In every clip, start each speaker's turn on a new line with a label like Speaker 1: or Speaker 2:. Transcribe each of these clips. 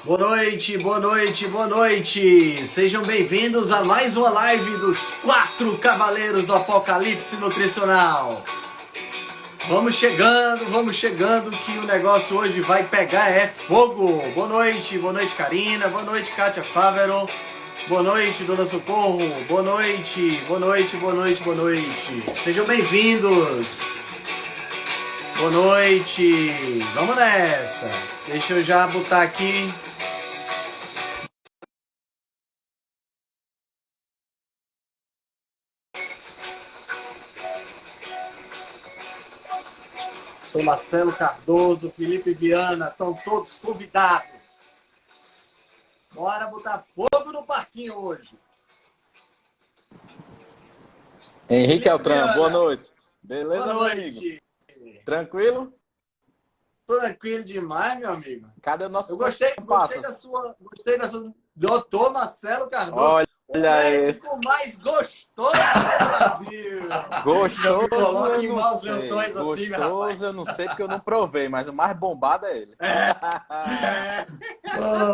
Speaker 1: Boa noite, boa noite, boa noite! Sejam bem-vindos a mais uma live dos 4 Cavaleiros do Apocalipse Nutricional. Vamos chegando que o negócio hoje vai pegar fogo! Boa noite Karina, boa noite Kátia Fávero, boa noite Dona Socorro, boa noite. Sejam bem-vindos! Boa noite! Vamos nessa! Deixa eu já botar aqui. Sou Marcelo Cardoso, Felipe Viana, estão todos convidados. Bora botar fogo no parquinho hoje.
Speaker 2: Henrique Altran, boa noite. Beleza,
Speaker 1: boa noite.
Speaker 2: Meu amigo? Tranquilo?
Speaker 1: Tranquilo demais, meu amigo.
Speaker 2: Cadê o nosso
Speaker 1: gostei da sua doutor Marcelo Cardoso.
Speaker 2: Olha
Speaker 1: o médico mais gostoso do Brasil.
Speaker 2: Gostoso, eu não sei. Gostoso, eu não sei porque eu não provei, mas o mais bombado é ele.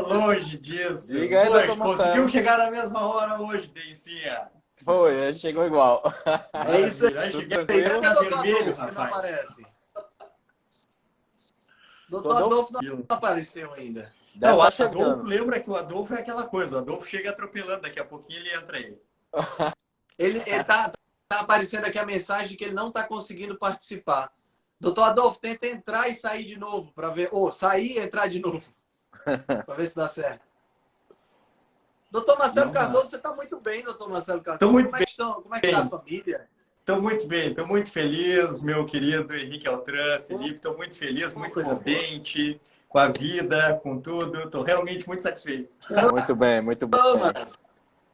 Speaker 3: Longe disso.
Speaker 2: Diga aí, doutor Marcelo.
Speaker 3: Conseguimos chegar na mesma hora hoje, Deicinha.
Speaker 2: Foi, a gente chegou igual.
Speaker 1: É isso aí.
Speaker 2: Tudo tranquilo?
Speaker 3: Vermelho,
Speaker 1: rapaz. Não aparece. Doutor Adolfo não apareceu ainda.
Speaker 3: Não, o Adolfo, lembra que o Adolfo é aquela coisa, o Adolfo chega atropelando, daqui a pouquinho ele entra aí.
Speaker 1: Ele tá aparecendo aqui a mensagem de que ele não está conseguindo participar. Doutor Adolfo, tenta entrar e sair de novo para ver. Sair e entrar de novo. Para ver se dá certo. Doutor Marcelo Cardoso, você está muito bem, doutor Marcelo Cardoso.
Speaker 3: Como é
Speaker 1: que está a família?
Speaker 3: Estou muito bem, estou muito feliz, meu querido Henrique Altran, Felipe, estou muito feliz, muito contente com a vida, com tudo. Estou realmente muito satisfeito.
Speaker 2: Muito bem, muito bem.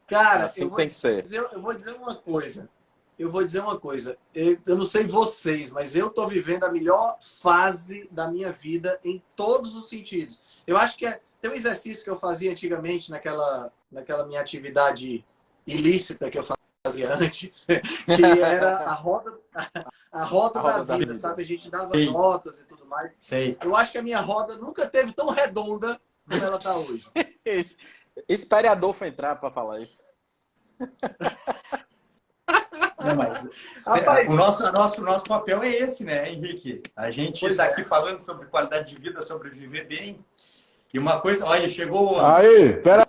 Speaker 1: Cara,
Speaker 2: assim tem que ser.
Speaker 1: Eu vou dizer uma coisa. Eu não sei vocês, mas eu estou vivendo a melhor fase da minha vida em todos os sentidos. Eu acho que tem um exercício que eu fazia antigamente naquela minha atividade ilícita que eu fazia antes, que era a roda da vida, sabe? A gente dava notas e tudo mais.
Speaker 3: Sei.
Speaker 1: Eu acho que a minha roda nunca teve tão redonda como ela está hoje.
Speaker 2: Espere Adolfo entrar para falar isso.
Speaker 3: Não, mas, o nosso papel é esse, né, Henrique? A gente está aqui falando sobre qualidade de vida, sobre viver bem. E uma coisa, olha, chegou...
Speaker 4: Aí, peraí.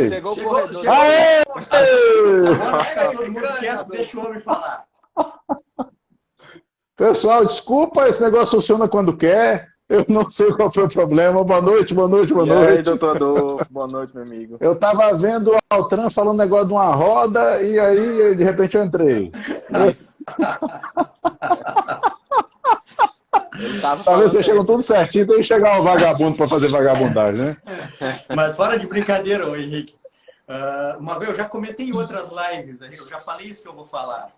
Speaker 2: Chegou o corredor.
Speaker 3: Agora fica todo mundo quieto, deixa o homem falar.
Speaker 4: Pessoal, desculpa, esse negócio funciona quando quer. Eu não sei qual foi o problema. Boa noite.
Speaker 2: E aí, doutor Adolfo, boa noite, meu amigo.
Speaker 4: Eu estava vendo o Altran falando um negócio de uma roda e aí, de repente, eu entrei. Talvez vocês chegam tudo certinho, tem que chegar o vagabundo para fazer vagabundagem, né?
Speaker 3: Mas fora de brincadeira, ô Henrique. Uma vez eu já comentei em outras lives, eu já falei isso que eu vou falar.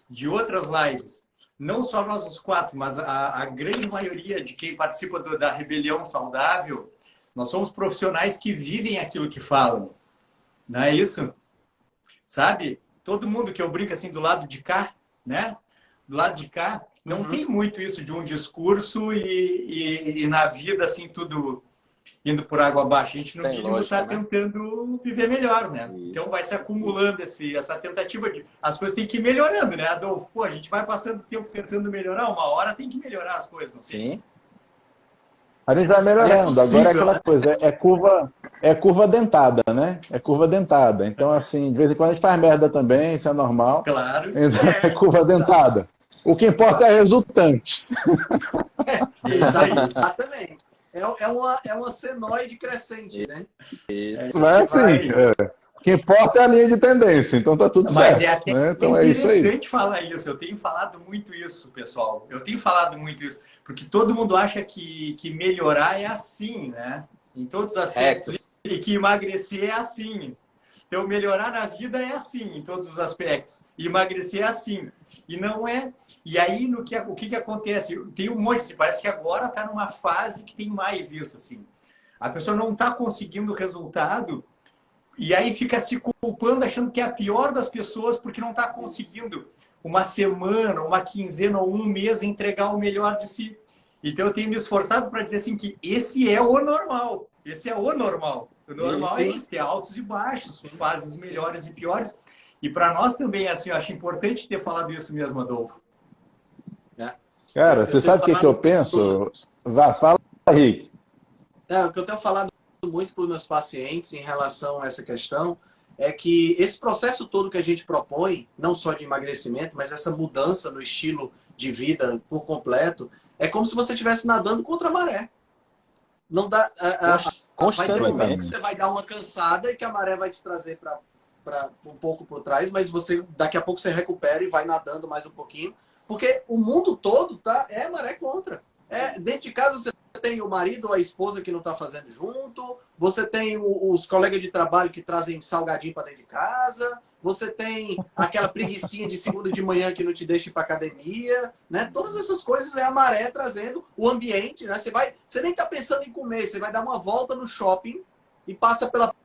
Speaker 3: De outras lives. Não só nós os 4, mas a grande maioria de quem participa da Rebelião Saudável, nós somos profissionais que vivem aquilo que falam. Não é isso? Sabe? Todo mundo que eu brinco assim do lado de cá, né? Do lado de cá, não tem muito isso de um discurso e na vida assim tudo indo por água abaixo. A gente no mínimo está tentando viver melhor, né? Isso, então vai se acumulando essa tentativa de... As coisas têm que ir melhorando, né, Adolfo? Pô, a gente vai passando tempo tentando melhorar, uma hora tem que melhorar as coisas. Não
Speaker 2: Sim.
Speaker 3: tem?
Speaker 4: A gente vai melhorando. Agora é aquela coisa, é curva dentada, né? É curva dentada. Então, assim, de vez em quando a gente faz merda também, isso é normal.
Speaker 3: Claro.
Speaker 4: Então, é curva dentada. O que importa é a resultante.
Speaker 1: Exatamente. É uma senoide crescente, né?
Speaker 2: Isso.
Speaker 4: Não é assim. O que importa é a linha de tendência, então tá tudo certo. Né? Então é isso aí.
Speaker 3: É interessante falar isso. Eu tenho falado muito isso, pessoal. Eu tenho falado muito isso. Porque todo mundo acha que melhorar é assim, né? Em todos os aspectos. E que emagrecer é assim. Então, melhorar na vida é assim, em todos os aspectos. E emagrecer é assim. E não é... E aí, o que acontece? Tem um monte, parece que agora está numa fase que tem mais isso, assim. A pessoa não está conseguindo resultado e aí fica se culpando, achando que é a pior das pessoas porque não está conseguindo uma semana, uma quinzena ou um mês entregar o melhor de si. Então eu tenho me esforçado para dizer assim que esse é o normal. Esse é o normal. O normal é isso, ter altos e baixos, fases melhores e piores. E para nós também, assim, eu acho importante ter falado isso mesmo, Adolfo.
Speaker 4: Cara, você sabe o que eu penso? Vá, fala, Rick.
Speaker 1: O que eu tenho falado muito para os meus pacientes em relação a essa questão é que esse processo todo que a gente propõe, não só de emagrecimento, mas essa mudança no estilo de vida por completo, é como se você estivesse nadando contra a maré. Não dá. Vai ter um momento que você vai dar uma cansada e que a maré vai te trazer para um pouco por trás, mas você daqui a pouco você recupera e vai nadando mais um pouquinho, porque o mundo todo é maré contra. Dentro de casa você tem o marido ou a esposa que não está fazendo junto, você tem os colegas de trabalho que trazem salgadinho para dentro de casa, você tem aquela preguicinha de segunda de manhã que não te deixa ir para academia, né? Todas essas coisas é a maré trazendo o ambiente, né? Você nem está pensando em comer, você vai dar uma volta no shopping e passa pela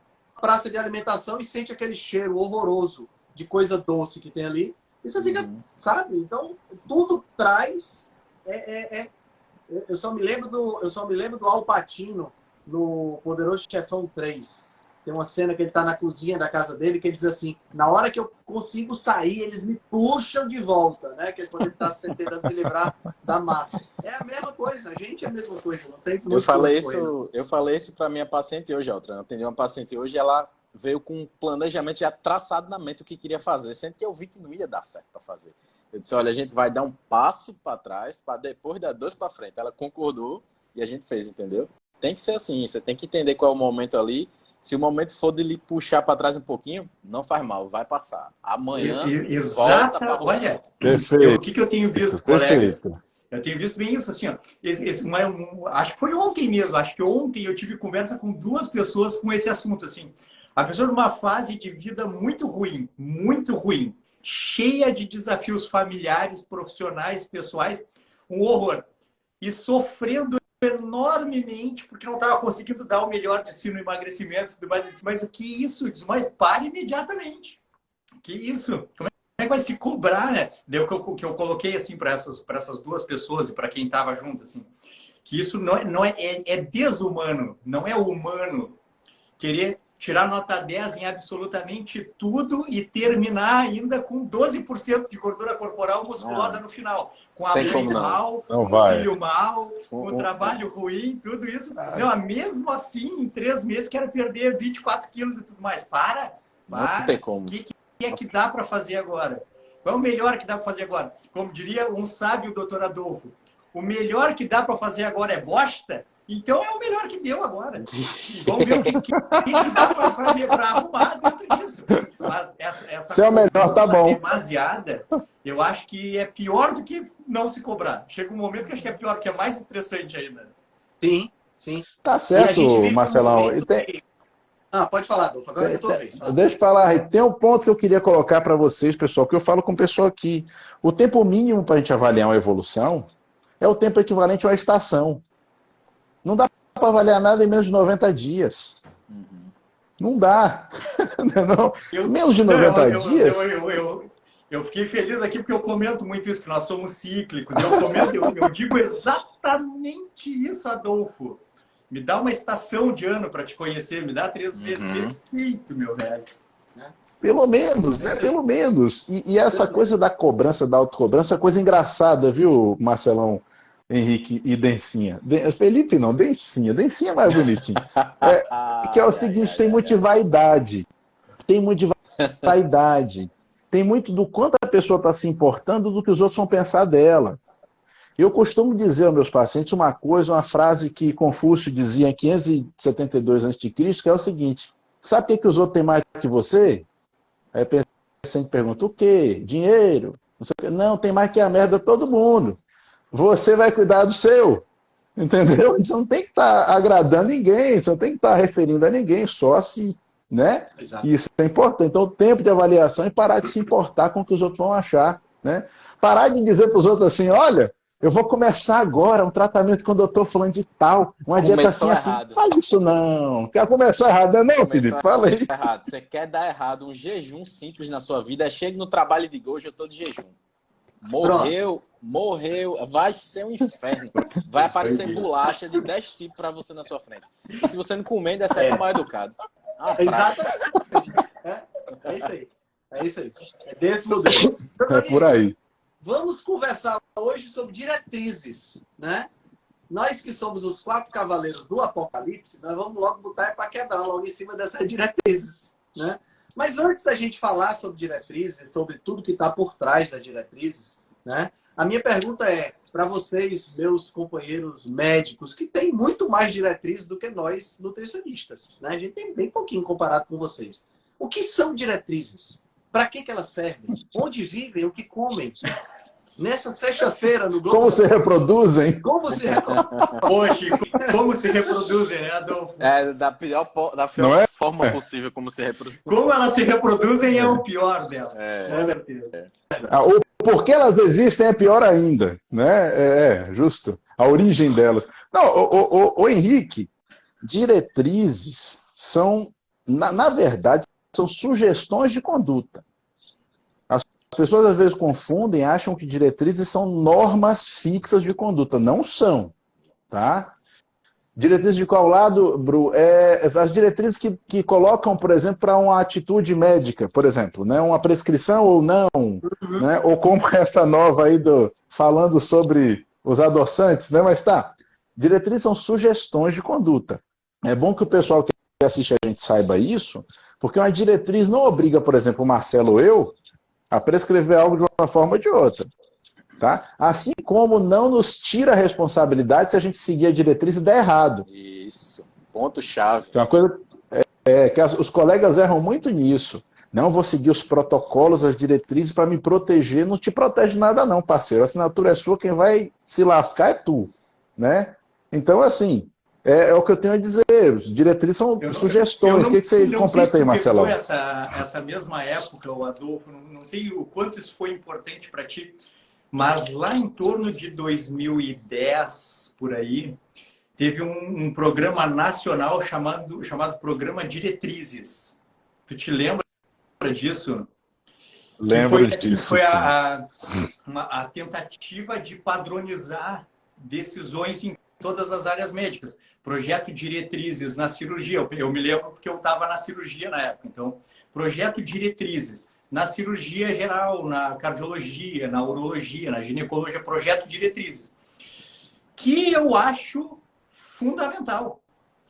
Speaker 1: praça de alimentação e sente aquele cheiro horroroso de coisa doce que tem ali, e você fica, sabe? Então, tudo traz... Eu só me lembro do Al Pacino no Poderoso Chefão 3. Tem uma cena que ele está na cozinha da casa dele que ele diz assim: na hora que eu consigo sair, eles me puxam de volta, né? Que é quando ele está tentando se livrar da máfia. É a mesma coisa, a gente é a mesma coisa. Não tem
Speaker 2: eu falei isso para minha paciente hoje, Altra. Eu atendi uma paciente hoje, ela veio com um planejamento já traçado na mente o que queria fazer, sendo que eu vi que não ia dar certo para fazer. Eu disse, olha, a gente vai dar um passo para trás para depois dar 2 para frente. Ela concordou e a gente fez, entendeu? Tem que ser assim, você tem que entender qual é o momento ali. Se o momento for de lhe puxar para trás um pouquinho, não faz mal, vai passar. Amanhã, volta para
Speaker 3: olha,
Speaker 4: perfeito.
Speaker 3: O que eu tenho visto, colegas? Eu tenho visto bem isso, assim, ó. Acho que foi ontem mesmo, acho que ontem eu tive conversa com 2 pessoas com esse assunto, assim. A pessoa numa fase de vida muito ruim, cheia de desafios familiares, profissionais, pessoais, um horror. E sofrendo enormemente porque não estava conseguindo dar o melhor de si no emagrecimento e tudo mais. Eu disse, mas o que isso? Eu disse, mas pare imediatamente. Que isso? Como é que vai se cobrar, né? Deu que eu coloquei assim para essas 2 pessoas e para quem estava junto, assim, que isso é desumano, não é humano querer tirar nota 10 em absolutamente tudo e terminar ainda com 12% de gordura corporal musculosa no final. Com a mãe mal, com o filho mal, com o trabalho ruim, tudo isso. Não, mesmo assim, em 3 meses, quero perder 24 quilos e tudo mais. Para.
Speaker 2: Não tem como.
Speaker 3: O que é que dá para fazer agora? Qual é o melhor que dá para fazer agora? Como diria um sábio doutor Adolfo, o melhor que dá para fazer agora é bosta? Então é o melhor que deu agora. Vamos ver o que dá para arrumar dentro disso. Mas essa
Speaker 4: se é o melhor, tá bom.
Speaker 3: Demasiada, eu acho que é pior do que não se cobrar. Chega um momento que acho que é pior, que é mais estressante ainda.
Speaker 1: Sim, sim.
Speaker 4: Tá certo, Marcelão.
Speaker 1: Pode falar, Adolfo. Agora é a tua vez.
Speaker 4: Deixa eu falar. Tem um ponto que eu queria colocar para vocês, pessoal, que eu falo com o pessoal aqui. O tempo mínimo para a gente avaliar uma evolução é o tempo equivalente a uma estação. Não dá para avaliar nada em menos de 90 dias. Não dá. Não. Menos de 90 dias?
Speaker 3: Eu fiquei feliz aqui porque eu comento muito isso, que nós somos cíclicos. Eu digo exatamente isso, Adolfo. Me dá uma estação de ano para te conhecer, me dá 3 meses. Perfeito, meu velho.
Speaker 4: Pelo menos, né? Pelo menos. E essa coisa da cobrança, da autocobrança, é coisa engraçada, viu, Marcelão, Henrique e Dencinha? Felipe não, Dencinha. Dencinha é mais bonitinho. Que é o seguinte, tem muita vaidade. Tem muita vaidade. Tem muito do quanto a pessoa está se importando do que os outros vão pensar dela. Eu costumo dizer aos meus pacientes uma frase que Confúcio dizia em 572 a.C., que é o seguinte: sabe o que os outros têm mais que você? Aí o paciente pergunta, o quê? Dinheiro? Não sei o quê. Não, tem mais que a merda todo mundo. Você vai cuidar do seu. Entendeu? Você não tem que estar agradando ninguém, você não tem que estar referindo a ninguém, só a si. Né? Isso é importante. Então, o tempo de avaliação é parar de se importar com o que os outros vão achar. Né? Parar de dizer para os outros assim, olha, eu vou começar agora um tratamento com o doutor falando de tal, uma dieta assim, errado. Faz isso não. Começou errado, não,
Speaker 2: começou
Speaker 4: Felipe? Fala aí.
Speaker 2: Errado. Você quer dar errado, um jejum simples na sua vida, chega no trabalho e diga, hoje eu estou de jejum. Morreu, vai ser um inferno. Vai aparecer bolacha de 10 tipos para você na sua frente. E se você não comer, ainda é mal educado.
Speaker 1: Exatamente. É isso aí. É isso aí. É desse modelo.
Speaker 4: É por aí.
Speaker 1: Vamos conversar hoje sobre diretrizes, né? Nós que somos os 4 cavaleiros do Apocalipse, nós vamos logo botar para quebrar logo em cima dessas diretrizes, né? Mas antes da gente falar sobre diretrizes, sobre tudo que está por trás das diretrizes, né? A minha pergunta é para vocês, meus companheiros médicos, que têm muito mais diretrizes do que nós nutricionistas, né? A gente tem bem pouquinho comparado com vocês. O que são diretrizes? Para que elas servem? Onde vivem? O que comem? Nessa sexta-feira no Globo...
Speaker 4: Como se reproduzem?
Speaker 1: Como se reproduzem?
Speaker 3: Poxa, como se reproduzem, né, Adolfo?
Speaker 2: Da pior forma possível como se reproduzem.
Speaker 3: Como elas se reproduzem é o pior delas.
Speaker 4: O porquê elas existem é pior ainda, né? Justo. A origem delas. Não, o Henrique, diretrizes são, na verdade, são sugestões de conduta. As pessoas às vezes confundem, acham que diretrizes são normas fixas de conduta. Não são, tá? Diretrizes de qual lado, Bru? As diretrizes que colocam, por exemplo, para uma atitude médica, por exemplo, né? Uma prescrição ou não, né? Ou como essa nova aí falando sobre os adoçantes, né? Mas tá, diretrizes são sugestões de conduta. É bom que o pessoal que assiste a gente saiba isso, porque uma diretriz não obriga, por exemplo, o Marcelo ou eu a prescrever algo de uma forma ou de outra. Tá? Assim como não nos tira a responsabilidade se a gente seguir a diretriz e der errado.
Speaker 2: Isso, ponto-chave.
Speaker 4: Tem uma coisa que os colegas erram muito nisso. Não vou seguir os protocolos, as diretrizes para me proteger. Não te protege nada não, parceiro. A assinatura é sua, quem vai se lascar é tu. Né? Então, assim, é o que eu tenho a dizer. As diretrizes são sugestões. O que você completa aí, Marcelo?
Speaker 3: Essa mesma época, o Adolfo, não sei o quanto isso foi importante para ti, mas lá em torno de 2010, por aí, teve um programa nacional chamado Programa Diretrizes. Tu te lembra disso?
Speaker 4: Lembro disso.
Speaker 3: Foi a tentativa de padronizar decisões em todas as áreas médicas. Projeto Diretrizes na cirurgia. Eu me lembro porque eu estava na cirurgia na época. Então, Projeto Diretrizes na cirurgia geral, na cardiologia, na urologia, na ginecologia, projeto diretrizes. Que eu acho fundamental.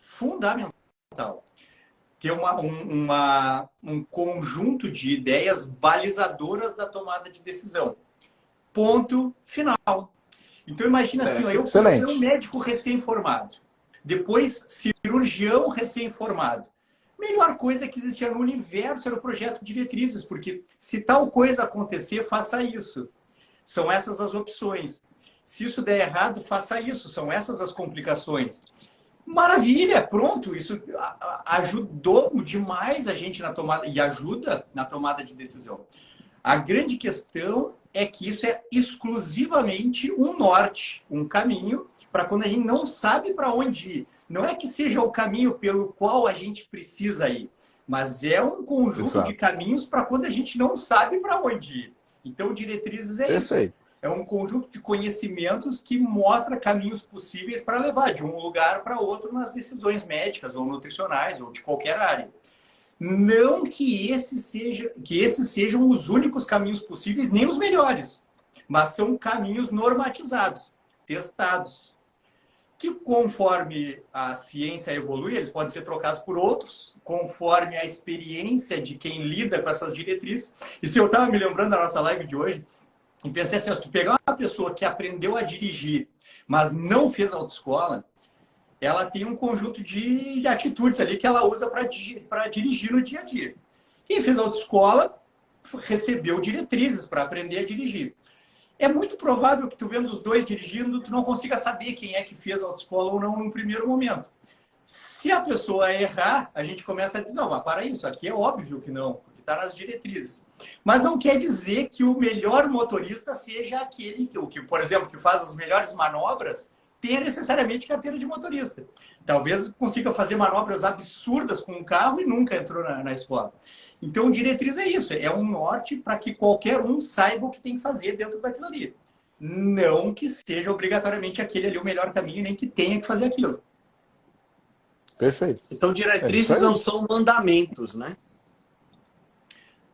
Speaker 3: Fundamental. Ter um conjunto de ideias balizadoras da tomada de decisão. Ponto final. Então, imagina assim, eu fui um médico recém-formado. Depois, cirurgião recém-formado. Melhor coisa que existia no universo era o projeto Diretrizes, porque se tal coisa acontecer, faça isso. São essas as opções. Se isso der errado, faça isso. São essas as complicações. Maravilha, pronto. Isso ajudou demais a gente na tomada, e ajuda na tomada de decisão. A grande questão é que isso é exclusivamente um norte, um caminho, para quando a gente não sabe para onde ir. Não é que seja o caminho pelo qual a gente precisa ir, mas é um conjunto de caminhos para quando a gente não sabe para onde ir. Então, diretrizes é isso. É um conjunto de conhecimentos que mostra caminhos possíveis para levar de um lugar para outro nas decisões médicas ou nutricionais ou de qualquer área. Não que esses sejam os únicos caminhos possíveis, nem os melhores, mas são caminhos normatizados, testados, que conforme a ciência evolui, eles podem ser trocados por outros, conforme a experiência de quem lida com essas diretrizes. E se eu estava me lembrando da nossa live de hoje, e pensei assim, se tu pegar uma pessoa que aprendeu a dirigir, mas não fez autoescola, ela tem um conjunto de atitudes ali que ela usa para dirigir no dia a dia. Quem fez autoescola recebeu diretrizes para aprender a dirigir. É muito provável que tu vendo os dois dirigindo, tu não consiga saber quem é que fez a autoescola ou não no primeiro momento. Se a pessoa errar, a gente começa a dizer, não, mas para isso, aqui é óbvio que não, porque está nas diretrizes. Mas não quer dizer que o melhor motorista seja aquele que, por exemplo, que faz as melhores manobras tenha necessariamente carteira de motorista. Talvez consiga fazer manobras absurdas com um carro e nunca entrou na escola. Então, diretriz é isso, é um norte para que qualquer um saiba o que tem que fazer dentro daquilo ali. Não que seja obrigatoriamente aquele ali o melhor caminho, nem que tenha que fazer aquilo.
Speaker 4: Perfeito.
Speaker 1: Então, diretrizes não são mandamentos, né?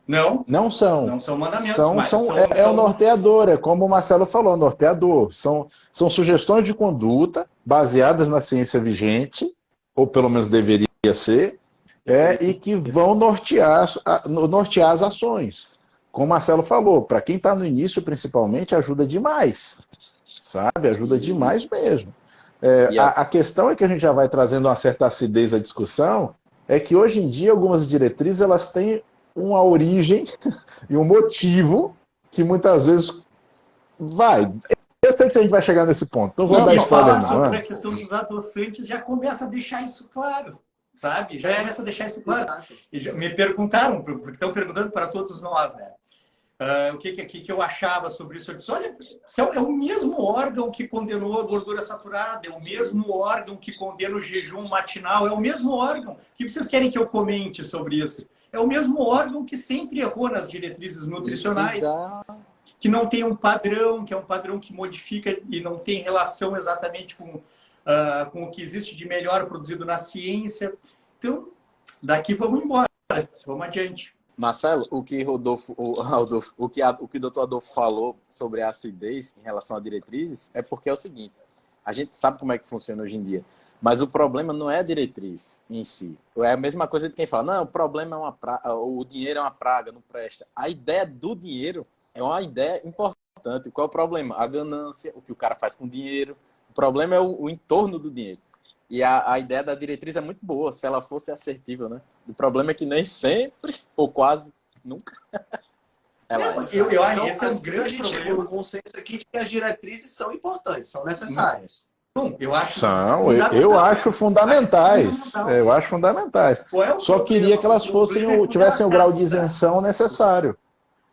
Speaker 3: Não
Speaker 4: são.
Speaker 3: Não são mandamentos,
Speaker 4: é o norteador, é como o Marcelo falou, norteador. São sugestões de conduta baseadas na ciência vigente, ou pelo menos deveria ser, e que vão nortear as ações. Como o Marcelo falou, para quem está no início, principalmente, ajuda demais. Sabe? Ajuda demais mesmo. A questão é que a gente já vai trazendo uma certa acidez à discussão, é que hoje em dia algumas diretrizes elas têm uma origem e um motivo que muitas vezes vai. Eu sei que a gente vai chegar nesse ponto, não vou dar spoiler, não.
Speaker 3: Sobre a questão dos adoçantes já começa a deixar isso claro, sabe? Já começa a deixar isso claro. E me perguntaram, porque estão perguntando para todos nós, né? O que eu achava sobre isso? Eu disse, olha, é o mesmo órgão que condenou a gordura saturada, é o mesmo órgão que condena o jejum matinal, é o mesmo órgão. O que vocês querem que eu comente sobre isso? É o mesmo órgão que sempre errou nas diretrizes nutricionais, que não tem um padrão, que é um padrão que modifica e não tem relação exatamente com o que existe de melhor produzido na ciência. Então, daqui vamos embora, vamos adiante.
Speaker 2: Marcelo, o que o Dr. Adolfo falou sobre a acidez em relação a diretrizes é porque é o seguinte, a gente sabe como é que funciona hoje em dia, mas o problema não é a diretriz em si. É a mesma coisa de quem fala, não, o problema é uma praga, o dinheiro é uma praga, não presta. A ideia do dinheiro é uma ideia importante. Qual é o problema? A ganância, o que o cara faz com o dinheiro. O problema é o entorno do dinheiro. E a ideia da diretriz é muito boa, se ela fosse assertiva, né? O problema é que nem sempre, ou quase, nunca.
Speaker 3: Eu acho que esse é um grande problema.
Speaker 1: Chegou no consenso aqui de que as diretrizes são importantes, são necessárias.
Speaker 3: Bom, eu acho
Speaker 4: fundamentais. Eu acho fundamentais. Só queria que elas tivessem o grau de isenção necessário.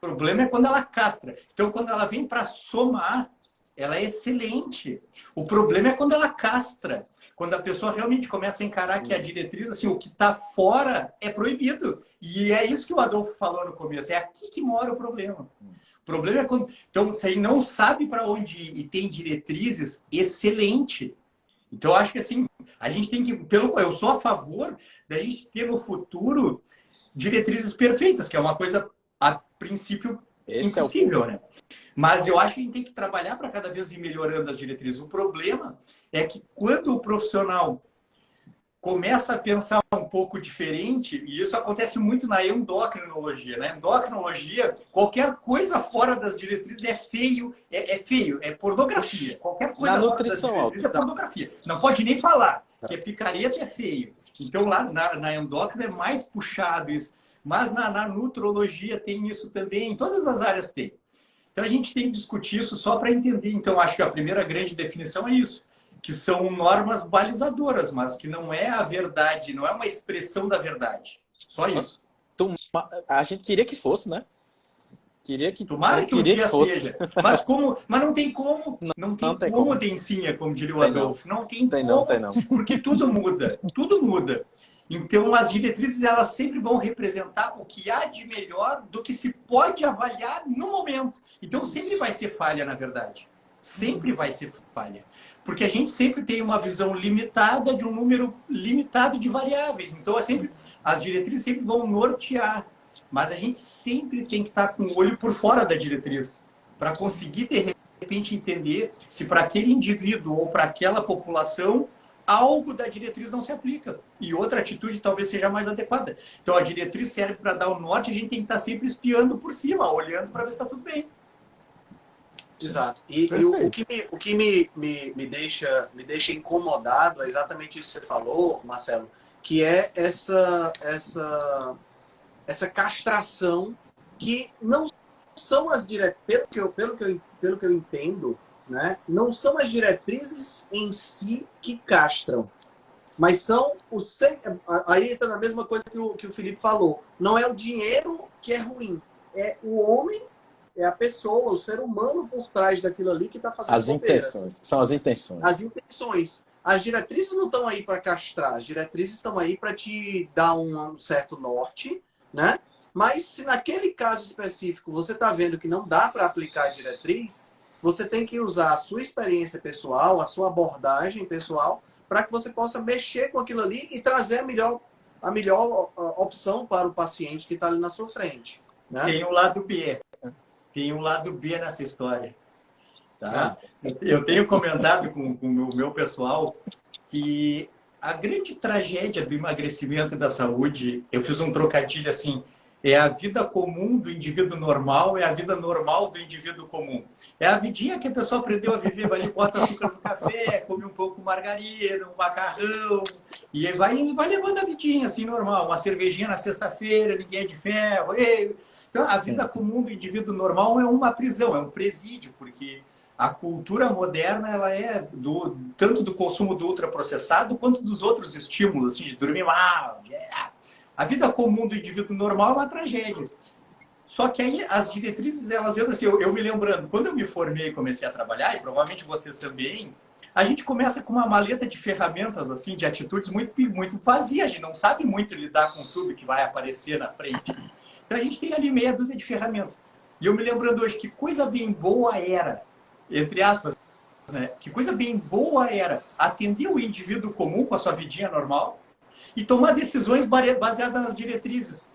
Speaker 3: O problema é quando ela castra. Então, quando ela vem para somar, ela é excelente. O problema é quando ela castra. Quando a pessoa realmente começa a encarar que a diretriz, assim, o que está fora é proibido. E é isso que o Adolfo falou no começo. É aqui que mora o problema. O problema é quando... Então, você não sabe para onde ir e tem diretrizes, excelente. Então, eu acho que, assim, a gente tem que... Eu sou a favor da gente ter no futuro diretrizes perfeitas, que é uma coisa, a princípio, impossível, né? Mas eu acho que a gente tem que trabalhar para cada vez ir melhorando as diretrizes. O problema é que quando o profissional começa a pensar um pouco diferente, e isso acontece muito na endocrinologia. Na endocrinologia, qualquer coisa fora das diretrizes é feio, é pornografia. Qualquer coisa
Speaker 2: na
Speaker 3: fora
Speaker 2: nutrição,
Speaker 3: das diretrizes é pornografia. Não pode nem falar, que picareta é feio. Então lá na endócrina é mais puxado isso. Mas na nutrologia tem isso também, em todas as áreas tem. Então a gente tem que discutir isso só para entender. Então acho que a primeira grande definição é isso, que são normas balizadoras, mas que não é a verdade, não é uma expressão da verdade. Só isso.
Speaker 2: A gente queria que fosse, né?
Speaker 3: Tomara que um dia seja. Mas não tem como. Não tem como, Dencinha, como diria o Adolfo. Não tem como, porque tudo muda. Tudo muda. Então, as diretrizes, elas sempre vão representar o que há de melhor do que se pode avaliar no momento. Então, sempre vai ser falha, na verdade. Sempre vai ser falha. Porque a gente sempre tem uma visão limitada de um número limitado de variáveis. Então, as diretrizes sempre vão nortear. Mas a gente sempre tem que estar com o olho por fora da diretriz. Para conseguir, de repente, entender se para aquele indivíduo ou para aquela população algo da diretriz não se aplica. E outra atitude talvez seja mais adequada. Então, a diretriz serve para dar o norte, a gente tem que estar sempre espiando por cima, olhando para ver se está tudo bem.
Speaker 1: Exato. E o que me deixa incomodado é exatamente isso que você falou, Marcelo, que é essa castração que não são as diretrizes, pelo que eu entendo, né? Não são as diretrizes em si que castram, mas são aí entra na mesma coisa que o Felipe falou. Não é o dinheiro que é ruim, é o homem, é a pessoa, o ser humano por trás daquilo ali que está fazendo
Speaker 2: As
Speaker 1: bobeira.
Speaker 2: intenções, são as intenções.
Speaker 1: As intenções. As diretrizes não estão aí para castrar, as diretrizes estão aí para te dar um certo norte, né? Mas se naquele caso específico você está vendo que não dá para aplicar a diretriz, você tem que usar a sua experiência pessoal, a sua abordagem pessoal, para que você possa mexer com aquilo ali e trazer a melhor opção para o paciente que está ali na sua frente. Né?
Speaker 3: Tem um lado B. Tem um lado B nessa história. Tá? Eu tenho comentado com o meu pessoal que a grande tragédia do emagrecimento e da saúde, eu fiz um trocadilho assim, é a vida comum do indivíduo normal, é a vida normal do indivíduo comum. É a vidinha que a pessoa aprendeu a viver, vai ali, bota açúcar no café, come um pouco de margarina, um macarrão, e aí vai levando a vidinha assim, normal. Uma cervejinha na sexta-feira, ninguém é de ferro. Então, a vida comum do indivíduo normal é uma prisão, é um presídio, porque a cultura moderna ela é tanto do consumo do ultraprocessado quanto dos outros estímulos, assim, de dormir mal. A vida comum do indivíduo normal é uma tragédia. Só que aí as diretrizes, elas entram assim, eu me lembrando, quando eu me formei e comecei a trabalhar, e provavelmente vocês também, a gente começa com uma maleta de ferramentas, assim, de atitudes muito, muito vazia, a gente não sabe muito lidar com tudo que vai aparecer na frente. Então a gente tem ali meia dúzia de ferramentas. E eu me lembrando hoje que coisa bem boa era, entre aspas, né? Que coisa bem boa era atender o indivíduo comum com a sua vidinha normal e tomar decisões baseadas nas diretrizes.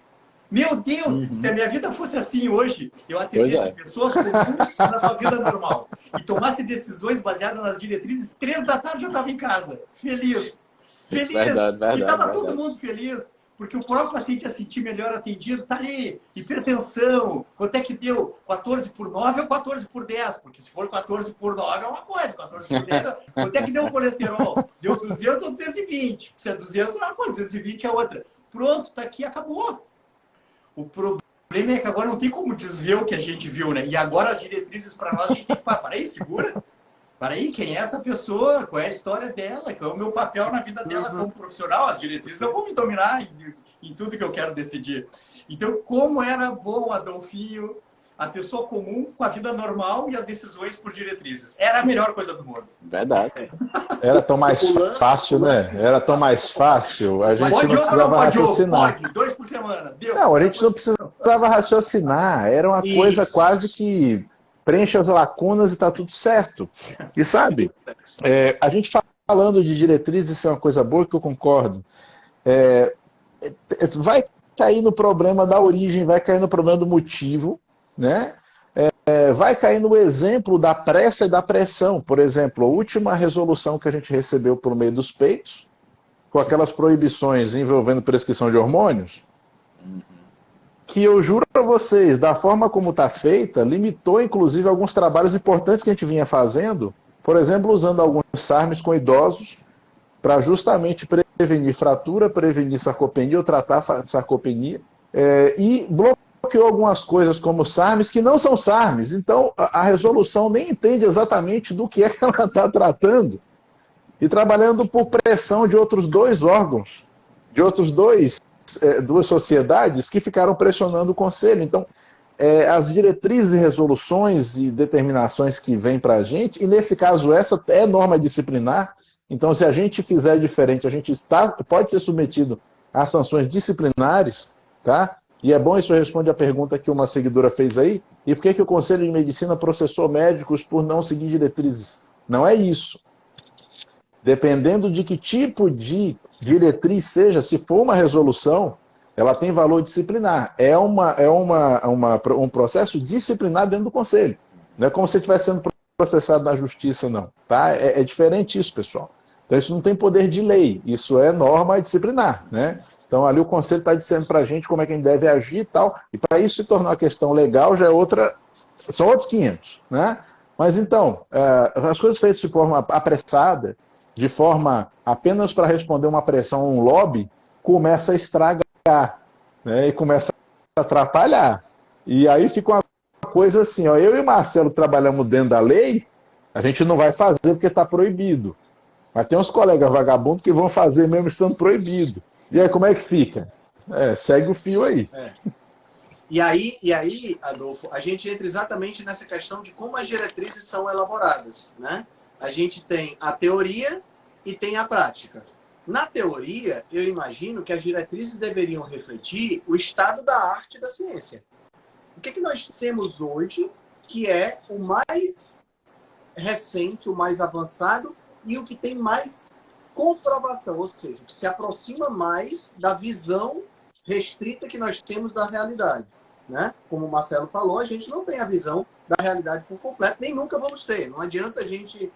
Speaker 3: Meu Deus, se a minha vida fosse assim hoje, eu atendesse pessoas comuns na sua vida normal e tomasse decisões baseadas nas diretrizes, 3 da tarde eu estava em casa, feliz. Feliz.
Speaker 2: Verdade,
Speaker 3: e estava todo mundo feliz, porque o próprio paciente ia sentir melhor atendido. Tá ali, hipertensão, quanto é que deu? 14/9 ou 14/10? Porque se for 14/9 é uma coisa, 14/10, quanto é que deu o colesterol? Deu 200 ou 220? Se é 200 é uma coisa, 220 é outra. Pronto, tá aqui, acabou. O problema é que agora não tem como desver o que a gente viu, né? E agora as diretrizes para nós, a gente tem que falar, para aí, segura. Para aí, quem é essa pessoa? Qual é a história dela? Qual é o meu papel na vida dela como profissional? As diretrizes não vão me dominar em tudo que eu quero decidir. Então, como era bom, Adolfinho, a pessoa comum com a vida normal e as decisões por diretrizes. Era a melhor coisa do mundo.
Speaker 2: Verdade.
Speaker 4: Era tão mais fácil, né? Era tão mais fácil. A gente não precisava raciocinar.
Speaker 3: Pode, 2 por semana. Deu.
Speaker 4: Não, a gente não precisava raciocinar. Era uma coisa quase que preenche as lacunas e está tudo certo. E sabe, a gente falando de diretrizes, isso é uma coisa boa que eu concordo. Vai cair no problema da origem, vai cair no problema do motivo, né? Vai cair no exemplo da pressa e da pressão. Por exemplo, a última resolução que a gente recebeu por meio dos peitos, com aquelas proibições envolvendo prescrição de hormônios, que eu juro para vocês, da forma como está feita, limitou inclusive alguns trabalhos importantes que a gente vinha fazendo, por exemplo, usando alguns SARMs com idosos para justamente prevenir fratura, prevenir sarcopenia ou tratar sarcopenia, e bloqueou algumas coisas como SARMs que não são SARMs. Então a resolução nem entende exatamente do que é que ela está tratando, e trabalhando por pressão de outros 2 órgãos, de outros 2 duas sociedades que ficaram pressionando o Conselho. Então, as diretrizes e resoluções e determinações que vêm para a gente, e nesse caso essa é norma disciplinar, então se a gente fizer diferente, a gente pode ser submetido a sanções disciplinares, tá? E é bom, isso responde a pergunta que uma seguidora fez aí, e por que o Conselho de Medicina processou médicos por não seguir diretrizes? Não é isso. Dependendo de que tipo de diretriz seja, se for uma resolução, ela tem valor disciplinar. É um processo disciplinar dentro do Conselho. Não é como se estivesse sendo processado na Justiça, não. Tá? É diferente isso, pessoal. Então isso não tem poder de lei, isso é norma disciplinar, né? Então ali o Conselho está dizendo para a gente como é que a gente deve agir e tal, e para isso se tornar uma questão legal já são outros 500, né? Mas então, as coisas feitas de forma apressada, de forma apenas para responder uma pressão a um lobby, começa a estragar, né? E começa a atrapalhar. E aí fica uma coisa assim, ó, eu e o Marcelo trabalhamos dentro da lei, a gente não vai fazer porque está proibido. Mas tem uns colegas vagabundos que vão fazer mesmo estando proibido. E aí como é que fica? Segue o fio aí.
Speaker 1: E aí, Adolfo, a gente entra exatamente nessa questão de como as diretrizes são elaboradas, né? A gente tem a teoria e tem a prática. Na teoria, eu imagino que as diretrizes deveriam refletir o estado da arte e da ciência. O que nós temos hoje que é o mais recente, o mais avançado e o que tem mais comprovação, ou seja, que se aproxima mais da visão restrita que nós temos da realidade, né? Como o Marcelo falou, a gente não tem a visão da realidade por completo, nem nunca vamos ter. Não adianta a gente...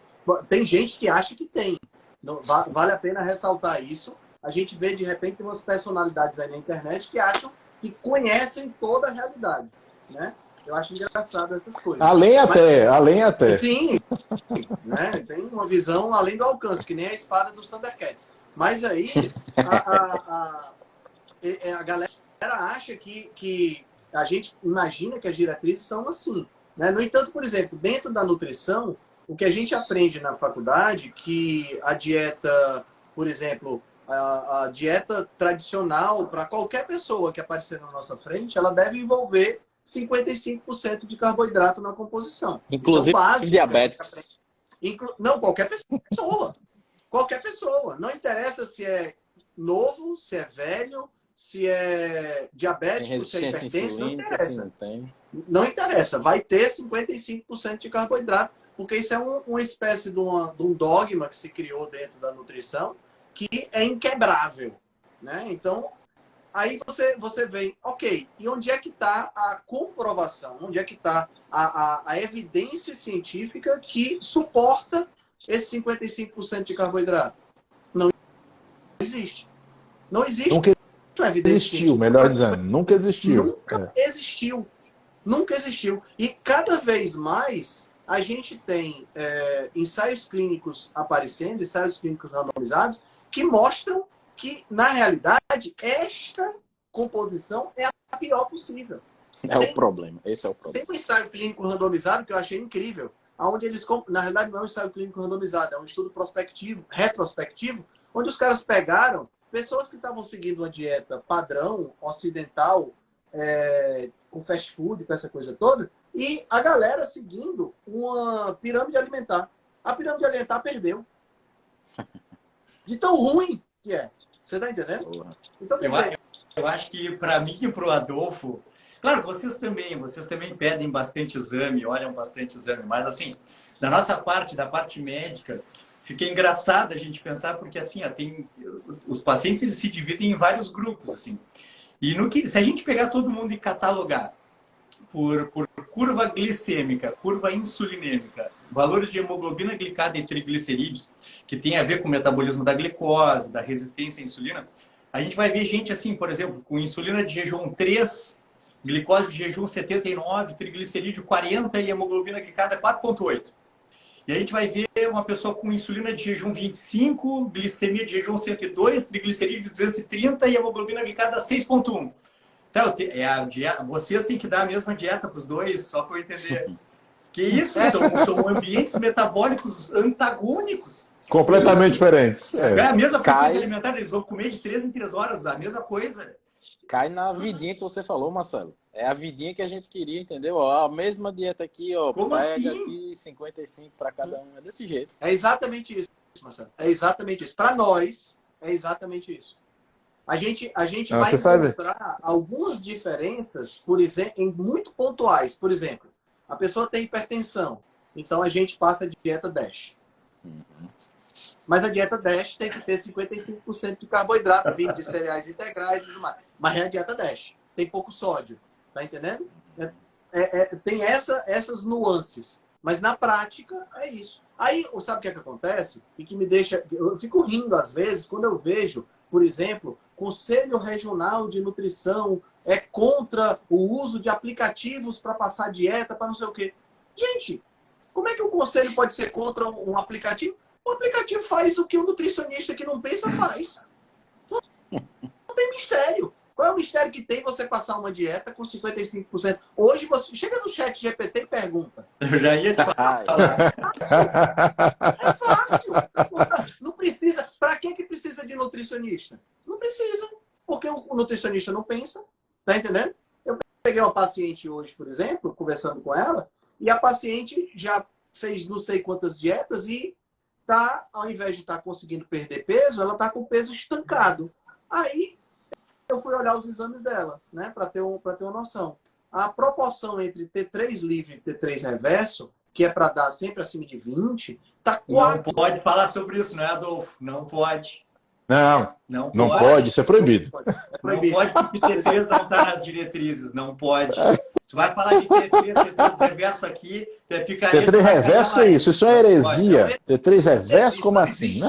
Speaker 1: Tem gente que acha que tem. Não, vale a pena ressaltar isso. A gente vê, de repente, umas personalidades aí na internet que acham que conhecem toda a realidade, né? Eu acho engraçado essas coisas.
Speaker 4: Além até.
Speaker 1: Sim, né? Tem uma visão além do alcance, que nem a espada dos Thundercats. Mas aí a galera acha que a gente imagina que as diretrizes são assim, né? No entanto, por exemplo, dentro da nutrição, o que a gente aprende na faculdade, que a dieta, por exemplo, a dieta tradicional para qualquer pessoa que aparecer na nossa frente, ela deve envolver 55% de carboidrato na composição.
Speaker 2: Inclusive
Speaker 1: básico,
Speaker 2: diabéticos.
Speaker 1: Não, qualquer pessoa. Qualquer pessoa. Não interessa se é novo, se é velho, se é diabético, se é hipertenso, não interessa. Não interessa. Vai ter 55% de carboidrato, porque isso é uma espécie de um dogma que se criou dentro da nutrição que é inquebrável, né? Então, aí você vem, ok, e onde é que está a comprovação? Onde é que está a evidência científica que suporta esse 55% de carboidrato? Não existe. Não existe.
Speaker 4: Nunca
Speaker 1: uma evidência
Speaker 4: existiu,
Speaker 1: científica.
Speaker 4: melhor dizendo. Nunca existiu.
Speaker 1: Nunca existiu. Nunca existiu. E cada vez mais a gente tem ensaios clínicos aparecendo, ensaios clínicos randomizados, que mostram que, na realidade, esta composição é a pior possível.
Speaker 2: O problema. Esse é o problema.
Speaker 1: Tem um ensaio clínico randomizado que eu achei incrível, onde eles, na realidade, não é um ensaio clínico randomizado, é um estudo prospectivo, retrospectivo, onde os caras pegaram pessoas que estavam seguindo uma dieta padrão, ocidental, com fast food, com essa coisa toda, e a galera seguindo uma pirâmide alimentar. A pirâmide alimentar perdeu. De tão ruim que é. Você está entendendo? Então,
Speaker 3: eu acho que para mim e para o Adolfo, claro, vocês também pedem bastante exame, olham bastante exame, mas assim, da nossa parte, da parte médica, fica engraçado a gente pensar, porque assim, os pacientes eles se dividem em vários grupos, assim. E se a gente pegar todo mundo e catalogar por curva glicêmica, curva insulinêmica, valores de hemoglobina glicada e triglicerídeos, que tem a ver com o metabolismo da glicose, da resistência à insulina, a gente vai ver gente assim, por exemplo, com insulina de jejum 3, glicose de jejum 79, triglicerídeo 40 e hemoglobina glicada 4,8. E a gente vai ver uma pessoa com insulina de jejum 25, glicemia de jejum 102, triglicerídeo 230 e hemoglobina glicada 6,1. Então, vocês têm que dar a mesma dieta para os dois, só para eu entender. Que isso? São ambientes metabólicos antagônicos.
Speaker 4: Completamente diferentes.
Speaker 3: É a mesma frequência alimentar, eles vão comer de 3 em 3 horas, a mesma coisa.
Speaker 2: Cai na vidinha que você falou, Marcelo. É a vidinha que a gente queria, entendeu? Ó, a mesma dieta aqui, ó.
Speaker 3: Como
Speaker 2: pega
Speaker 3: assim?
Speaker 2: aqui 55 para cada um. É desse jeito.
Speaker 1: É exatamente isso, Marcelo. É exatamente isso. Para nós, é exatamente isso. A gente vai encontrar algumas diferenças, por exemplo, em muito pontuais. Por exemplo, a pessoa tem hipertensão, então a gente passa de dieta DASH. Mas a dieta DASH tem que ter 55% de carboidrato, vindo de cereais integrais e tudo mais. Mas é a dieta DASH. Tem pouco sódio. Tá entendendo? Tem essas nuances. Mas na prática é isso. Aí, sabe o que acontece? E que me deixa... Eu fico rindo às vezes quando eu vejo, por exemplo, Conselho Regional de Nutrição é contra o uso de aplicativos para passar dieta, para não sei o quê. Gente, como é que o conselho pode ser contra um aplicativo? O aplicativo faz o que o nutricionista que não pensa faz. Não tem mistério. Qual é o mistério que tem você passar uma dieta com 55%? Hoje você chega no chat GPT e pergunta.
Speaker 3: Eu já ia te falar.
Speaker 1: É fácil. Não precisa. Para que precisa de nutricionista? Não precisa. Porque o nutricionista não pensa. Tá entendendo? Eu peguei uma paciente hoje, por exemplo, conversando com ela, e a paciente já fez não sei quantas dietas e tá, ao invés de estar conseguindo perder peso, ela está com o peso estancado. Aí eu fui olhar os exames dela, né, para ter uma noção. A proporção entre T3 livre e T3 reverso, que é para dar sempre acima de 20, tá 4.
Speaker 3: Não pode falar sobre isso, não é, Adolfo? Não pode.
Speaker 4: Não pode, isso é proibido.
Speaker 1: É proibido.
Speaker 3: Não pode, porque T3 não está nas diretrizes, não pode. Você vai falar de T3, T3 reverso aqui, é picareta.
Speaker 4: T3 reverso, que é isso? Isso é heresia. T3 reverso, como assim?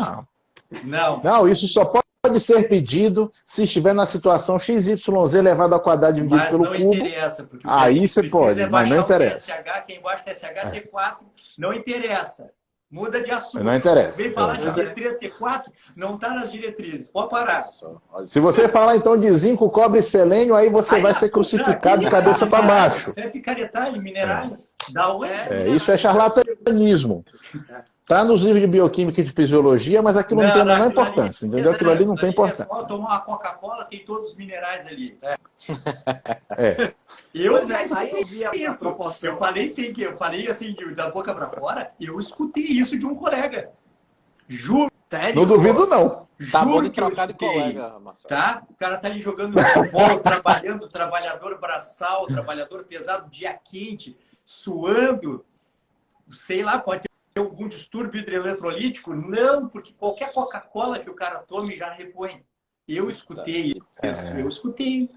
Speaker 4: Não, isso só pode ser pedido se estiver na situação XYZ elevado ao quadrado dividido pelo cubo. Mas não interessa, porque o que aí você pode, mas não interessa.
Speaker 3: TSH, quem gosta de TSH, T4, não interessa. Muda de assunto.
Speaker 4: Não interessa.
Speaker 3: Vem falar de T3, T4, não está nas diretrizes. Pode parar.
Speaker 4: Se você falar então de zinco, cobre e selênio, aí você vai ser crucificado de cabeça para baixo.
Speaker 3: É picaretagem, minerais. Da onde?
Speaker 4: Isso é charlatanismo. Está nos livros de bioquímica e de fisiologia, mas aquilo não tem a menor importância. Entendeu? Aquilo ali não tem importância.
Speaker 3: É só tomar uma Coca-Cola, tem todos os minerais ali.
Speaker 1: Aí eu vi a proporção.
Speaker 3: Eu falei assim, da boca para fora, eu escutei isso de um colega. Juro. Sério?
Speaker 4: Não duvido, não.
Speaker 2: Tá bom de trocar de colega, Marcelo.
Speaker 3: Tá? O cara tá ali jogando futebol, trabalhando, trabalhador braçal, trabalhador pesado, dia quente, suando, sei lá, pode ter algum distúrbio hidroeletrolítico? Não, porque qualquer Coca-Cola que o cara tome já repõe. Eu escutei isso, eu escutei.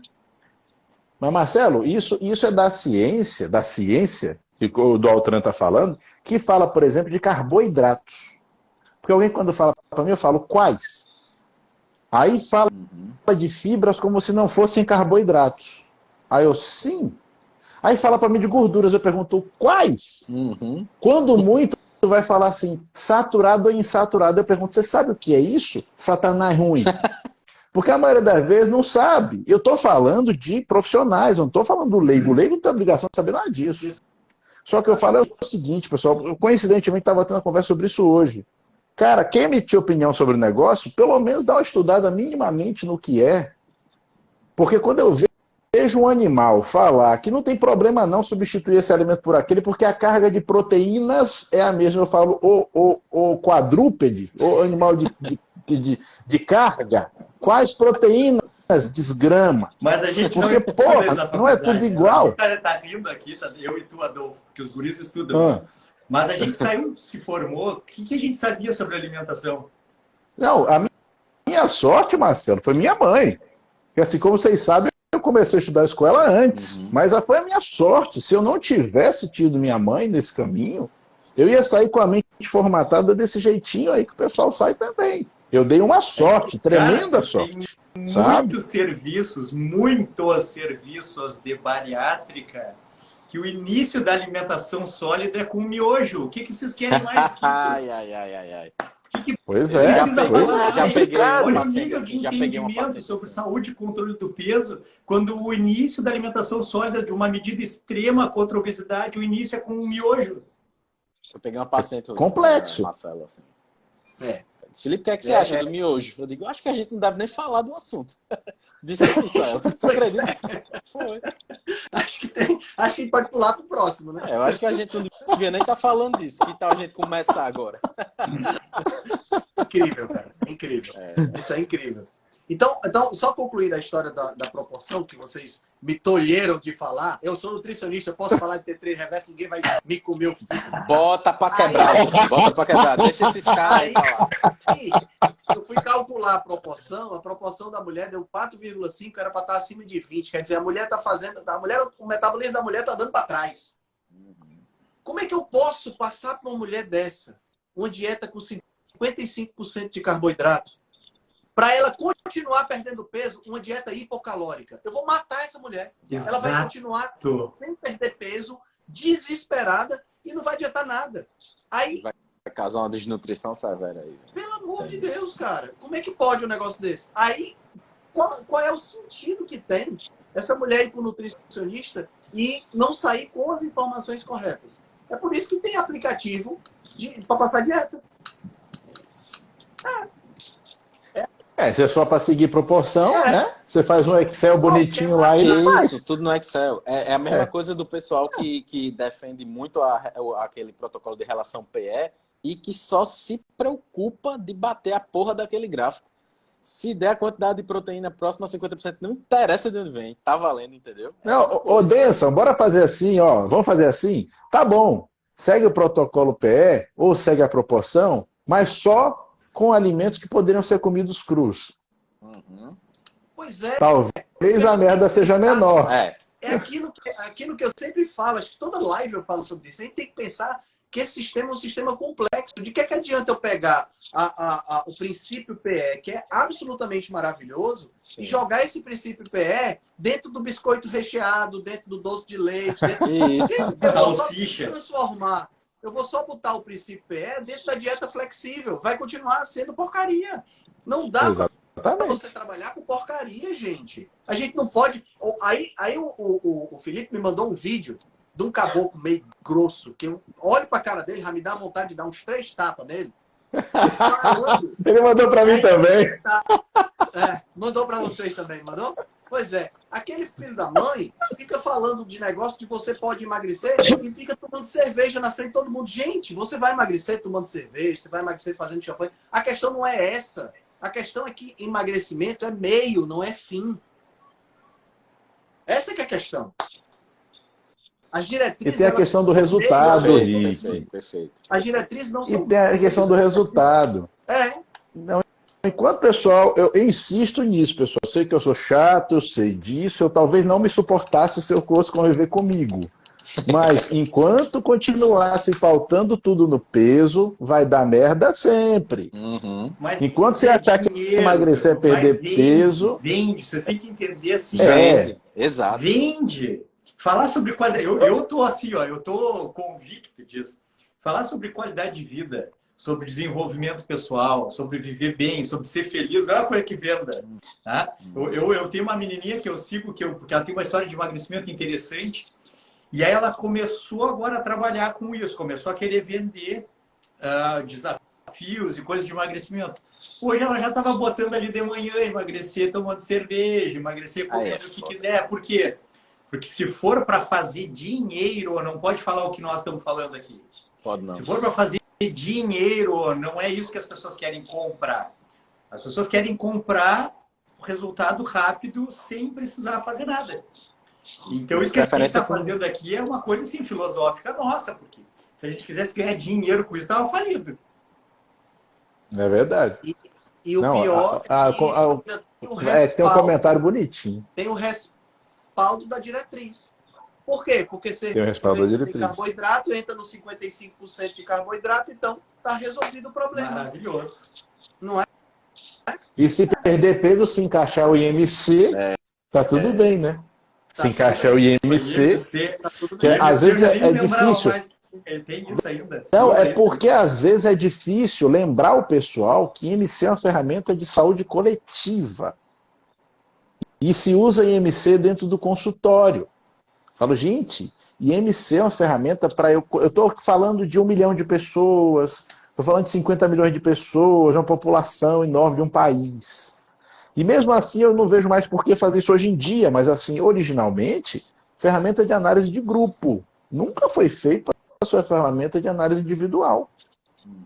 Speaker 4: Mas, Marcelo, isso é da ciência, que o Daltran está falando, que fala, por exemplo, de carboidratos. Porque alguém, quando fala para mim, eu falo quais? Aí fala de fibras como se não fossem carboidratos. Aí eu, sim. Aí fala para mim de gorduras, eu pergunto quais? Quando muito, vai falar assim, saturado ou insaturado. Eu pergunto, você sabe o que é isso? Satanás ruim. Porque a maioria das vezes não sabe. Eu estou falando de profissionais, eu não estou falando do leigo. O leigo não tem obrigação de saber nada disso. Só que eu falo é o seguinte, pessoal, eu coincidentemente estava tendo uma conversa sobre isso hoje. Cara, quem emitir opinião sobre o negócio, pelo menos dá uma estudada minimamente no que é. Porque quando eu vejo um animal falar que não tem problema não substituir esse alimento por aquele, porque a carga de proteínas é a mesma, eu falo, o quadrúpede, o animal de carga, quais proteínas desgrama?
Speaker 3: Mas a gente
Speaker 4: porque, porra, não é tudo igual.
Speaker 3: Tá vindo aqui, eu e tu, Adolfo, porque os guris estudam. Mas a gente se formou, o que a gente sabia sobre alimentação?
Speaker 4: Não, a minha sorte, Marcelo, foi minha mãe. Porque assim, como vocês sabem, eu comecei a estudar isso com ela antes. Mas foi a minha sorte. Se eu não tivesse tido minha mãe nesse caminho, eu ia sair com a mente formatada desse jeitinho aí que o pessoal sai também. Eu dei uma sorte, tremenda sorte.
Speaker 3: Muitos serviços de bariátrica, que o início da alimentação sólida é com miojo. O que vocês querem mais do que isso?
Speaker 4: Pois é.
Speaker 3: Já peguei olha o nível de entendimento sobre saúde e controle do peso, quando o início da alimentação sólida, de uma medida extrema contra a obesidade, o início é com um miojo.
Speaker 2: Eu peguei uma paciente
Speaker 4: complexo.
Speaker 2: Marcelo, assim. Felipe, o que é que você acha do miojo? Eu digo, acho que a gente não deve nem falar do assunto. Disse isso, você acredita? Foi.
Speaker 1: Acho que a gente pode pular pro próximo, né?
Speaker 2: Eu acho que a gente não devia nem estar falando disso. Que tal a gente começar agora?
Speaker 1: Incrível, cara. Incrível. Isso é incrível. Então, só concluindo a história da proporção que vocês me tolheram de falar. Eu sou nutricionista, eu posso falar de T3 reverso, ninguém vai me comer o filho.
Speaker 2: Bota pra quebrar. Deixa esses caras aí falar.
Speaker 1: Eu fui calcular a proporção da mulher deu 4,5, era para estar acima de 20. Quer dizer, o metabolismo da mulher está dando para trás. Como é que eu posso passar para uma mulher dessa uma dieta com 55% de carboidratos? Para ela continuar perdendo peso, uma dieta hipocalórica. Eu vou matar essa mulher.
Speaker 3: Exato.
Speaker 1: Ela vai continuar sem perder peso, desesperada, e não vai adiantar nada. Aí
Speaker 2: vai causar uma desnutrição severa aí.
Speaker 1: Pelo amor de Deus, cara. Como é que pode um negócio desse? Aí, qual é o sentido que tem essa mulher ir para o nutricionista e não sair com as informações corretas? É por isso que tem aplicativo para passar dieta.
Speaker 4: Se é só para seguir proporção, né? Você faz um Excel bonitinho lá e
Speaker 2: Isso,
Speaker 4: faz.
Speaker 2: tudo no Excel. É a mesma coisa do pessoal que defende muito aquele protocolo de relação PE e que só se preocupa de bater a porra daquele gráfico. Se der a quantidade de proteína próxima a 50%, não interessa de onde vem. Tá valendo, entendeu?
Speaker 4: Não, Denson, bora fazer assim, ó. Vamos fazer assim? Tá bom. Segue o protocolo PE ou segue a proporção, mas só com alimentos que poderiam ser comidos crus.
Speaker 2: Uhum.
Speaker 1: Pois é.
Speaker 4: Talvez a merda seja menor.
Speaker 1: É aquilo que eu sempre falo, acho que toda live eu falo sobre isso. A gente tem que pensar que esse sistema é um sistema complexo. De que adianta eu pegar o princípio PE, que é absolutamente maravilhoso, e jogar esse princípio PE dentro do biscoito recheado, dentro do doce de leite, dentro
Speaker 2: Isso.
Speaker 3: Salsicha.
Speaker 1: Transformar. Eu vou só botar o princípio PE dentro da dieta flexível. Vai continuar sendo porcaria. Não dá para você trabalhar com porcaria, gente. A gente não pode... Aí o Felipe me mandou um vídeo de um caboclo meio grosso, que eu olho para a cara dele, já me dá vontade de dar uns 3 tapas nele.
Speaker 4: Ele mandou para mim também.
Speaker 1: Mandou para vocês também, mandou? Pois é, aquele filho da mãe fica falando de negócio que você pode emagrecer e fica tomando cerveja na frente de todo mundo. Gente, você vai emagrecer tomando cerveja, você vai emagrecer fazendo champanhe. A questão não é essa. A questão é que emagrecimento é meio, não é fim. Essa que é a questão. As diretrizes...
Speaker 4: E tem a questão do resultado, Rick.
Speaker 2: Perfeito.
Speaker 1: As diretrizes não são...
Speaker 4: E tem a questão do resultado. Então, enquanto, pessoal, eu insisto nisso, pessoal. Eu sei que eu sou chato, eu sei disso. Eu talvez não me suportasse se eu fosse conviver comigo. Mas enquanto continuasse faltando tudo no peso, vai dar merda sempre.
Speaker 2: Uhum.
Speaker 4: Enquanto você achar que emagrecer é perder peso...
Speaker 3: Vende, você tem que entender assim.
Speaker 2: Vende, exato.
Speaker 3: Vende. Falar sobre qualidade... Eu tô assim, ó, eu tô convicto disso. Falar sobre qualidade de vida, sobre desenvolvimento pessoal, sobre viver bem, sobre ser feliz, não é uma coisa que venda. Tá? Eu tenho uma menininha que eu sigo, porque ela tem uma história de emagrecimento interessante, e aí ela começou agora a trabalhar com isso, começou a querer vender desafios e coisas de emagrecimento. Hoje ela já estava botando ali de manhã, emagrecer tomando cerveja, emagrecer comendo o que quiser. Por quê? Porque se for para fazer dinheiro, não pode falar o que nós estamos falando aqui.
Speaker 2: Pode não.
Speaker 3: Se for para fazer dinheiro, não é isso que as pessoas querem comprar. As pessoas querem comprar o resultado rápido sem precisar fazer nada. Então, isso que a gente está fazendo aqui é uma coisa assim, filosófica nossa, porque se a gente quisesse ganhar dinheiro com isso, estava falido.
Speaker 4: É verdade.
Speaker 1: E o pior
Speaker 4: é que tem um comentário bonitinho.
Speaker 1: Tem o respaldo da diretriz. Por quê? Porque você
Speaker 4: tem
Speaker 1: carboidrato, entra no 55% de carboidrato, então está resolvido o problema.
Speaker 3: Maravilhoso.
Speaker 1: Não é?
Speaker 4: E se perder peso, se encaixar o IMC, tá tudo bem, né? Se encaixar o IMC, que às vezes é difícil.
Speaker 3: Tem isso ainda?
Speaker 4: Não, é porque às vezes é difícil lembrar o pessoal que IMC é uma ferramenta de saúde coletiva. E se usa IMC dentro do consultório. Falo, gente, IMC é uma ferramenta para... Eu estou falando de 1 milhão de pessoas, estou falando de 50 milhões de pessoas, uma população enorme de um país. E mesmo assim eu não vejo mais por que fazer isso hoje em dia, mas assim, originalmente, ferramenta de análise de grupo. Nunca foi feito para sua ferramenta de análise individual.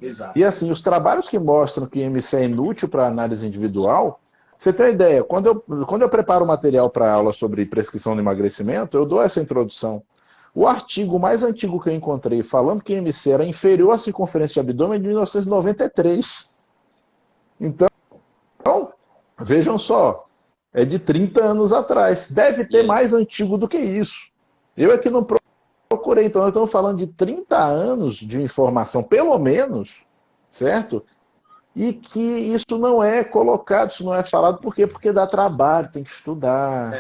Speaker 1: Exato.
Speaker 4: E assim, os trabalhos que mostram que IMC é inútil para análise individual, você tem uma ideia, quando eu preparo material para aula sobre prescrição de emagrecimento, eu dou essa introdução. O artigo mais antigo que eu encontrei falando que IMC era inferior à circunferência de abdômen é de 1993. Então, vejam só, é de 30 anos atrás. Deve ter mais antigo do que isso. Eu aqui não procurei, então eu estou falando de 30 anos de informação, pelo menos, certo? E que isso não é colocado, isso não é falado, por quê? Porque dá trabalho, tem que estudar,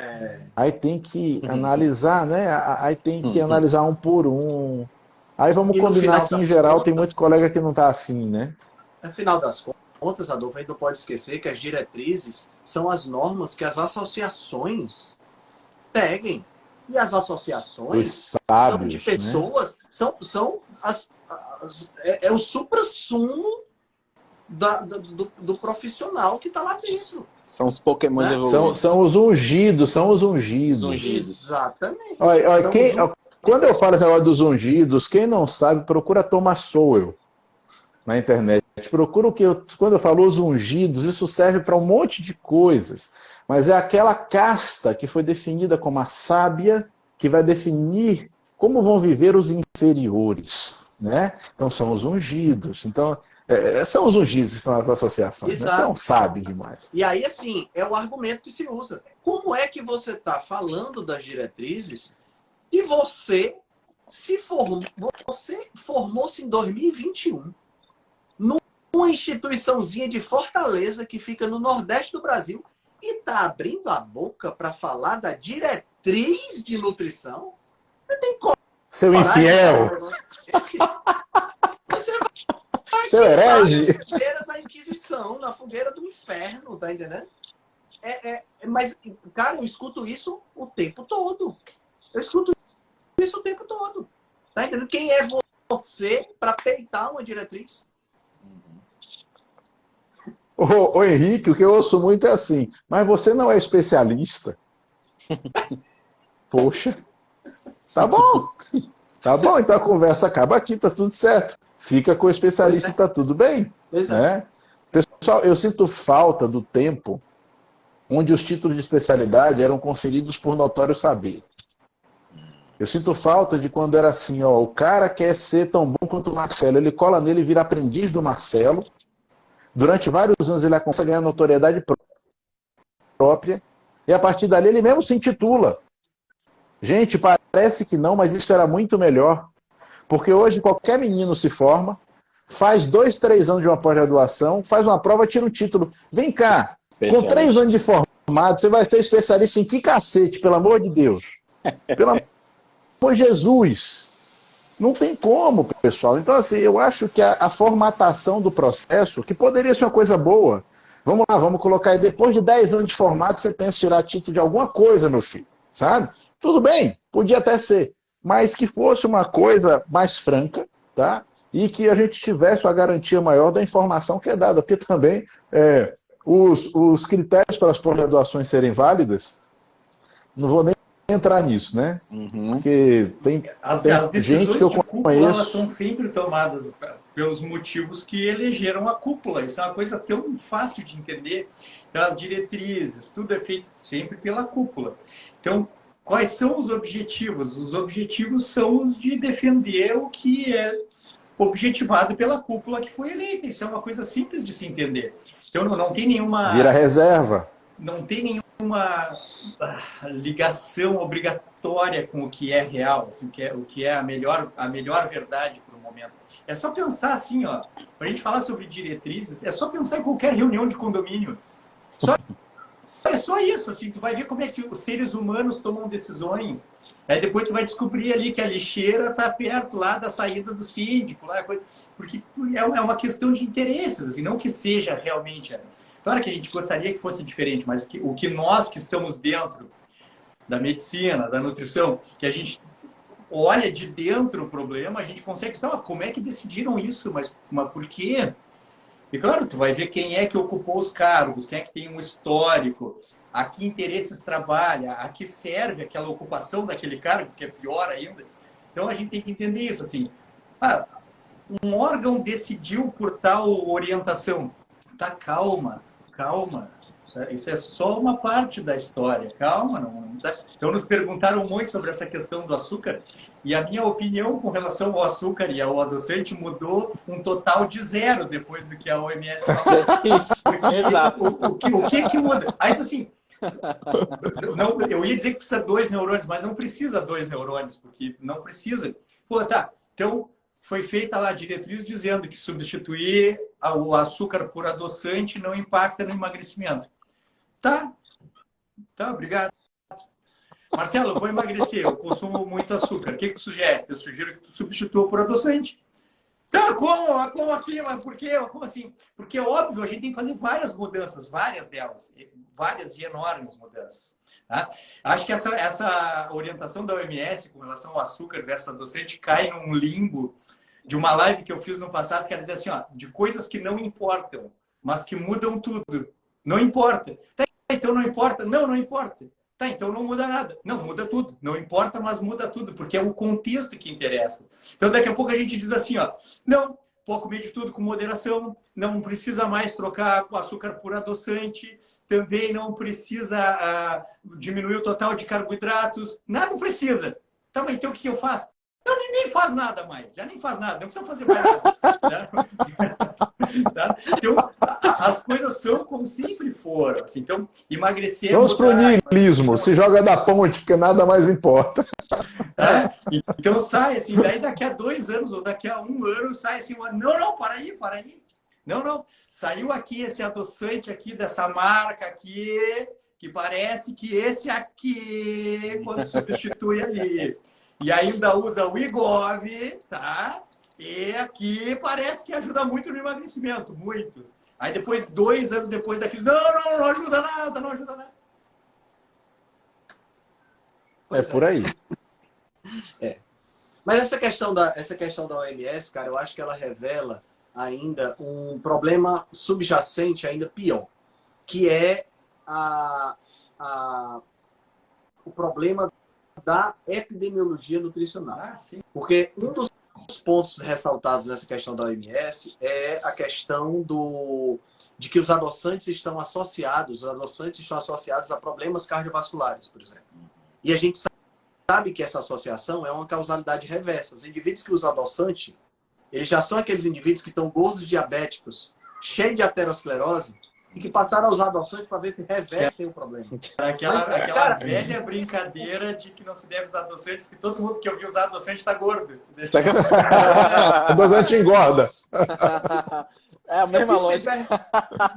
Speaker 4: aí tem que analisar, né? Aí tem que analisar um por um. Aí vamos combinar que, em geral, tem muito colega que não está afim, né?
Speaker 1: No final das contas, Adolfo, a gente não pode esquecer que as diretrizes são as normas que as associações seguem. E as associações são de pessoas, né? É o suprassumo do profissional que está lá dentro.
Speaker 2: São os pokémons
Speaker 1: Né?
Speaker 2: evoluídos.
Speaker 4: São os ungidos, são os ungidos.
Speaker 2: Os ungidos.
Speaker 1: Exatamente.
Speaker 4: Olha, quando eu falo esse negócio dos ungidos, quem não sabe, procura Thomas Sowell na internet. Procura quando eu falo os ungidos, isso serve para um monte de coisas. Mas é aquela casta que foi definida como a sábia, que vai definir como vão viver os inferiores. Né? Então são os ungidos. Então, são os ungidos que são as associações. Né? São sábios demais.
Speaker 1: E aí, assim, é o argumento que se usa. Como é que você está falando das diretrizes se você formou-se em 2021 numa instituiçãozinha de Fortaleza que fica no Nordeste do Brasil e está abrindo a boca para falar da diretriz de nutrição? Não tem coragem.
Speaker 4: Seu infiel.
Speaker 1: Você vai
Speaker 4: Seu herege.
Speaker 1: na fogueira da Inquisição, na fogueira do inferno, tá entendendo? Mas, cara, eu escuto isso o tempo todo. Eu escuto isso o tempo todo. Tá entendendo? Quem é você para peitar uma diretriz?
Speaker 4: Ô Henrique, o que eu ouço muito é assim, mas você não é especialista? Poxa, tá bom. Tá bom, então a conversa acaba aqui, tá tudo certo. Fica com o especialista e tá tudo bem. Né? Pessoal, eu sinto falta do tempo onde os títulos de especialidade eram conferidos por notório saber. Eu sinto falta de quando era assim, ó, o cara quer ser tão bom quanto o Marcelo, ele cola nele e vira aprendiz do Marcelo. Durante vários anos ele começa a ganhar notoriedade própria, e a partir dali ele mesmo se intitula. Gente, parece que não, mas isso era muito melhor. Porque hoje qualquer menino se forma, faz 2, 3 anos de uma pós-graduação, faz uma prova, tira um título. Vem cá, com 3 anos de formado, você vai ser especialista em que cacete, pelo amor de Deus? Pelo amor de Jesus. Não tem como, pessoal. Então, assim, eu acho que a formatação do processo, que poderia ser uma coisa boa, vamos lá, vamos colocar aí, depois de 10 anos de formado, você pensa em tirar título de alguma coisa, meu filho, sabe? Tudo bem, podia até ser, mas que fosse uma coisa mais franca, tá? E que a gente tivesse uma garantia maior da informação que é dada, porque também os critérios para as pós-graduações serem válidas, não vou nem entrar nisso, né? Porque tem
Speaker 3: as decisões gente que eu de cúpula, elas são sempre tomadas pelos motivos que elegeram a cúpula. Isso é uma coisa tão fácil de entender. Então, as diretrizes, tudo é feito sempre pela cúpula. Então, quais são os objetivos? Os objetivos são os de defender o que é objetivado pela cúpula que foi eleita. Isso é uma coisa simples de se entender. Então, não tem nenhuma...
Speaker 4: Vira reserva.
Speaker 3: Não tem nenhuma ligação obrigatória com o que é real, assim, o que é a melhor verdade para o momento. É só pensar assim, ó, para a gente falar sobre diretrizes, é só pensar em qualquer reunião de condomínio. É só isso, assim, tu vai ver como é que os seres humanos tomam decisões. Aí depois tu vai descobrir ali que a lixeira está perto lá da saída do síndico, lá, porque é uma questão de interesses, assim, não que seja realmente... Claro que a gente gostaria que fosse diferente, mas o que nós que estamos dentro da medicina, da nutrição, que a gente olha de dentro o problema, a gente consegue saber como é que decidiram isso, mas por quê? E claro, tu vai ver quem é que ocupou os cargos, quem é que tem um histórico, a que interesses trabalha, a que serve aquela ocupação daquele cargo, que é pior ainda. Então a gente tem que entender isso, assim. Um órgão decidiu por tal orientação. Tá, calma. Isso é só uma parte da história. Calma, não sabe? Então, nos perguntaram muito sobre essa questão do açúcar e a minha opinião com relação ao açúcar e ao adoçante mudou um total de 0 depois do que a OMS falou.
Speaker 2: Isso, exato.
Speaker 3: O que muda? Aí, assim, não, eu ia dizer que precisa 2 neurônios, mas não precisa 2 neurônios, porque não precisa. Pô, tá, então... Foi feita lá a diretriz dizendo que substituir o açúcar por adoçante não impacta no emagrecimento. Tá, obrigado. Marcelo, eu vou emagrecer, eu consumo muito açúcar. O que tu sugere? Eu sugiro que tu substitua por adoçante. Então, como assim? Mas por quê? Como assim? Porque, óbvio, a gente tem que fazer várias mudanças, várias delas, várias e enormes mudanças. Tá? Acho que essa orientação da OMS com relação ao açúcar versus adoçante cai num limbo de uma live que eu fiz no passado, que era dizer assim, ó, de coisas que não importam, mas que mudam tudo. Não importa. Tá, então não importa? Não, não importa. Tá, então não muda nada. Não, muda tudo. Não importa, mas muda tudo, porque é o contexto que interessa. Então daqui a pouco a gente diz assim, ó, não, pode comer de tudo com moderação, não precisa mais trocar o açúcar por adoçante, também não precisa diminuir o total de carboidratos, nada precisa. Tá, mas então o que eu faço? Então nem faz nada mais, já nem faz nada, não precisa fazer mais nada. Tá? Então, as coisas são como sempre foram. Assim, então, emagrecer...
Speaker 4: Vamos para o niilismo, se joga da ponte, porque nada mais importa.
Speaker 3: Então sai assim, daí daqui a 2 anos ou daqui a 1 ano sai assim, não, para aí. Não, saiu aqui esse adoçante aqui dessa marca aqui, que parece que esse aqui, quando substitui ali. E ainda usa o Igov, tá? E aqui parece que ajuda muito no emagrecimento, muito. Aí depois, 2 anos depois daquilo, não ajuda nada, não ajuda nada.
Speaker 4: É por aí.
Speaker 1: Mas essa questão da OMS, cara, eu acho que ela revela ainda um problema subjacente ainda pior, que é o problema da epidemiologia nutricional.
Speaker 3: Sim.
Speaker 1: Porque um dos pontos ressaltados nessa questão da OMS é a questão de que os adoçantes estão associados a problemas cardiovasculares, por exemplo. E a gente sabe que essa associação é uma causalidade reversa. Os indivíduos que usam adoçante, eles já são aqueles indivíduos que estão gordos, diabéticos, cheios de aterosclerose, e que passaram a usar adoçante para ver se revertem o problema.
Speaker 3: Aquela velha brincadeira de que não se deve usar adoçante, porque todo mundo que ouviu usar adoçante está gordo.
Speaker 4: Adoçante engorda.
Speaker 2: É a mesma lógica.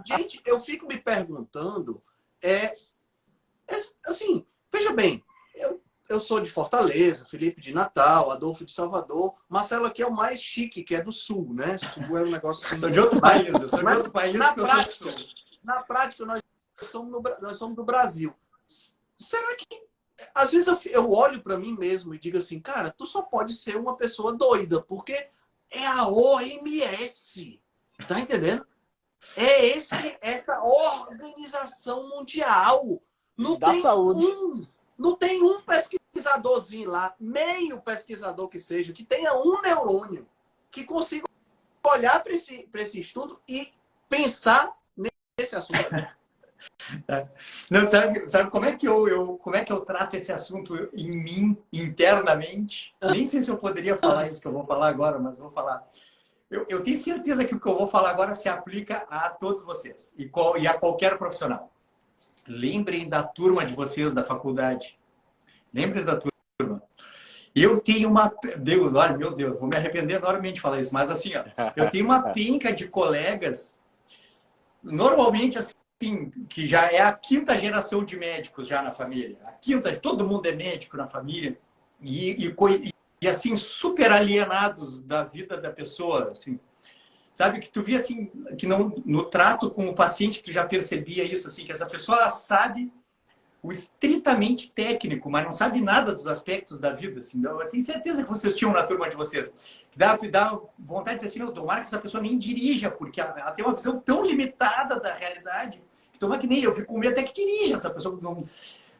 Speaker 1: Gente, eu fico me perguntando, assim, veja bem, eu sou de Fortaleza, Felipe de Natal, Adolfo de Salvador, Marcelo aqui é o mais chique, que é do Sul, né? Sul é um negócio assim.
Speaker 3: Sou de outro país, eu sou de outro país
Speaker 1: na
Speaker 3: que eu
Speaker 1: prática,
Speaker 3: sou do Sul.
Speaker 1: Na prática, nós somos do Brasil. Será que... Às vezes eu olho para mim mesmo e digo assim, cara, tu só pode ser uma pessoa doida, porque é a OMS. Tá entendendo? É essa organização mundial. Não tem um pesquisadorzinho lá, meio pesquisador que seja, que tenha um neurônio que consiga olhar para esse estudo e pensar nesse assunto.
Speaker 3: Não, sabe como é que eu trato esse assunto em mim, internamente? Nem sei se eu poderia falar isso que eu vou falar agora, mas vou falar. Eu tenho certeza que o que eu vou falar agora se aplica a todos vocês e a qualquer profissional. Lembrem da turma de vocês da faculdade. Lembrem da turma. Eu tenho uma... olha, meu Deus, vou me arrepender enormemente de falar isso, mas assim, ó, eu tenho uma penca de colegas, normalmente assim, que já é a 5ª geração de médicos já na família. Todo mundo é médico na família. E assim, super alienados da vida da pessoa, assim. Sabe, que tu via assim, que no trato com o paciente tu já percebia isso, assim, que essa pessoa sabe o estritamente técnico, mas não sabe nada dos aspectos da vida, assim. Eu tenho certeza que vocês tinham na turma de vocês. Que dá vontade de dizer assim, não, tomara que essa pessoa nem dirija, porque ela tem uma visão tão limitada da realidade, que tomara que nem eu fico com medo até que dirija essa pessoa. Não...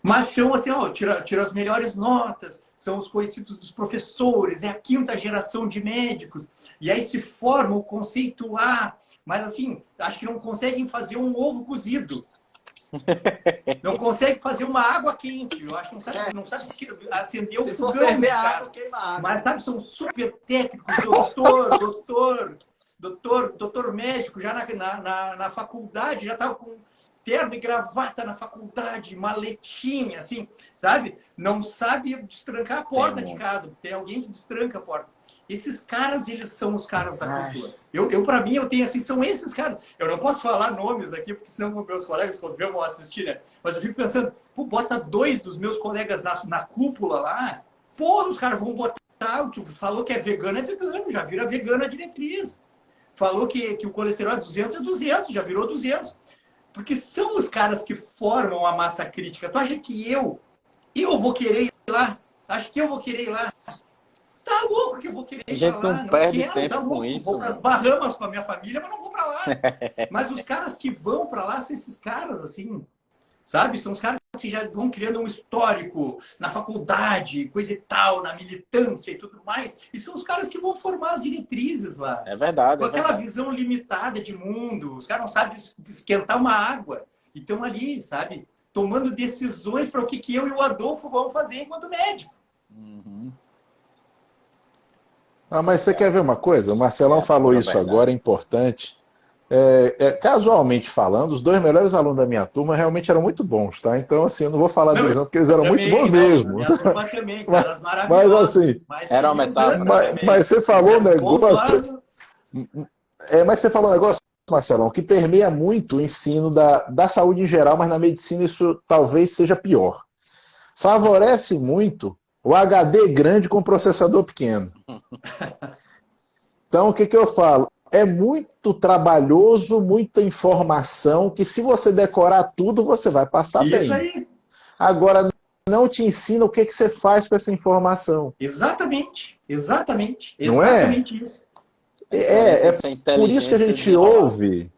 Speaker 3: Mas são assim, ó, tira as melhores notas, são os conhecidos dos professores, é a 5ª geração de médicos. E aí se forma o conceito A, mas assim, acho que não conseguem fazer um ovo cozido. Não consegue fazer uma água quente. Eu acho que não sabe acender o fogão. Se for ferver a água, queima a água. Mas sabe, são super técnicos, doutor médico, já na faculdade, já estava com terno e gravata na faculdade, maletinha, assim, sabe? Não sabe destrancar a porta de casa. Tem alguém que destranca a porta. Esses caras, eles são os caras da cultura. Para mim, eu tenho assim, são esses caras. Eu não posso falar nomes aqui, porque senão meus colegas, quando vêm, vão assistir, né? Mas eu fico pensando, pô, bota 2 dos meus colegas na cúpula lá, pô, os caras vão botar, falou que é vegano, já vira vegana a diretriz. Falou que o colesterol é 200, já virou 200. Porque são os caras que formam a massa crítica. Tu acha que eu vou querer ir lá? Acho que eu vou querer ir lá. Tá, tá louco que eu vou querer
Speaker 2: A
Speaker 3: ir
Speaker 2: gente
Speaker 3: pra lá.
Speaker 2: não perde
Speaker 3: quero,
Speaker 2: tempo
Speaker 3: tá
Speaker 2: com
Speaker 3: louco.
Speaker 2: isso,
Speaker 3: Vou para as
Speaker 2: mano.
Speaker 3: Bahamas com a minha família, mas não vou pra lá. Mas os caras que vão pra lá são esses caras, assim, sabe? São os caras que já vão criando um histórico na faculdade, coisa e tal, na militância e tudo mais. E são os caras que vão formar as diretrizes lá.
Speaker 2: É verdade,
Speaker 3: Com
Speaker 2: é
Speaker 3: aquela
Speaker 2: verdade.
Speaker 3: visão limitada de mundo. Os caras não sabem esquentar uma água. E estão ali, sabe? Tomando decisões para o que eu e o Adolfo vamos fazer enquanto médico.
Speaker 2: Uhum.
Speaker 4: Ah, mas você quer ver uma coisa? O Marcelão
Speaker 2: É,
Speaker 4: falou
Speaker 2: pura
Speaker 4: isso
Speaker 2: verdade.
Speaker 4: agora, é importante. Casualmente falando, os 2 melhores alunos da minha turma realmente eram muito bons, tá? Então, assim, eu não vou falar
Speaker 3: Não,
Speaker 4: deles não, porque eles eram muito bons
Speaker 3: também, não, na
Speaker 4: mesmo.
Speaker 3: minha turma também,
Speaker 4: Mas,
Speaker 3: caras
Speaker 4: mas,
Speaker 3: maravilhosos.
Speaker 4: assim,
Speaker 3: Mas
Speaker 2: Era uma
Speaker 3: tinha os outros
Speaker 2: metáfora.
Speaker 3: também.
Speaker 4: você falou um
Speaker 3: Fizeram bons
Speaker 4: negócio.
Speaker 3: lá.
Speaker 4: Mas você falou um negócio, Marcelão, que permeia muito o ensino da saúde em geral, mas na medicina isso talvez seja pior. Favorece muito o HD grande com processador pequeno. Então, o que eu falo? É muito trabalhoso, muita informação, que se você decorar tudo, você vai passar
Speaker 3: Isso
Speaker 4: bem.
Speaker 3: aí.
Speaker 4: Agora, não te ensina o que você faz com essa informação.
Speaker 3: Exatamente. Exatamente.
Speaker 4: Não é?
Speaker 3: Exatamente isso.
Speaker 2: A diferença
Speaker 4: É
Speaker 2: de ser
Speaker 4: por isso que
Speaker 2: inteligente
Speaker 4: a
Speaker 2: e ser
Speaker 4: gente
Speaker 2: desenrolado.
Speaker 4: ouve.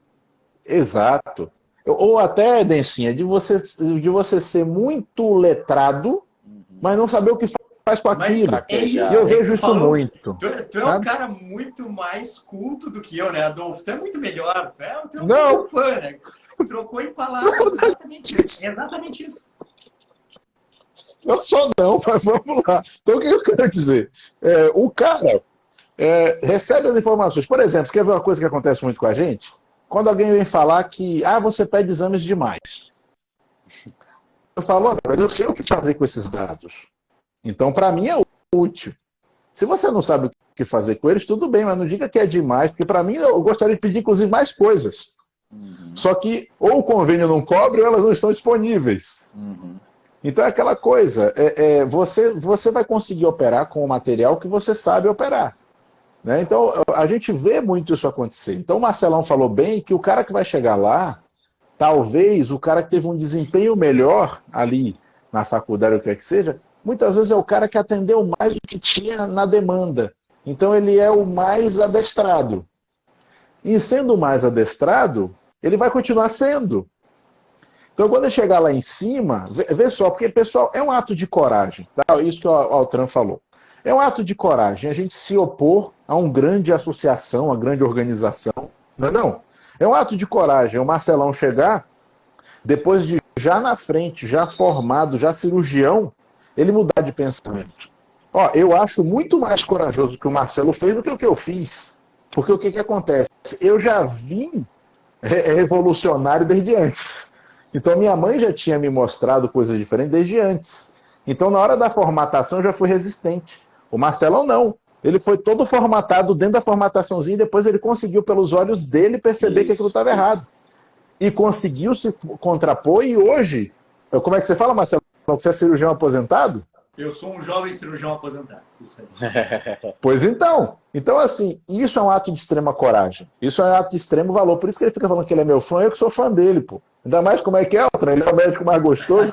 Speaker 4: Exato. Ou até, Dencinha, de você ser muito letrado, mas não saber o que faz com
Speaker 3: Mas
Speaker 4: aquilo.
Speaker 3: é isso.
Speaker 4: E eu
Speaker 2: Traquejar.
Speaker 4: vejo
Speaker 3: Tu
Speaker 4: isso
Speaker 3: falou,
Speaker 4: muito.
Speaker 3: tu é um
Speaker 4: Sabe?
Speaker 3: cara muito mais culto do que eu, né, Adolfo? Tu é muito melhor. Tu é um
Speaker 4: Não.
Speaker 3: super fã, né? Trocou em palavras. Exatamente isso. Exatamente isso.
Speaker 4: Não só não, mas vamos lá. Então, o que eu quero dizer? O cara recebe as informações. Por exemplo, você quer ver uma coisa que acontece muito com a gente? Quando alguém vem falar que você pede exames demais. Eu falo, mas eu sei o que fazer com esses dados. Então, para mim, é útil. Se você não sabe o que fazer com eles, tudo bem, mas não diga que é demais, porque para mim, eu gostaria de pedir, inclusive, mais coisas.
Speaker 2: Uhum.
Speaker 4: Só que ou o convênio não cobre ou elas não estão disponíveis.
Speaker 2: Uhum.
Speaker 4: Então é aquela coisa, você vai conseguir operar com o material que você sabe operar. Né? Então a gente vê muito isso acontecer. Então o Marcelão falou bem que o cara que vai chegar lá, talvez o cara que teve um desempenho melhor ali na faculdade, ou o que é que seja, muitas vezes é o cara que atendeu mais do que tinha na demanda. Então ele é o mais adestrado. E sendo mais adestrado, ele vai continuar sendo. Então, quando ele chegar lá em cima, vê só, porque, pessoal, é um ato de coragem, tá? Isso que o Altran falou. É um ato de coragem a gente se opor a uma grande associação, a uma grande organização. Não é não? É um ato de coragem o Marcelão chegar, depois de já na frente, já formado, já cirurgião, ele mudar de pensamento. Ó, eu acho muito mais corajoso o que o Marcelo fez do que o que eu fiz. Porque o que acontece? Eu já vim revolucionário desde antes. Então, minha mãe já tinha me mostrado coisas diferentes desde antes. Então, na hora da formatação, eu já fui resistente. O Marcelão não. Ele foi todo formatado dentro da formataçãozinha e depois ele conseguiu, pelos olhos dele, perceber que aquilo estava errado. E conseguiu se contrapor e hoje... Como é que você fala, Marcelo? Você é cirurgião aposentado?
Speaker 3: Eu sou um jovem cirurgião aposentado. Isso aí.
Speaker 4: Pois então. Então, assim, isso é um ato de extrema coragem. Isso é um ato de extremo valor. Por isso que ele fica falando que ele é meu fã, eu que sou fã dele, pô. Ainda mais como é que é, Altran? Ele é o médico mais gostoso.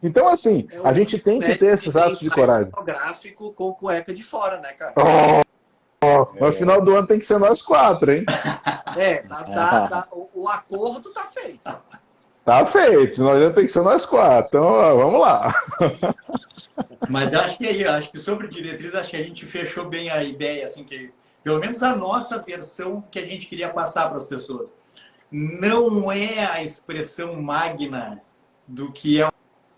Speaker 4: Então, assim, a gente tem que ter esses atos de coragem.
Speaker 1: Fotográfico com cueca de fora, né, cara?
Speaker 4: No final do ano tem que ser nós 4, hein?
Speaker 1: O acordo tá feito.
Speaker 4: Tá feito, nós já tem que ser nós 4. Então, vamos lá.
Speaker 3: Mas acho que aí, acho que sobre diretriz, acho que a gente fechou bem a ideia, assim, que pelo menos a nossa versão que a gente queria passar para as pessoas. Não é a expressão magna do que é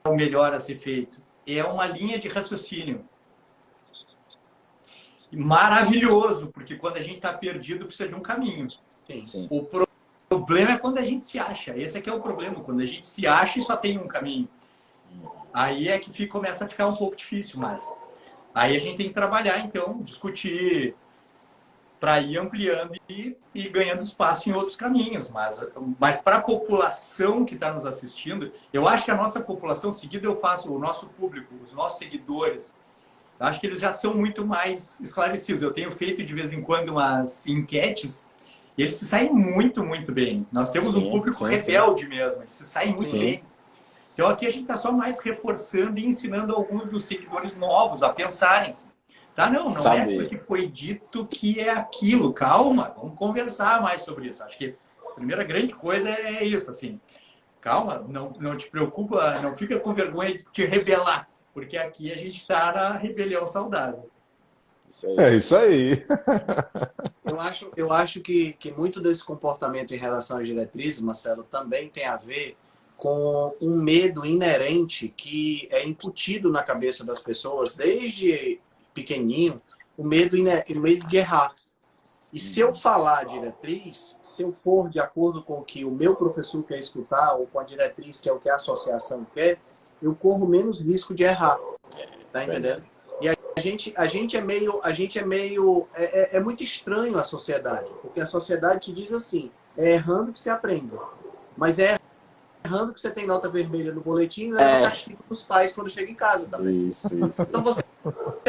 Speaker 3: o melhor a ser feito. É uma linha de raciocínio. Maravilhoso, porque quando a gente está perdido, precisa de um caminho.
Speaker 2: Sim.
Speaker 3: O problema é quando a gente se acha. Esse aqui é o problema. Quando a gente se acha e só tem um caminho. Aí é que começa a ficar um pouco difícil, mas aí a gente tem que trabalhar, então, discutir para ir ampliando e ganhando espaço em outros caminhos. Mas para a população que está nos assistindo, eu acho que a nossa população, seguida eu faço o nosso público, os nossos seguidores, eu acho que eles já são muito mais esclarecidos. Eu tenho feito de vez em quando umas enquetes e eles se saem muito, muito bem. Nós temos um público rebelde mesmo, eles se saem muito bem. Então aqui a gente está só mais reforçando e ensinando alguns dos seguidores novos a pensarem. Tá? Não é porque foi dito que é aquilo. Calma, vamos conversar mais sobre isso. Acho que a primeira grande coisa é isso, assim. Calma, não te preocupa, não fica com vergonha de te rebelar, porque aqui a gente está na rebelião saudável.
Speaker 4: Isso aí. É isso aí.
Speaker 1: Eu acho que muito desse comportamento em relação às diretrizes, Marcelo, também tem a ver com um medo inerente que é incutido na cabeça das pessoas desde pequenininho, o medo de errar. E se eu falar a diretriz, se eu for de acordo com o que o meu professor quer escutar, ou com a diretriz, que é o que a associação quer, eu corro menos risco de errar. Tá entendendo? E a gente é muito estranho a sociedade, porque a sociedade te diz assim, é errando que você aprende. Mas é errando que você tem nota vermelha no boletim e leva castigo dos pais quando chega em casa também.
Speaker 2: Isso.
Speaker 1: Então você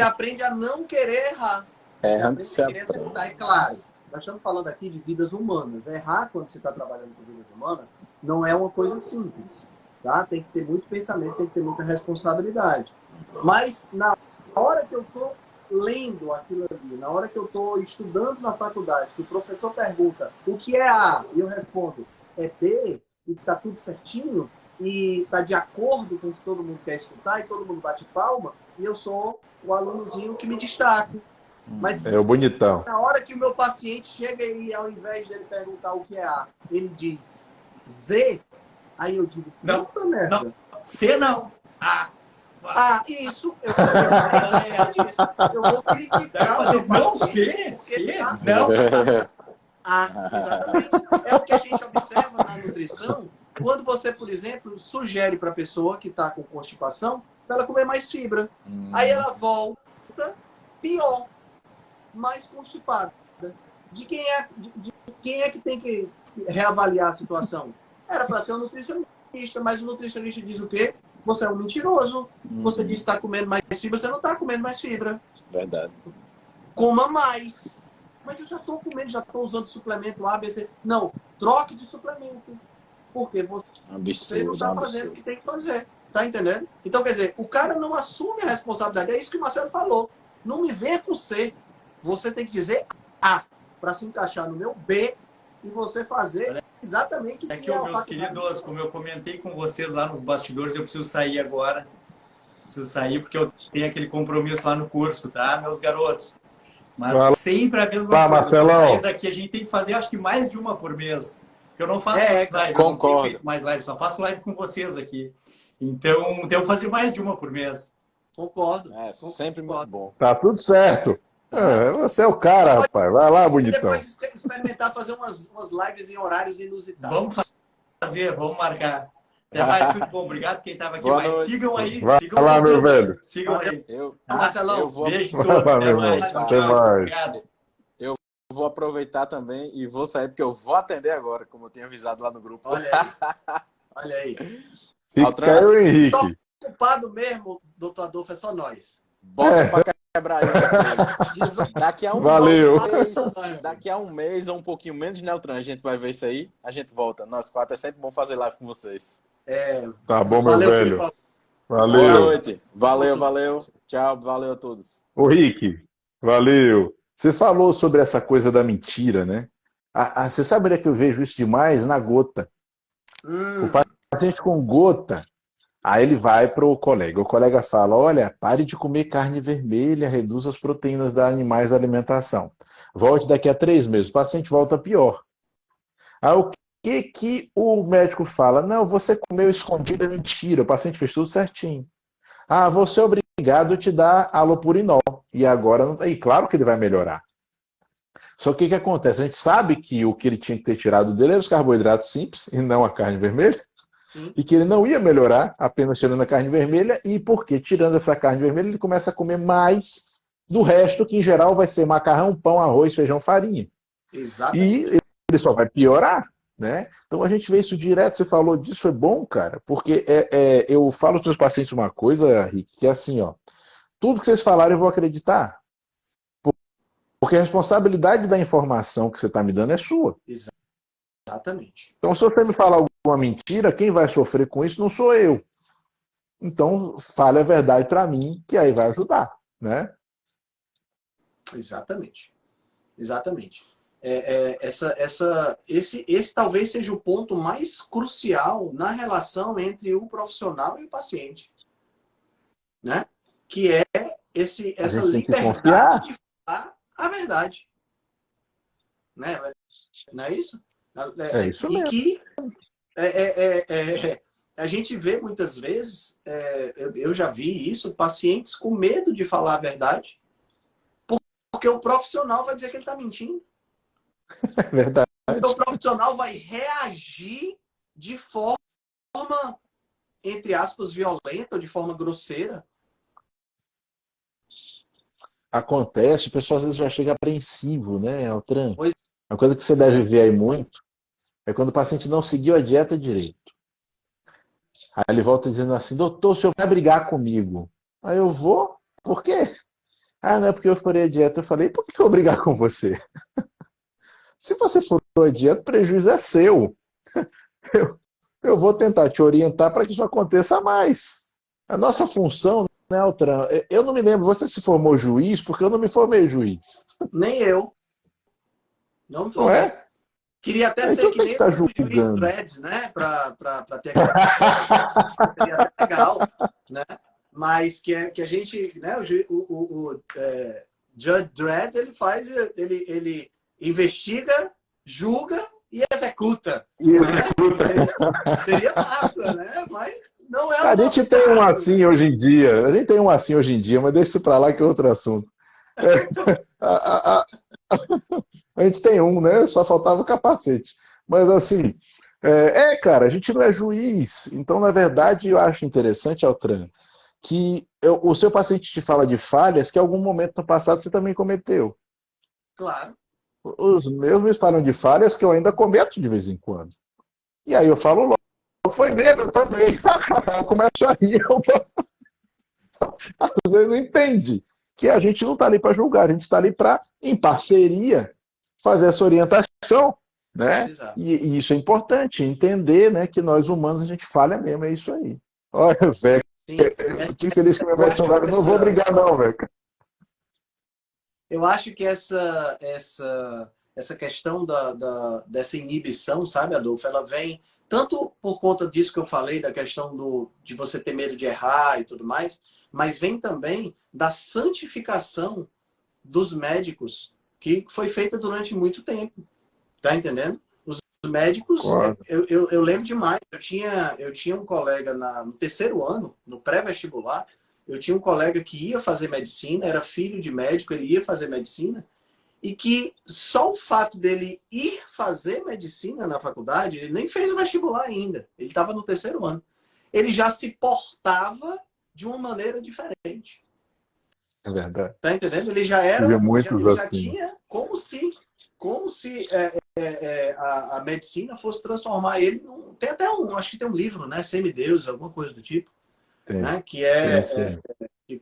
Speaker 1: aprende a não querer errar.
Speaker 2: Errando que
Speaker 1: Você
Speaker 2: você
Speaker 1: aprende a tentar. É claro, nós estamos falando aqui de vidas humanas. Errar quando você está trabalhando com vidas humanas não é uma coisa simples. Tá? Tem que ter muito pensamento, tem que ter muita responsabilidade. Mas na hora que eu estou lendo aquilo ali, na hora que eu estou estudando na faculdade, que o professor pergunta o que é A, e eu respondo, é B, e está tudo certinho, e está de acordo com o que todo mundo quer escutar, e todo mundo bate palma, e eu sou o alunozinho que me destaco. Mas
Speaker 4: é o bonitão.
Speaker 1: Na hora que o meu paciente chega e, ao invés dele perguntar o que é A, ele diz Z, aí eu digo, puta merda.
Speaker 3: Não, C não, A.
Speaker 1: Isso. Eu vou criticar o meu
Speaker 3: não,
Speaker 1: paciente.
Speaker 3: C?
Speaker 1: Não. Exatamente. É o que a gente observa na nutrição quando você, por exemplo, sugere para a pessoa que está com constipação para ela comer mais fibra. Aí ela volta pior, mais constipada. De quem é que tem que reavaliar a situação? Era para ser um nutricionista, mas o nutricionista diz o quê? Você é um mentiroso. Você diz que está comendo mais fibra, você não está comendo mais fibra.
Speaker 2: Verdade.
Speaker 1: Coma mais. Mas eu já estou comendo, já estou usando suplemento A, B, C. Não, troque de suplemento. Porque você não está fazendo o que tem que fazer. Tá entendendo? Então, quer dizer, o cara não assume a responsabilidade. É isso que o Marcelo falou. Não me venha com C. Você tem que dizer A para se encaixar no meu B e você fazer exatamente o que
Speaker 3: é que meus queridos, como eu comentei com vocês lá nos bastidores, eu preciso sair agora. Preciso sair porque eu tenho aquele compromisso lá no curso, tá, meus garotos? Mas sempre a mesma coisa.
Speaker 4: Marcelão.
Speaker 3: Sair daqui, a gente tem que fazer, acho que mais de uma por mês. Eu não faço mais live,
Speaker 2: concordo.
Speaker 3: Eu não tenho feito mais live, só faço live com vocês aqui. Então, devo fazer mais de uma por mês.
Speaker 1: Concordo.
Speaker 2: Sempre muito bom.
Speaker 4: Tá tudo certo. Você é o cara, rapaz. Vai lá, bonitão.
Speaker 1: Depois experimentar fazer umas lives em horários inusitados.
Speaker 3: Vamos fazer, vamos marcar. Até mais, tudo bom. Obrigado quem estava aqui.
Speaker 2: Boa
Speaker 3: Mas
Speaker 2: noite.
Speaker 3: sigam aí.
Speaker 4: Vai
Speaker 3: sigam
Speaker 4: lá, meu velho.
Speaker 3: Sigam aí.
Speaker 1: Marcelão,
Speaker 3: beijo a
Speaker 4: Vai
Speaker 3: todos.
Speaker 4: lá,
Speaker 3: Até
Speaker 4: meu
Speaker 3: mais.
Speaker 4: irmão.
Speaker 3: Tchau,
Speaker 4: Até
Speaker 3: tchau.
Speaker 4: mais.
Speaker 3: Obrigado.
Speaker 2: Vou aproveitar também e vou sair, porque eu vou atender agora, como eu tinha avisado lá no grupo.
Speaker 1: Olha aí.
Speaker 4: Fica aí o Henrique.
Speaker 1: Ocupado mesmo, doutor Adolfo, é só nós.
Speaker 2: Bota pra quebrar aí vocês. Daqui a um
Speaker 4: Valeu.
Speaker 2: daqui a um mês ou um pouquinho menos de Neutran, a gente vai ver isso aí. A gente volta. Nós quatro, é sempre bom fazer live com vocês.
Speaker 4: Tá bom, meu
Speaker 1: Valeu,
Speaker 4: velho.
Speaker 1: Felipe.
Speaker 4: Valeu.
Speaker 2: Boa noite. Valeu. Tchau, valeu a todos.
Speaker 4: Ô, Rick, valeu. Você falou sobre essa coisa da mentira, né? Você sabe onde é que eu vejo isso demais? Na gota. O paciente com gota, aí ele vai para o colega fala, olha, pare de comer carne vermelha, reduz as proteínas da animais da alimentação. Volte daqui a 3 meses, o paciente volta pior. Aí o que o médico fala? Não, você comeu escondido, é mentira, o paciente fez tudo certinho. Você é obrigado a te dar alopurinol. E agora, não tá. E claro que ele vai melhorar. Só que o que acontece? A gente sabe que o que ele tinha que ter tirado dele era os carboidratos simples e não a carne vermelha.
Speaker 1: Sim.
Speaker 4: E que ele não ia melhorar apenas tirando a carne vermelha. E porque tirando essa carne vermelha, ele começa a comer mais do resto, que em geral vai ser macarrão, pão, arroz, feijão, farinha.
Speaker 1: Exatamente.
Speaker 4: E ele só vai piorar. Né? Então a gente vê isso direto, você falou disso, foi bom, cara, porque eu falo para os meus pacientes uma coisa, Rick, que é assim, ó, tudo que vocês falarem eu vou acreditar, porque a responsabilidade da informação que você está me dando é sua.
Speaker 1: Exatamente.
Speaker 4: Então se você me falar alguma mentira, quem vai sofrer com isso não sou eu, Então, fale a verdade para mim, que aí vai ajudar, né?
Speaker 1: Exatamente. Exatamente. Esse talvez seja o ponto mais crucial na relação entre o profissional e o paciente, né? Que é essa
Speaker 4: gente tem que
Speaker 1: liberdade
Speaker 4: confiar.
Speaker 1: de falar a verdade, né? Não é isso?
Speaker 4: É isso
Speaker 1: E
Speaker 4: mesmo.
Speaker 1: que a gente vê muitas vezes, eu já vi isso, pacientes com medo de falar a verdade, porque o profissional vai dizer que ele está mentindo.
Speaker 4: É verdade.
Speaker 1: Porque o profissional vai reagir de forma, entre aspas, violenta, de forma grosseira.
Speaker 4: Acontece, o pessoal às vezes já chega apreensivo, né, Altran?
Speaker 1: Pois
Speaker 4: Uma coisa que você deve ver aí muito é quando o paciente não seguiu a dieta direito. Aí ele volta dizendo assim, doutor, o senhor vai brigar comigo. Aí eu vou? Por quê? Ah, não é porque eu furei a dieta. Eu falei, por que eu vou brigar com você? Se você furou a dieta, o prejuízo é seu. Eu vou tentar te orientar para que isso aconteça mais. A nossa função, né, Altran? Eu não me lembro, você se formou juiz? Porque eu não me formei juiz.
Speaker 1: nem eu. Não me
Speaker 4: Não
Speaker 1: formei.
Speaker 4: é?
Speaker 1: Queria até ser
Speaker 4: Então
Speaker 1: que
Speaker 4: tem que
Speaker 1: nem
Speaker 4: estar
Speaker 1: o juiz
Speaker 4: julgando.
Speaker 1: Dredd, né? Para ter aquela pistola, seria até legal, né? Mas que a gente, né? O Judge Dredd, ele faz, ele investiga, julga e executa, né? Seria massa, né? Mas não é o
Speaker 4: A gente
Speaker 1: nosso
Speaker 4: tem um
Speaker 1: caso, né?
Speaker 4: assim hoje em dia. A gente tem um assim hoje em dia, mas deixa isso para lá que é outro assunto. A, a, a gente tem um, né? Só faltava o capacete. Mas assim, cara, a gente não é juiz. Então, na verdade, eu acho interessante, Altran, que o seu paciente te fala de falhas que em algum momento no passado você também cometeu.
Speaker 1: Claro.
Speaker 4: Os meus me falam de falhas que eu ainda cometo de vez em quando. E aí eu falo logo, foi mesmo, eu também. Começa a rir, às vezes não entende que a gente não está ali para julgar, a gente está ali para, em parceria, fazer essa orientação, né?
Speaker 1: Exato.
Speaker 4: E isso é importante, entender, né, que nós humanos a gente falha mesmo, é isso aí. Olha, velho,
Speaker 1: Sim.
Speaker 4: eu fiquei feliz que meu
Speaker 1: Eu
Speaker 4: médico
Speaker 1: acho
Speaker 4: não
Speaker 1: que
Speaker 4: vai, não vou brigar não, velho.
Speaker 1: eu acho que essa questão dessa inibição, sabe, Adolfo, ela vem tanto por conta disso que eu falei, da questão de você ter medo de errar e tudo mais, mas vem também da santificação dos médicos que foi feita durante muito tempo. Tá entendendo? Os médicos,
Speaker 4: Concordo.
Speaker 1: eu lembro demais, eu tinha um colega no terceiro ano, no pré-vestibular, eu tinha um colega que ia fazer medicina, era filho de médico, ele ia fazer medicina, e que só o fato dele ir fazer medicina na faculdade, ele nem fez o vestibular ainda, ele estava no terceiro ano, ele já se portava de uma maneira diferente.
Speaker 4: É verdade.
Speaker 1: Tá entendendo?
Speaker 4: Tive muitos
Speaker 1: Ele já
Speaker 4: assim.
Speaker 1: tinha como se a medicina fosse transformar ele tem até acho que tem um livro, né? Semideus, alguma coisa do tipo,
Speaker 4: Tem,
Speaker 1: né?
Speaker 4: tem sim.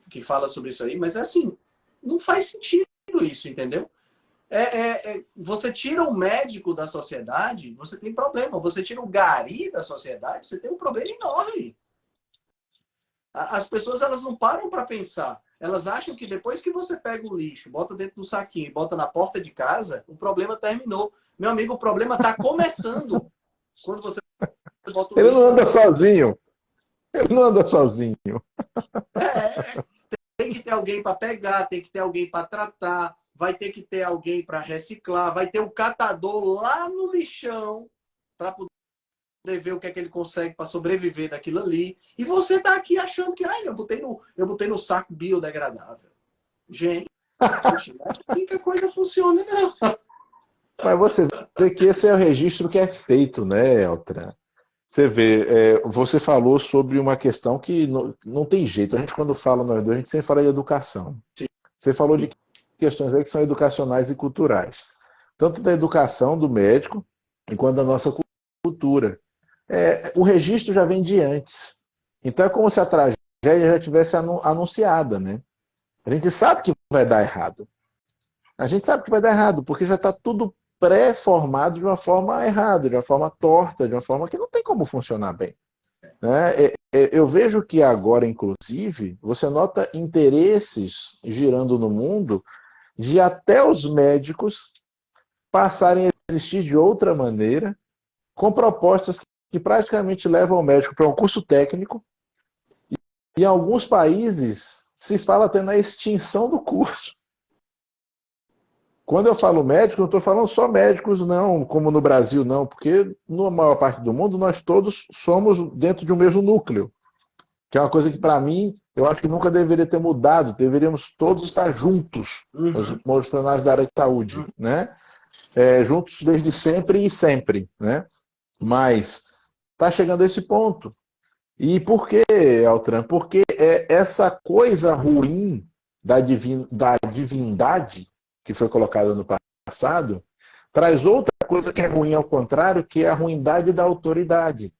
Speaker 1: Que fala sobre isso aí, mas assim, não faz sentido isso, entendeu? Você tira o médico da sociedade, você tem problema. Você tira o gari da sociedade, você tem um problema enorme. As pessoas, elas não param para pensar. Elas acham que depois que você pega o lixo, bota dentro do saquinho e bota na porta de casa, o problema terminou. Meu amigo, o problema está começando quando você bota o
Speaker 4: Ele
Speaker 1: lixo
Speaker 4: não
Speaker 1: na
Speaker 4: anda
Speaker 1: porta de casa.
Speaker 4: sozinho. Ele não anda sozinho.
Speaker 1: Tem que ter alguém para pegar, tem que ter alguém para tratar, vai ter que ter alguém para reciclar, vai ter o catador lá no lixão para poder ver o que é que ele consegue para sobreviver daquilo ali. E você tá aqui achando que eu botei no saco biodegradável. Gente, não é assim que a coisa funciona, não.
Speaker 4: Mas você vê que esse é o registro que é feito, né, Eltran? Você vê, você falou sobre uma questão que não tem jeito. A gente, quando fala nós dois, a gente sempre fala de educação.
Speaker 1: Sim.
Speaker 4: Você falou de questões aí que são educacionais e culturais. Tanto da educação do médico, quanto da nossa cultura. O registro já vem de antes. Então é como se a tragédia já tivesse anunciada, né? A gente sabe que vai dar errado. A gente sabe que vai dar errado, porque já está tudo pré-formado de uma forma errada, de uma forma torta, de uma forma que não tem como funcionar bem. Né? eu vejo que agora, inclusive, você nota interesses girando no mundo de até os médicos passarem a existir de outra maneira, com propostas que praticamente levam o médico para um curso técnico. E em alguns países se fala até na extinção do curso. Quando eu falo médico, não estou falando só médicos, não, como no Brasil, não, porque na maior parte do mundo nós todos somos dentro de um mesmo núcleo, que é uma coisa que, para mim, eu acho que nunca deveria ter mudado, deveríamos todos estar juntos, os profissionais da área de saúde, né? Juntos desde sempre e sempre, né? Mas está chegando a esse ponto. E por que, Altran? Porque essa coisa ruim da divindade que foi colocada no passado traz outra coisa que é ruim ao contrário, que é a ruindade da autoridade.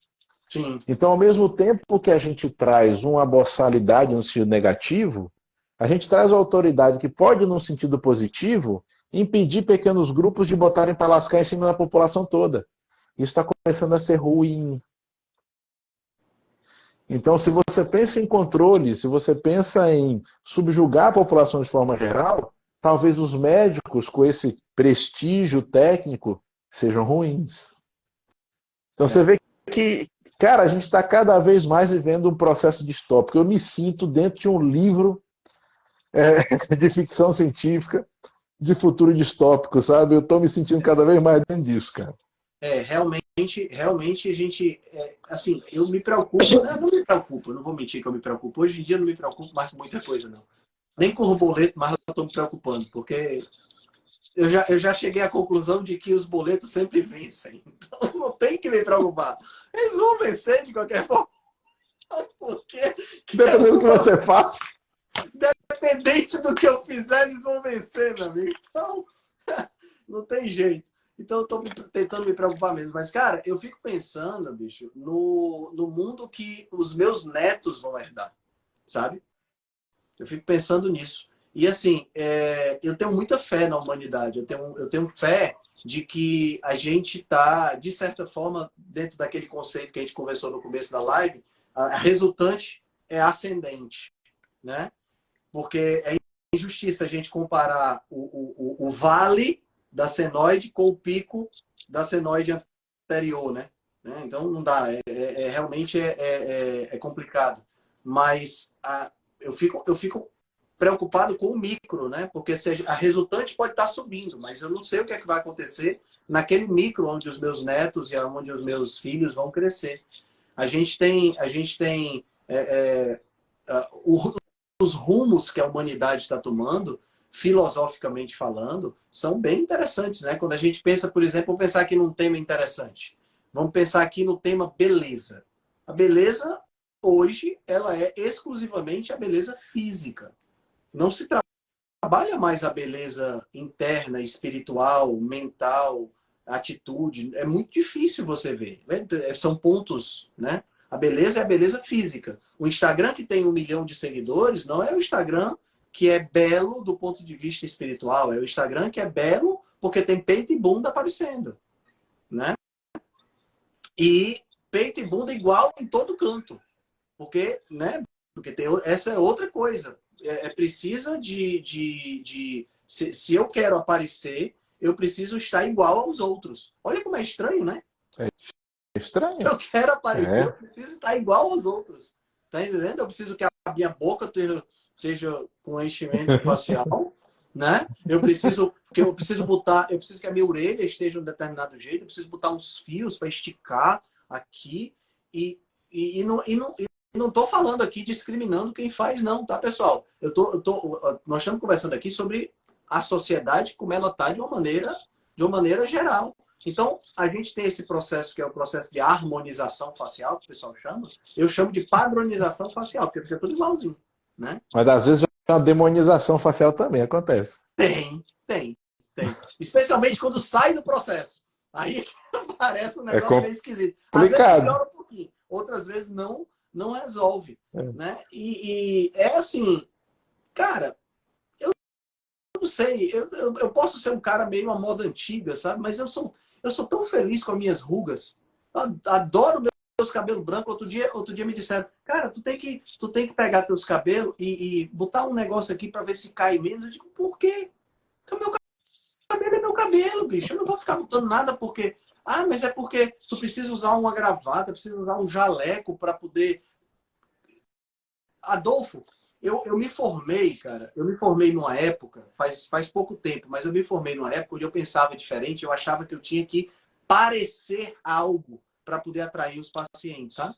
Speaker 1: Sim.
Speaker 4: Então, ao mesmo tempo que a gente traz uma boçalidade no sentido negativo, a gente traz uma autoridade que pode, num sentido positivo, impedir pequenos grupos de botarem para lascar em cima da população toda. Isso está começando a ser ruim. Então, se você pensa em controle, se você pensa em subjugar a população de forma geral, talvez os médicos com esse prestígio técnico sejam ruins. Então você vê que, cara, a gente está cada vez mais vivendo um processo distópico. Eu me sinto dentro de um livro de ficção científica de futuro distópico, sabe? Eu estou me sentindo cada vez mais dentro disso, cara.
Speaker 1: Realmente a gente, assim, eu me preocupo, né? Não me preocupo, não vou mentir que eu me preocupo. Hoje em dia eu não me preocupo mais com muita coisa, não. Nem com o boleto, mas eu estou me preocupando, porque eu já cheguei à conclusão de que os boletos sempre vencem. Então não tem que me preocupar. Eles vão vencer de qualquer forma. Porque
Speaker 4: dependendo do que você faça.
Speaker 1: Dependente do que eu fizer, eles vão vencer, meu amigo. Então, não tem jeito. Então eu estou tentando me preocupar mesmo. Mas, cara, eu fico pensando, bicho, no mundo que os meus netos vão herdar, sabe? Eu fico pensando nisso. E assim, eu tenho muita fé na humanidade. Eu tenho fé de que a gente está, de certa forma, dentro daquele conceito que a gente conversou no começo da live, a resultante é ascendente, né? Porque é injustiça a gente comparar o vale da senoide com o pico da senoide anterior, né? Então não dá. Realmente é complicado. Mas eu fico preocupado com o micro, né? Porque a resultante pode estar subindo, mas eu não sei o que é que vai acontecer naquele micro onde os meus netos e onde os meus filhos vão crescer. A gente tem os rumos que a humanidade está tomando, filosoficamente falando, são bem interessantes, né? Quando a gente pensa, por exemplo, vamos pensar aqui num tema interessante. Vamos pensar aqui no tema beleza. A beleza hoje, ela é exclusivamente a beleza física. Não se trabalha mais a beleza interna, espiritual, mental, atitude. É muito difícil você ver. São pontos, né? A beleza é a beleza física. O Instagram que tem 1 milhão de seguidores não é o Instagram que é belo do ponto de vista espiritual. É o Instagram que é belo porque tem peito e bunda aparecendo, né? E peito e bunda igual em todo canto. Porque, né? Porque essa é outra coisa. Precisa se eu quero aparecer, eu preciso estar igual aos outros. Olha como é estranho, né?
Speaker 4: É estranho.
Speaker 1: Se eu quero aparecer, eu preciso estar igual aos outros. Tá entendendo? Eu preciso que a minha boca esteja com enchimento facial, né? Eu preciso que a minha orelha esteja de um determinado jeito, eu preciso botar uns fios para esticar aqui e não estou falando aqui discriminando quem faz, não, tá, pessoal? Nós estamos conversando aqui sobre a sociedade, como ela está de uma maneira geral. Então, a gente tem esse processo que é o processo de harmonização facial, que o pessoal chama. Eu chamo de padronização facial, porque fica tudo igualzinho, né?
Speaker 4: Mas às vezes uma demonização facial também acontece.
Speaker 1: Tem. Especialmente quando sai do processo. Aí parece um negócio meio esquisito. Às vezes melhora um pouquinho, outras vezes não resolve, né? E é assim, cara, eu não sei, eu posso ser um cara meio à moda antiga, sabe? Mas eu sou tão feliz com as minhas rugas. Eu adoro meus cabelos brancos, outro dia me disseram, cara, tu tem que pegar teus cabelos e botar um negócio aqui para ver se cai menos. Eu digo, por quê? Porque o meu cabelo é meu cabelo, bicho. Eu não vou ficar botando nada porque... Ah, mas é porque tu precisa usar uma gravata, precisa usar um jaleco para poder... Adolfo, eu me formei, cara. Eu me formei numa época, faz pouco tempo, mas eu me formei numa época onde eu pensava diferente. Eu achava que eu tinha que parecer algo para poder atrair os pacientes, sabe?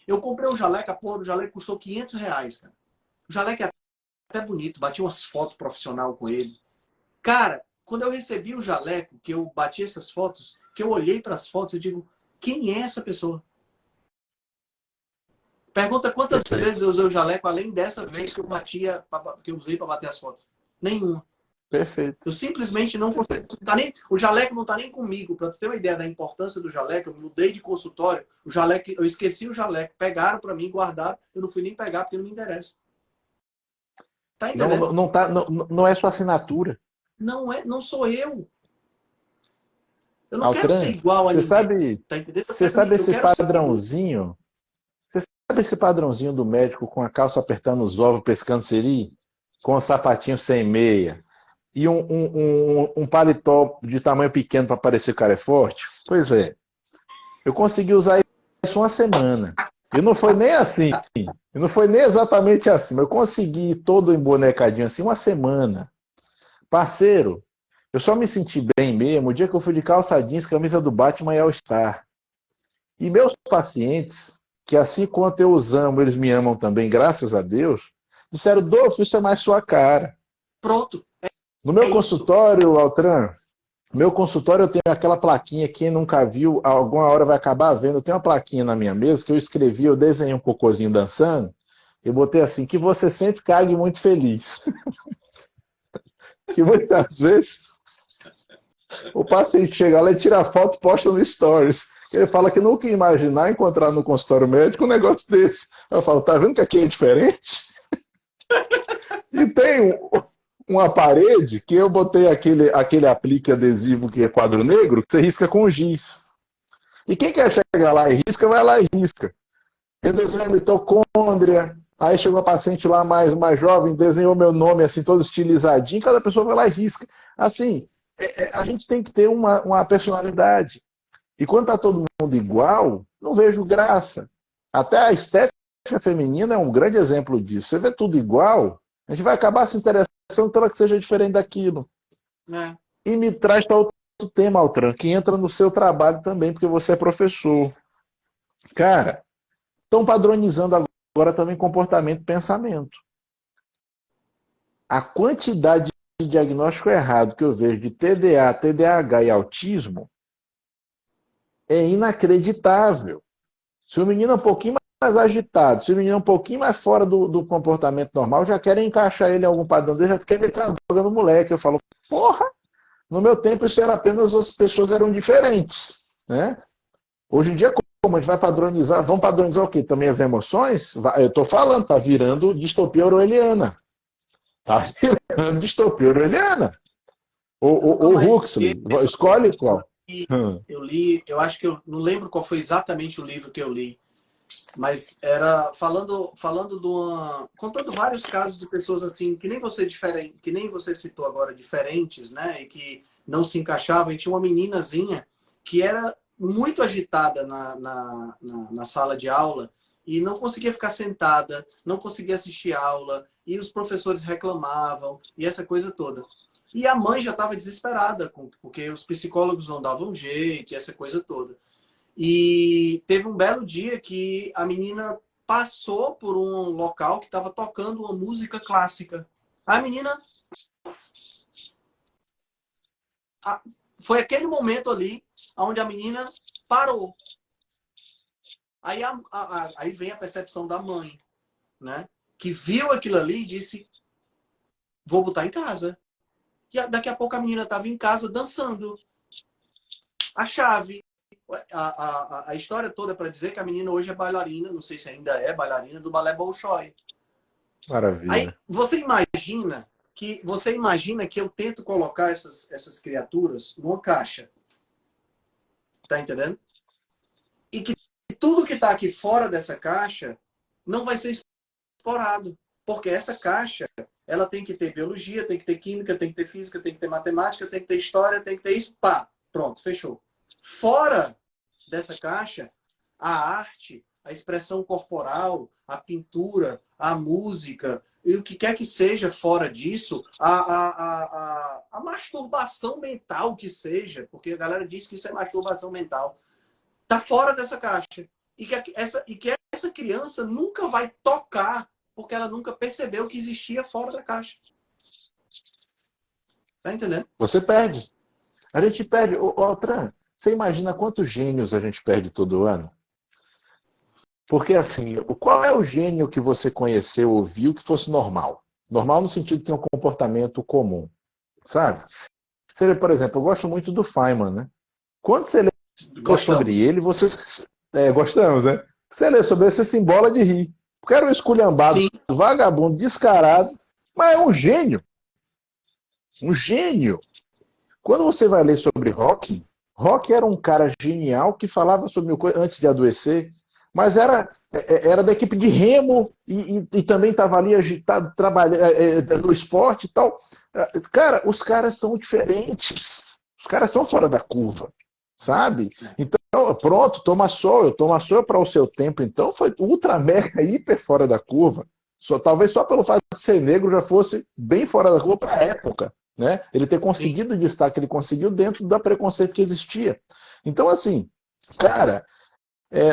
Speaker 1: Eu comprei um jaleco, a porra do jaleco custou R$ 500, cara. O jaleco é até bonito, bati umas fotos profissional com ele. Cara, quando eu recebi o jaleco, que eu bati essas fotos, que eu olhei para as fotos, eu digo, quem é essa pessoa? Pergunta quantas vezes eu usei o jaleco, além dessa vez que eu usei para bater as fotos. Nenhuma.
Speaker 4: Perfeito.
Speaker 1: Eu simplesmente não consigo. O jaleco não está nem comigo. Para tu ter uma ideia da importância do jaleco, eu mudei de consultório. O jaleco, eu esqueci o jaleco. Pegaram para mim, guardaram. Eu não fui nem pegar porque não me interessa. Tá entendendo?
Speaker 4: Não é sua assinatura.
Speaker 1: Não sou eu. Eu não quero ser
Speaker 4: Altran,
Speaker 1: igual a
Speaker 4: você
Speaker 1: ninguém.
Speaker 4: sabe,
Speaker 1: Tá entendendo?
Speaker 4: você sabe esse
Speaker 1: Eu quero ser
Speaker 4: padrãozinho? Você sabe esse padrãozinho do médico com a calça apertando os ovos, pescando siri? Com o sapatinho sem meia? E um paletó de tamanho pequeno para parecer que o cara é forte? Pois é. Eu consegui usar isso uma semana. E não foi nem assim. E não foi nem exatamente assim. Mas eu consegui ir todo embonecadinho assim uma semana. Parceiro, eu só me senti bem mesmo o dia que eu fui de calça jeans, camisa do Batman e All-Star. E meus pacientes, que assim quanto eu os amo, eles me amam também, graças a Deus, disseram, Dolfo, isso é mais sua cara.
Speaker 1: pronto.
Speaker 4: No meu
Speaker 1: É
Speaker 4: consultório, Altran, meu consultório eu tenho aquela plaquinha, quem nunca viu, alguma hora vai acabar vendo, eu tenho uma plaquinha na minha mesa que eu escrevi, eu desenhei um cocôzinho dançando, eu botei assim, que você sempre cague muito feliz. Que muitas vezes o paciente chega lá e tira a foto e posta no Stories. Ele fala que nunca ia imaginar encontrar no consultório médico um negócio desse. Eu falo, tá vendo que aqui é diferente? E tem uma parede que eu botei aquele aplique adesivo que é quadro negro, que você risca com giz. E quem quer chegar lá e risca, vai lá e risca. Eu desenhei mitocôndria, aí chegou uma paciente lá mais jovem, desenhou meu nome assim, todo estilizadinho, cada pessoa vai lá e risca. Assim, a gente tem que ter uma personalidade. E quando está todo mundo igual, não vejo graça. Até a estética feminina é um grande exemplo disso. Você vê tudo igual, a gente vai acabar se interessando pela que seja diferente daquilo.
Speaker 1: É.
Speaker 4: E me traz para outro tema, Altran, que entra no seu trabalho também, porque você é professor. Cara, estão padronizando agora também comportamento e pensamento. A quantidade de diagnóstico errado que eu vejo de TDA, TDAH e autismo é inacreditável. Se o menino é um pouquinho mais agitado, se o menino é um pouquinho mais fora do comportamento normal, já querem encaixar ele em algum padrão dele, já querem meter droga no moleque. Eu falo, porra, no meu tempo isso era apenas as pessoas eram diferentes, né? Hoje em dia, como a gente vai padronizar, vamos padronizar o quê? Também as emoções? Eu estou falando, tá virando distopia orwelliana. Tá virando distopia orwelliana. O Huxley, escolhe qual.
Speaker 1: Eu acho que eu não lembro qual foi exatamente o livro que eu li, mas era falando contando vários casos de pessoas assim que nem você citou agora, diferentes, né, e que não se encaixavam. E tinha uma meninazinha que era muito agitada na sala de aula e não conseguia ficar sentada, não conseguia assistir aula, e os professores reclamavam, e essa coisa toda. E a mãe já estava desesperada, porque os psicólogos não davam jeito, e essa coisa toda. E teve um belo dia que a menina passou por um local que estava tocando uma música clássica. A menina... Foi aquele momento ali onde a menina parou. Aí vem a percepção da mãe, né? Que viu aquilo ali e disse, vou botar em casa. E daqui a pouco a menina estava em casa dançando. A chave. A história toda para dizer que a menina hoje é bailarina, não sei se ainda é bailarina, do balé Bolshoi.
Speaker 4: Maravilha.
Speaker 1: Aí você imagina que eu tento colocar essas criaturas numa caixa. Tá entendendo? E que tudo que está aqui fora dessa caixa não vai ser explorado. Porque essa caixa, ela tem que ter biologia, tem que ter química, tem que ter física, tem que ter matemática, tem que ter história, tem que ter isso. Pá, pronto, fechou. Fora dessa caixa, a arte, a expressão corporal, a pintura, a música, e o que quer que seja fora disso, a masturbação mental que seja, porque a galera diz que isso é masturbação mental, tá fora dessa caixa. E que essa criança nunca vai tocar, porque ela nunca percebeu que existia fora da caixa. Tá entendendo?
Speaker 4: Você perde. A gente perde. Tran, você imagina quantos gênios a gente perde todo ano? Porque, assim, qual é o gênio que você conheceu, ouviu, que fosse normal? Normal no sentido de ter um comportamento comum, sabe? Você vê, por exemplo, eu gosto muito do Feynman, né? Quando você lê sobre ele, você... gostamos, né? Você lê sobre ele, você se embola de rir. Porque era um esculhambado,
Speaker 1: Sim.
Speaker 4: vagabundo, descarado, mas é um gênio. Um gênio. Quando você vai ler sobre Rock era um cara genial que falava sobre mil coisas antes de adoecer, mas era da equipe de remo e também estava ali agitado, trabalhando no esporte e tal. Cara, os caras são diferentes. Os caras são fora da curva, sabe? Então, pronto, Thomas Sowell para o seu tempo, então, foi ultra, mega, hiper fora da curva. Talvez só pelo fato de ser negro já fosse bem fora da curva para a época. Né? Ele ter conseguido o destaque que ele conseguiu dentro do preconceito que existia. Então, assim, cara,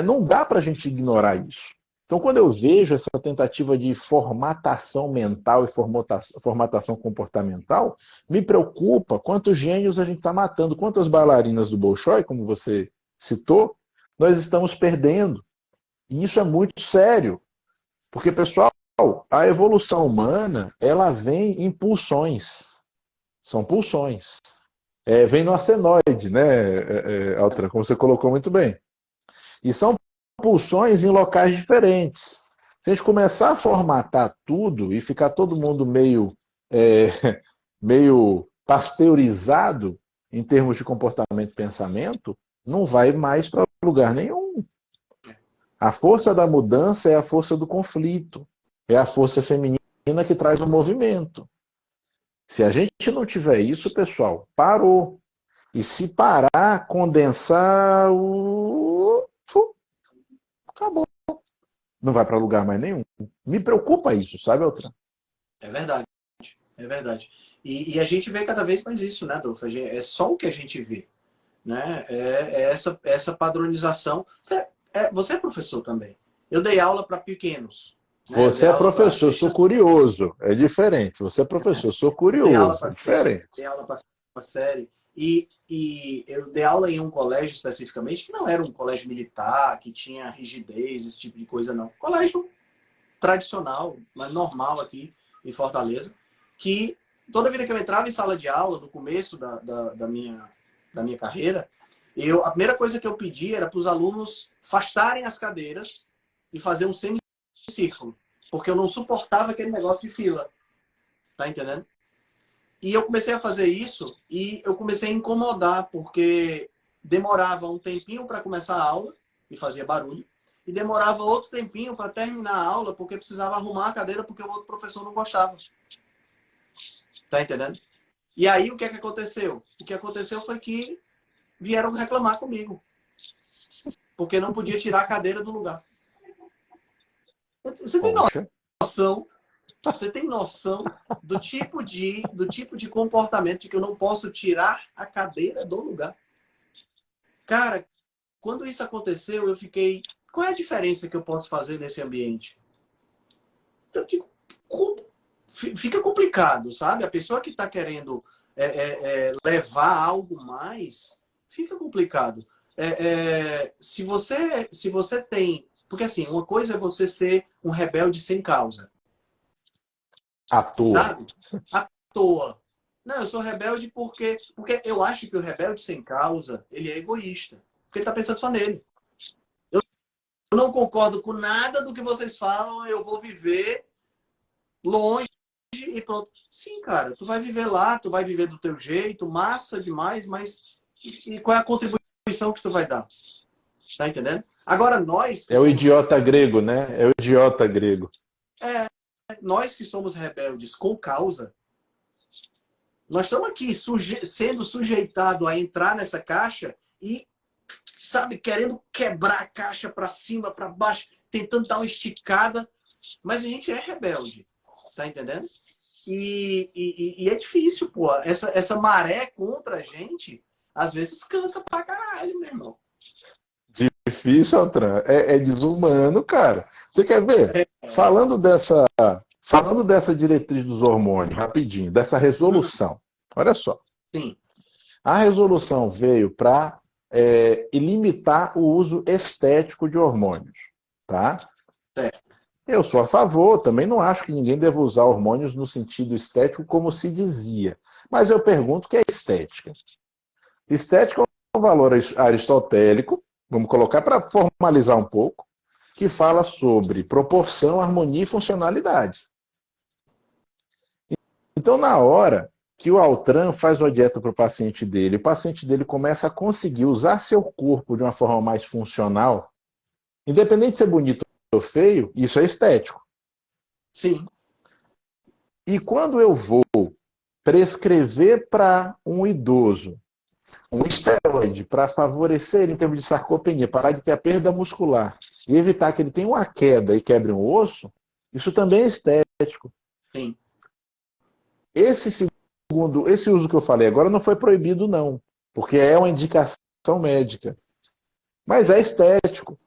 Speaker 4: não dá para a gente ignorar isso. Então, quando eu vejo essa tentativa de formatação mental e formatação comportamental, me preocupa quantos gênios a gente está matando, quantas bailarinas do Bolshoi, como você citou, nós estamos perdendo. E isso é muito sério. Porque, pessoal, a evolução humana, ela vem em pulsões. São pulsões. Vem no arsenoide, né, Altran, como você colocou muito bem. E são pulsões em locais diferentes. Se a gente começar a formatar tudo e ficar todo mundo meio pasteurizado em termos de comportamento e pensamento, não vai mais para lugar nenhum. A força da mudança é a força do conflito. É a força feminina que traz o movimento. Se a gente não tiver isso, pessoal, parou. E se parar, condensar, acabou. Não vai para lugar mais nenhum. Me preocupa isso, sabe, Altran?
Speaker 1: É verdade. É verdade. E a gente vê cada vez mais isso, né, Adolfo? É só o que a gente vê. Né? Essa padronização. Você é professor também. Eu dei aula para pequenos.
Speaker 4: Você é professor, sou curioso. É diferente. Você é professor, sou curioso. É diferente.
Speaker 1: Dei aula para série. E eu dei aula em um colégio especificamente, que não era um colégio militar, que tinha rigidez, esse tipo de coisa, não. Colégio tradicional, mas normal aqui em Fortaleza, que toda vida que eu entrava em sala de aula, no começo da minha carreira, a primeira coisa que eu pedi era para os alunos afastarem as cadeiras e fazer um semicírculo, porque eu não suportava aquele negócio de fila. Tá entendendo? E eu comecei a fazer isso e eu comecei a incomodar, porque demorava um tempinho para começar a aula e fazia barulho, e demorava outro tempinho para terminar a aula, porque precisava arrumar a cadeira porque o outro professor não gostava. Tá entendendo? E aí o que é que aconteceu? O que aconteceu foi que vieram reclamar comigo, porque não podia tirar a cadeira do lugar. Você tem noção? Você tem noção do tipo de comportamento de que eu não posso tirar a cadeira do lugar? Cara, quando isso aconteceu, eu fiquei... Qual é a diferença que eu posso fazer nesse ambiente? Eu digo, fica complicado, sabe? A pessoa que está querendo levar algo mais, fica complicado. Se você tem... Porque assim, uma coisa é você ser um rebelde sem causa.
Speaker 4: À toa.
Speaker 1: Sabe? À toa. Não, eu sou rebelde porque eu acho que o rebelde sem causa, ele é egoísta. Porque ele está pensando só nele. Eu não concordo com nada do que vocês falam, eu vou viver longe e pronto. Sim, cara, tu vai viver lá, tu vai viver do teu jeito, massa demais, mas e qual é a contribuição que tu vai dar? Tá entendendo? Agora, nós que
Speaker 4: É o
Speaker 1: somos
Speaker 4: idiota grego,
Speaker 1: rebeldes,
Speaker 4: né? É o idiota grego.
Speaker 1: nós que somos rebeldes com causa, nós estamos aqui sendo sujeitados a entrar nessa caixa e, sabe, querendo quebrar a caixa para cima, para baixo, tentando dar uma esticada, mas a gente é rebelde, tá entendendo? E é difícil, pô. Essa maré contra a gente, às vezes cansa pra caralho, meu irmão.
Speaker 4: Difícil, Altran. É desumano, cara. Você quer ver? Falando dessa diretriz dos hormônios, rapidinho, dessa resolução. Olha só.
Speaker 1: Sim,
Speaker 4: A resolução veio para limitar o uso estético de hormônios, tá?
Speaker 1: certo.
Speaker 4: Eu sou a favor, também não acho que ninguém deva usar hormônios no sentido estético como se dizia. Mas eu pergunto o que é estética. Estética é um valor aristotélico, vamos colocar para formalizar um pouco, que fala sobre proporção, harmonia e funcionalidade. Então, na hora que o Altran faz uma dieta para o paciente dele começa a conseguir usar seu corpo de uma forma mais funcional, independente de ser bonito ou feio, isso é estético.
Speaker 1: Sim,
Speaker 4: E quando eu vou prescrever para um idoso um esteroide para favorecer, em termos de sarcopenia, parar de ter a perda muscular e evitar que ele tenha uma queda e quebre um osso, isso também é estético.
Speaker 1: sim,
Speaker 4: Esse uso que eu falei agora não foi proibido, não, porque é uma indicação médica. Mas é estético.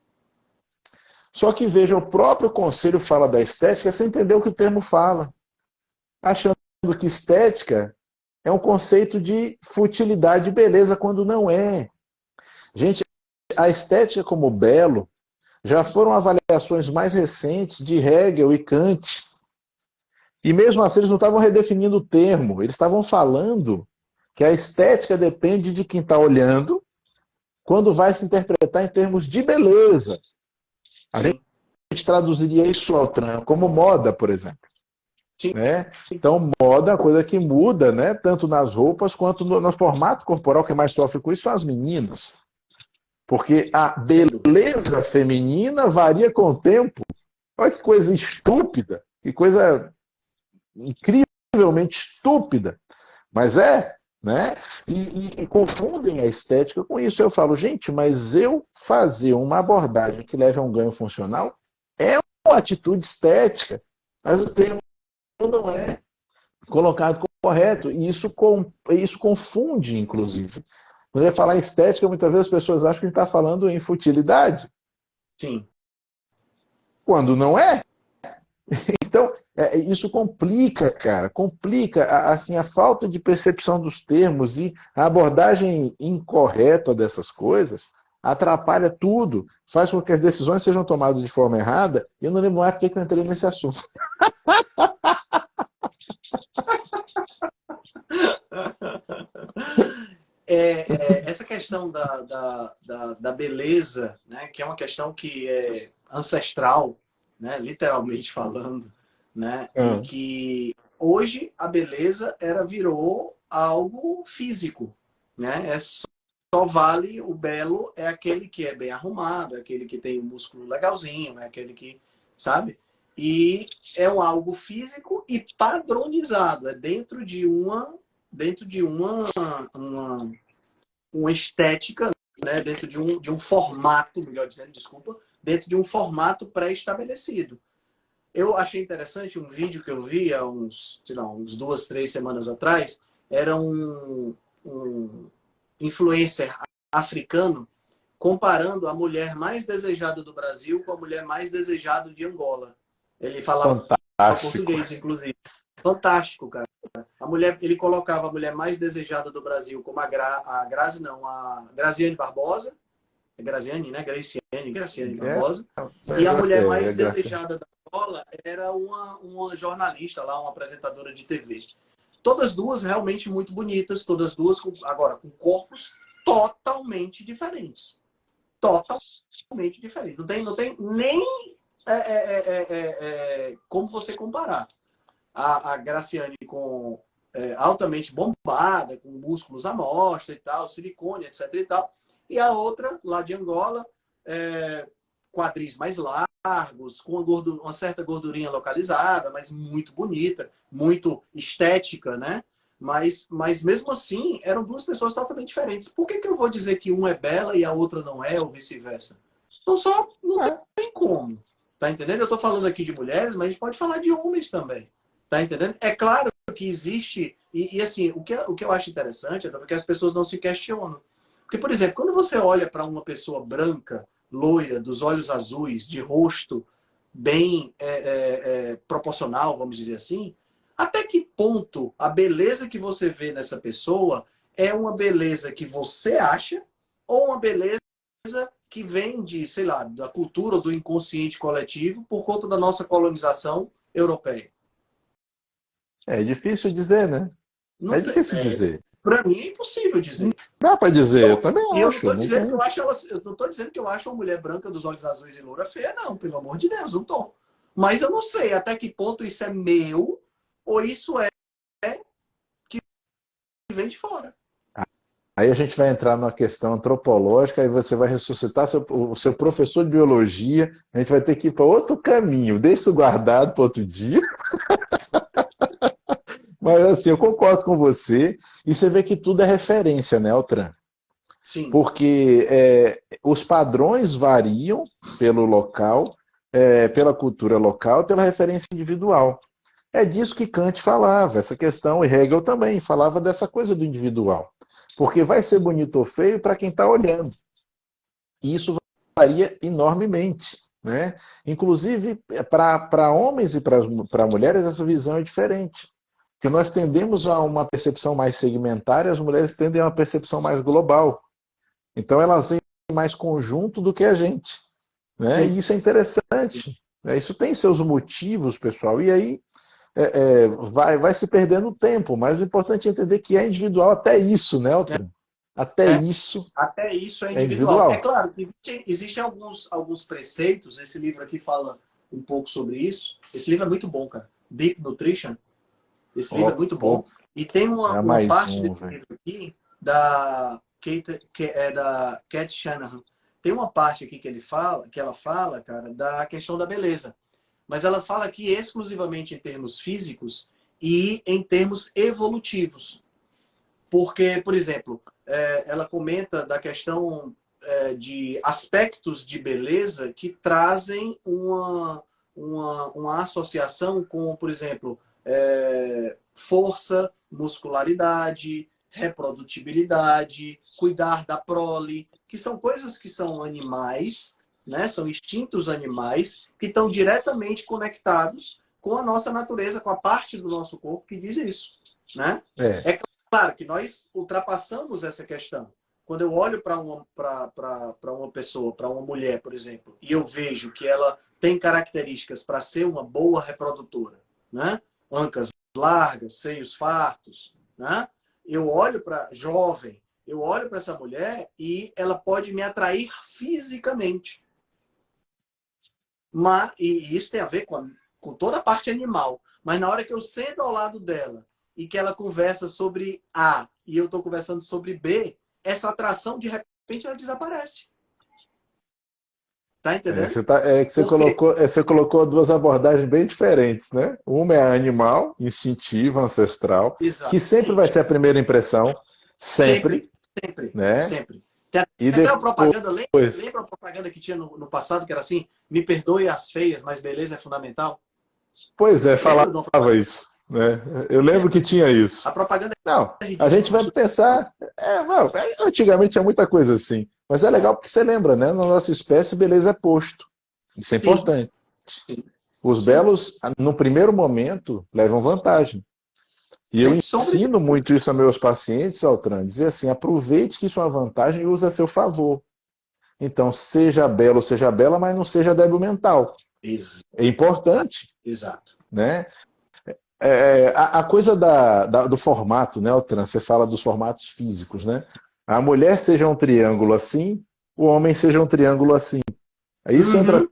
Speaker 4: Só que veja, o próprio conselho fala da estética sem entender o que o termo fala, achando que estética é um conceito de futilidade e beleza, quando não é. Gente, a estética como belo já foram avaliações mais recentes de Hegel e Kant. E mesmo assim eles não estavam redefinindo o termo, eles estavam falando que a estética depende de quem está olhando quando vai se interpretar em termos de beleza. A
Speaker 1: sim,
Speaker 4: gente traduziria isso, Altran, como moda, por exemplo.
Speaker 1: sim.
Speaker 4: Né? Então, moda é uma coisa que muda, né? Tanto nas roupas quanto no formato corporal. Quem mais sofre com isso são as meninas. Porque a
Speaker 1: Sem dúvida.
Speaker 4: beleza feminina varia com o tempo. Olha que coisa estúpida, que coisa incrivelmente estúpida. Mas né? E confundem a estética com isso. Eu falo, gente, mas eu fazer uma abordagem que leve a um ganho funcional é uma atitude estética. Mas o termo não é colocado correto. E isso confunde, inclusive. Quando eu falar em estética, muitas vezes as pessoas acham que a gente está falando em futilidade.
Speaker 1: Sim.
Speaker 4: Quando não é. Então, isso complica, cara. Complica assim, a falta de percepção dos termos e a abordagem incorreta dessas coisas atrapalha tudo, faz com que as decisões sejam tomadas de forma errada. E eu não lembro mais porque eu entrei nesse assunto.
Speaker 1: Essa questão da beleza, né, que é uma questão que é ancestral, né, literalmente falando, né, e que hoje a beleza virou algo físico, né, só vale o belo é aquele que é bem arrumado, é aquele que tem o músculo legalzinho, é aquele que, sabe? E é algo físico e padronizado, é dentro de uma estética, né? Dentro de um formato, melhor dizendo, desculpa, dentro de um formato pré-estabelecido. Eu achei interessante um vídeo que eu vi há uns 2, 3 semanas atrás, era um influencer africano comparando a mulher mais desejada do Brasil com a mulher mais desejada de Angola. Ele falava português, inclusive. Fantástico, cara. Ele colocava a mulher mais desejada do Brasil como a Graziane Barbosa. É Graziane, né? Graciane Barbosa. E a mulher mais desejada da Angola era uma jornalista lá, uma apresentadora de TV. Todas duas realmente muito bonitas, todas duas agora com corpos totalmente diferentes. Totalmente diferentes. Não tem nem como você comparar. A Graciane altamente bombada, com músculos à mostra e tal, silicone, etc. e tal. E a outra, lá de Angola, quadris mais largos, com uma certa gordurinha localizada, mas muito bonita, muito estética, né? Mas mesmo assim, eram duas pessoas totalmente diferentes. Por que eu vou dizer que uma é bela e a outra não é, ou vice-versa? Então só não tem como. Tá entendendo? Eu tô falando aqui de mulheres, mas a gente pode falar de homens também. Tá entendendo? É claro que existe... E assim, o que eu acho interessante é que as pessoas não se questionam. Porque, por exemplo, quando você olha para uma pessoa branca, loira, dos olhos azuis, de rosto bem proporcional, vamos dizer assim, até que ponto a beleza que você vê nessa pessoa é uma beleza que você acha ou uma beleza que vem de, sei lá, da cultura ou do inconsciente coletivo por conta da nossa colonização europeia?
Speaker 4: É difícil dizer, né?
Speaker 1: Não
Speaker 4: É difícil dizer.
Speaker 1: Para mim é impossível dizer.
Speaker 4: Dá para dizer, eu também
Speaker 1: E eu não
Speaker 4: acho.
Speaker 1: estou dizendo que eu acho ela, eu não tô dizendo que eu acho uma mulher branca dos olhos azuis e loura feia, não, pelo amor de Deus, não tô. Mas eu não sei até que ponto isso é meu ou isso é que vem de fora.
Speaker 4: Aí a gente vai entrar numa questão antropológica e você vai ressuscitar o seu professor de biologia. A gente vai ter que ir para outro caminho. Deixa isso guardado para outro dia. Mas assim, eu concordo com você. E você vê que tudo é referência, né, Altran?
Speaker 1: Sim.
Speaker 4: Porque os padrões variam pelo local, pela cultura local, pela referência individual. É disso que Kant falava, essa questão, e Hegel também falava dessa coisa do individual. Porque vai ser bonito ou feio para quem está olhando. E isso varia enormemente. Né? Inclusive, para homens e para mulheres, essa visão é diferente. Porque nós tendemos a uma percepção mais segmentária, as mulheres tendem a uma percepção mais global. Então, elas veem mais conjunto do que a gente. Né? E isso é interessante. Isso tem seus motivos, pessoal. E aí vai se perdendo o tempo. Mas o importante é entender que é individual até isso, né, Altran? Até isso
Speaker 1: é
Speaker 4: é
Speaker 1: individual.
Speaker 4: individual.
Speaker 1: É claro que existem alguns preceitos. Esse livro aqui fala um pouco sobre isso. Esse livro é muito bom, cara. Deep Nutrition. Esse livro é muito bom. E tem uma parte desse livro aqui da Cat Shanahan. Tem uma parte aqui que ela fala, cara, da questão da beleza. Mas ela fala aqui exclusivamente em termos físicos e em termos evolutivos. Porque, por exemplo, ela comenta da questão de aspectos de beleza que trazem uma associação com, por exemplo, força, muscularidade, reprodutibilidade, cuidar da prole, que são coisas que são animais, né? São instintos animais que estão diretamente conectados com a nossa natureza, com a parte do nosso corpo que diz isso. Né? É claro que nós ultrapassamos essa questão. Quando eu olho para uma pessoa, para uma mulher, por exemplo, e eu vejo que ela tem características para ser uma boa reprodutora, né? Ancas largas, seios fartos, né? Eu olho para jovem, eu olho para essa mulher e ela pode me atrair fisicamente. E isso tem a ver com toda a parte animal. Mas na hora que eu sento ao lado dela e que ela conversa sobre A e eu estou conversando sobre B, essa atração, de repente, ela desaparece. Tá entendendo?
Speaker 4: Você colocou duas abordagens bem diferentes, né? Uma é animal, instintiva, ancestral, que sempre vai ser a primeira impressão. Sempre. Né?
Speaker 1: Sempre. Tem até a propaganda, lembra a propaganda que tinha no passado, que era assim, me perdoe as feias, mas beleza é fundamental?
Speaker 4: Pois é, falava isso. Né? Eu lembro que tinha isso.
Speaker 1: A propaganda
Speaker 4: Não, a gente vai pensar... antigamente tinha muita coisa assim. Mas é legal porque você lembra, né? Na nossa espécie, beleza é posto. Isso é importante.
Speaker 1: Sim.
Speaker 4: Os belos, no primeiro momento, levam vantagem. E eu ensino muito isso a meus pacientes, Altran, dizer assim, aproveite que isso é uma vantagem e use a seu favor. Então, seja belo, seja bela, mas não seja débil mental.
Speaker 1: Exato.
Speaker 4: É importante.
Speaker 1: Exato.
Speaker 4: Né? A coisa do formato, né, Altran? Você fala dos formatos físicos, né? A mulher seja um triângulo assim, o homem seja um triângulo assim. Isso entra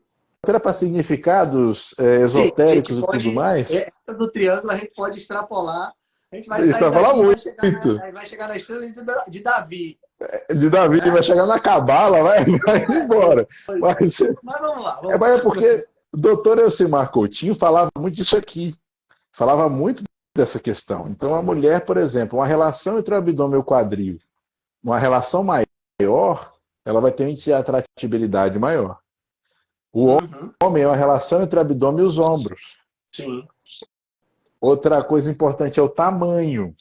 Speaker 4: para significados esotéricos e tudo mais?
Speaker 1: Essa do triângulo a gente pode extrapolar. A gente vai
Speaker 4: sair daqui
Speaker 1: e vai chegar na estrela de Davi.
Speaker 4: De Davi, vai chegar na cabala, vai embora. Mas,
Speaker 3: Mas vamos lá. Vamos
Speaker 4: mas é porque o doutor Elcimar Coutinho falava muito disso aqui. Falava muito dessa questão. Então, a mulher, por exemplo, uma relação entre o abdômen e o quadril, uma relação maior, ela vai ter um índice de atratibilidade maior. O homem é uma relação entre o abdômen e os ombros.
Speaker 1: Sim.
Speaker 4: Outra coisa importante é o tamanho.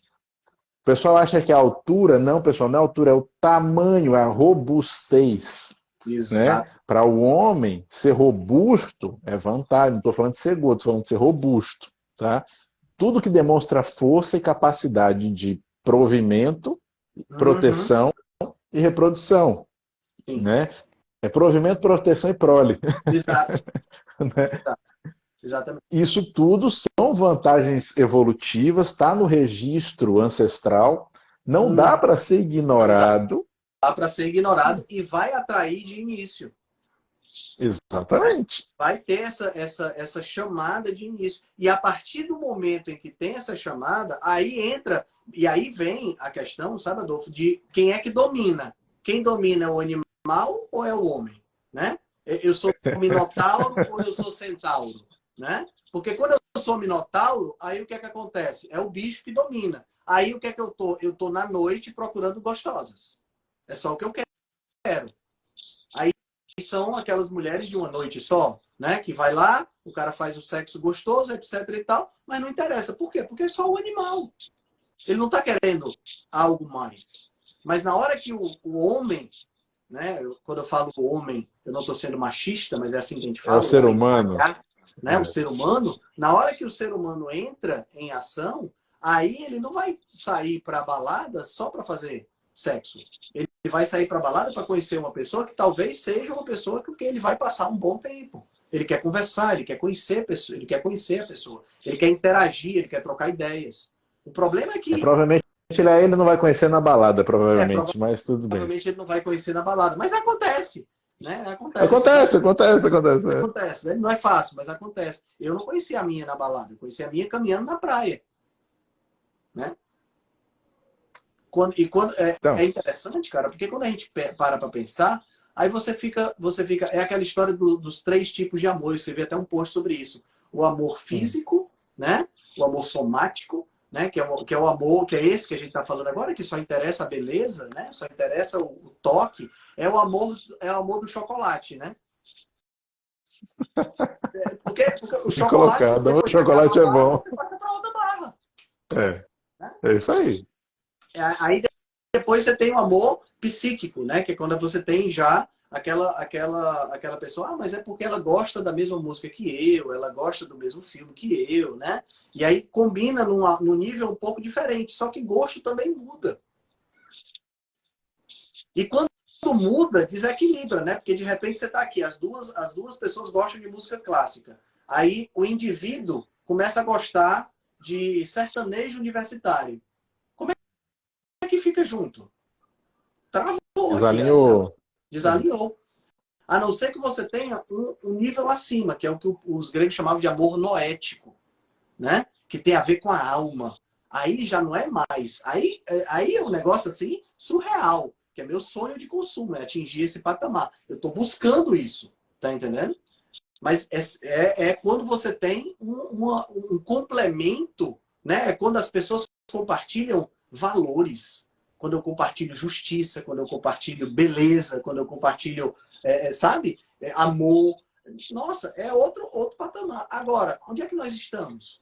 Speaker 4: O pessoal acha que é a altura. Não, pessoal, não é a altura, é o tamanho, é a robustez.
Speaker 1: Exato.
Speaker 4: Né? Para o homem ser robusto é vantagem. Não estou falando de ser gordo, estou falando de ser robusto. Tá? Tudo que demonstra força e capacidade de provimento, proteção e reprodução. Né? É provimento, proteção e prole.
Speaker 1: Exato.
Speaker 4: Né?
Speaker 1: Exatamente.
Speaker 4: Isso tudo são vantagens evolutivas, está no registro ancestral, não dá para ser ignorado.
Speaker 1: Dá para ser ignorado e vai atrair de início.
Speaker 4: Exatamente.
Speaker 1: Vai ter essa chamada de início. E a partir do momento em que tem essa chamada, aí entra, e aí vem a questão, sabe, Adolfo, de quem é que domina. Quem domina é o animal ou é o homem? Né? Eu sou minotauro ou eu sou centauro? Né? Porque quando eu sou minotauro, aí o que é que acontece? É o bicho que domina. Aí o que é que eu tô? Eu tô na noite procurando gostosas. É só o que eu quero. Aí são aquelas mulheres de uma noite só, né? Que vai lá, o cara faz o sexo gostoso, etc e tal, mas não interessa. Por quê? Porque é só o animal. Ele não tá querendo algo mais. Mas na hora que o homem, né? Quando eu falo homem, eu não tô sendo machista, mas é assim que a gente fala.
Speaker 4: É o ser humano.
Speaker 1: Né? O ser humano, na hora que o ser humano entra em ação, aí ele não vai sair para a balada só para fazer sexo. Ele vai sair para a balada para conhecer uma pessoa que talvez seja uma pessoa com quem ele vai passar um bom tempo. Ele quer conversar, ele quer conhecer a pessoa, ele quer conhecer a pessoa, ele quer interagir, ele quer trocar ideias. O problema é que
Speaker 4: provavelmente ele não vai conhecer na balada, provavelmente, mas tudo bem.
Speaker 1: Provavelmente ele não vai conhecer na balada, mas acontece. Né? Acontece. Né? Não é fácil, mas acontece. Eu não conheci a minha na balada, eu conheci a minha caminhando na praia. Né? É interessante, cara, porque quando a gente para pensar, aí você fica. É aquela história dos 3 tipos de amor. Eu escrevi até um post sobre isso. O amor físico, né? O amor somático, né? Que é o amor, que é esse que a gente está falando agora, que só interessa a beleza, né? Só interessa o toque. É o amor do chocolate, né? Porque o chocolate.
Speaker 4: O chocolate é bom.
Speaker 1: Você passa para outra barra.
Speaker 4: É isso aí.
Speaker 1: Aí depois você tem o amor psíquico, né? Que é quando você tem já aquela pessoa, mas é porque ela gosta da mesma música que eu, ela gosta do mesmo filme que eu, né? E aí combina num nível um pouco diferente, só que gosto também muda. E quando muda, desequilibra, né? Porque de repente você está aqui, as duas pessoas gostam de música clássica. Aí o indivíduo começa a gostar de sertanejo universitário. Como é que fica junto? Travou. Desalinhou. A não ser que você tenha um nível acima, que é o que os gregos chamavam de amor noético, né? Que tem a ver com a alma. Aí já não é mais. Aí é um negócio assim surreal, que é meu sonho de consumo, é atingir esse patamar. Eu estou buscando isso, tá entendendo? Mas é quando você tem um complemento, né? É quando as pessoas compartilham valores. Quando eu compartilho justiça, quando eu compartilho beleza, quando eu compartilho, sabe? Amor. Nossa, é outro patamar. Agora, onde é que nós estamos?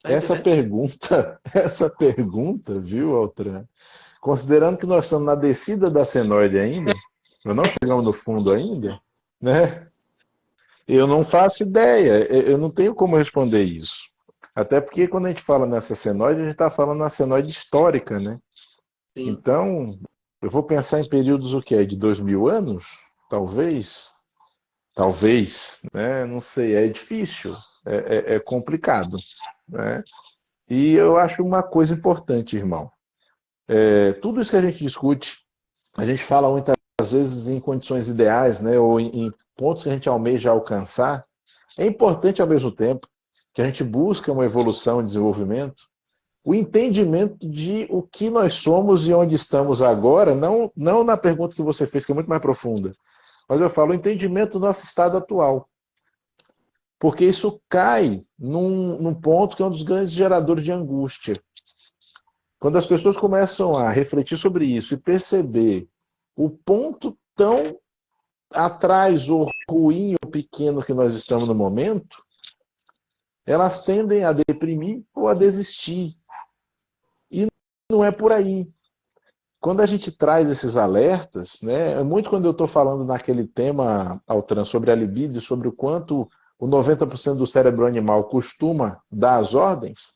Speaker 1: Tá
Speaker 4: essa pergunta, viu, Altran? Considerando que nós estamos na descida da senoide ainda, nós não chegamos no fundo ainda, né? Eu não faço ideia, eu não tenho como responder isso. Até porque quando a gente fala nessa senoide, a gente está falando na senoide histórica, né? Sim. Então, eu vou pensar em períodos o quê? De 2000 anos? Talvez, né? Não sei, é difícil, é complicado, né? E eu acho uma coisa importante, irmão. Tudo isso que a gente discute, a gente fala muitas vezes em condições ideais, né? Ou em pontos que a gente almeja alcançar. É importante ao mesmo tempo que a gente busca uma evolução e desenvolvimento, o entendimento de o que nós somos e onde estamos agora, não na pergunta que você fez, que é muito mais profunda, mas eu falo o entendimento do nosso estado atual. Porque isso cai num ponto que é um dos grandes geradores de angústia. Quando as pessoas começam a refletir sobre isso e perceber o ponto tão atrás, ou ruim, ou pequeno que nós estamos no momento, elas tendem a deprimir ou a desistir. E não é por aí. Quando a gente traz esses alertas, né, muito quando eu estou falando naquele tema, Altran, sobre a libido, sobre o quanto o 90% do cérebro animal costuma dar as ordens,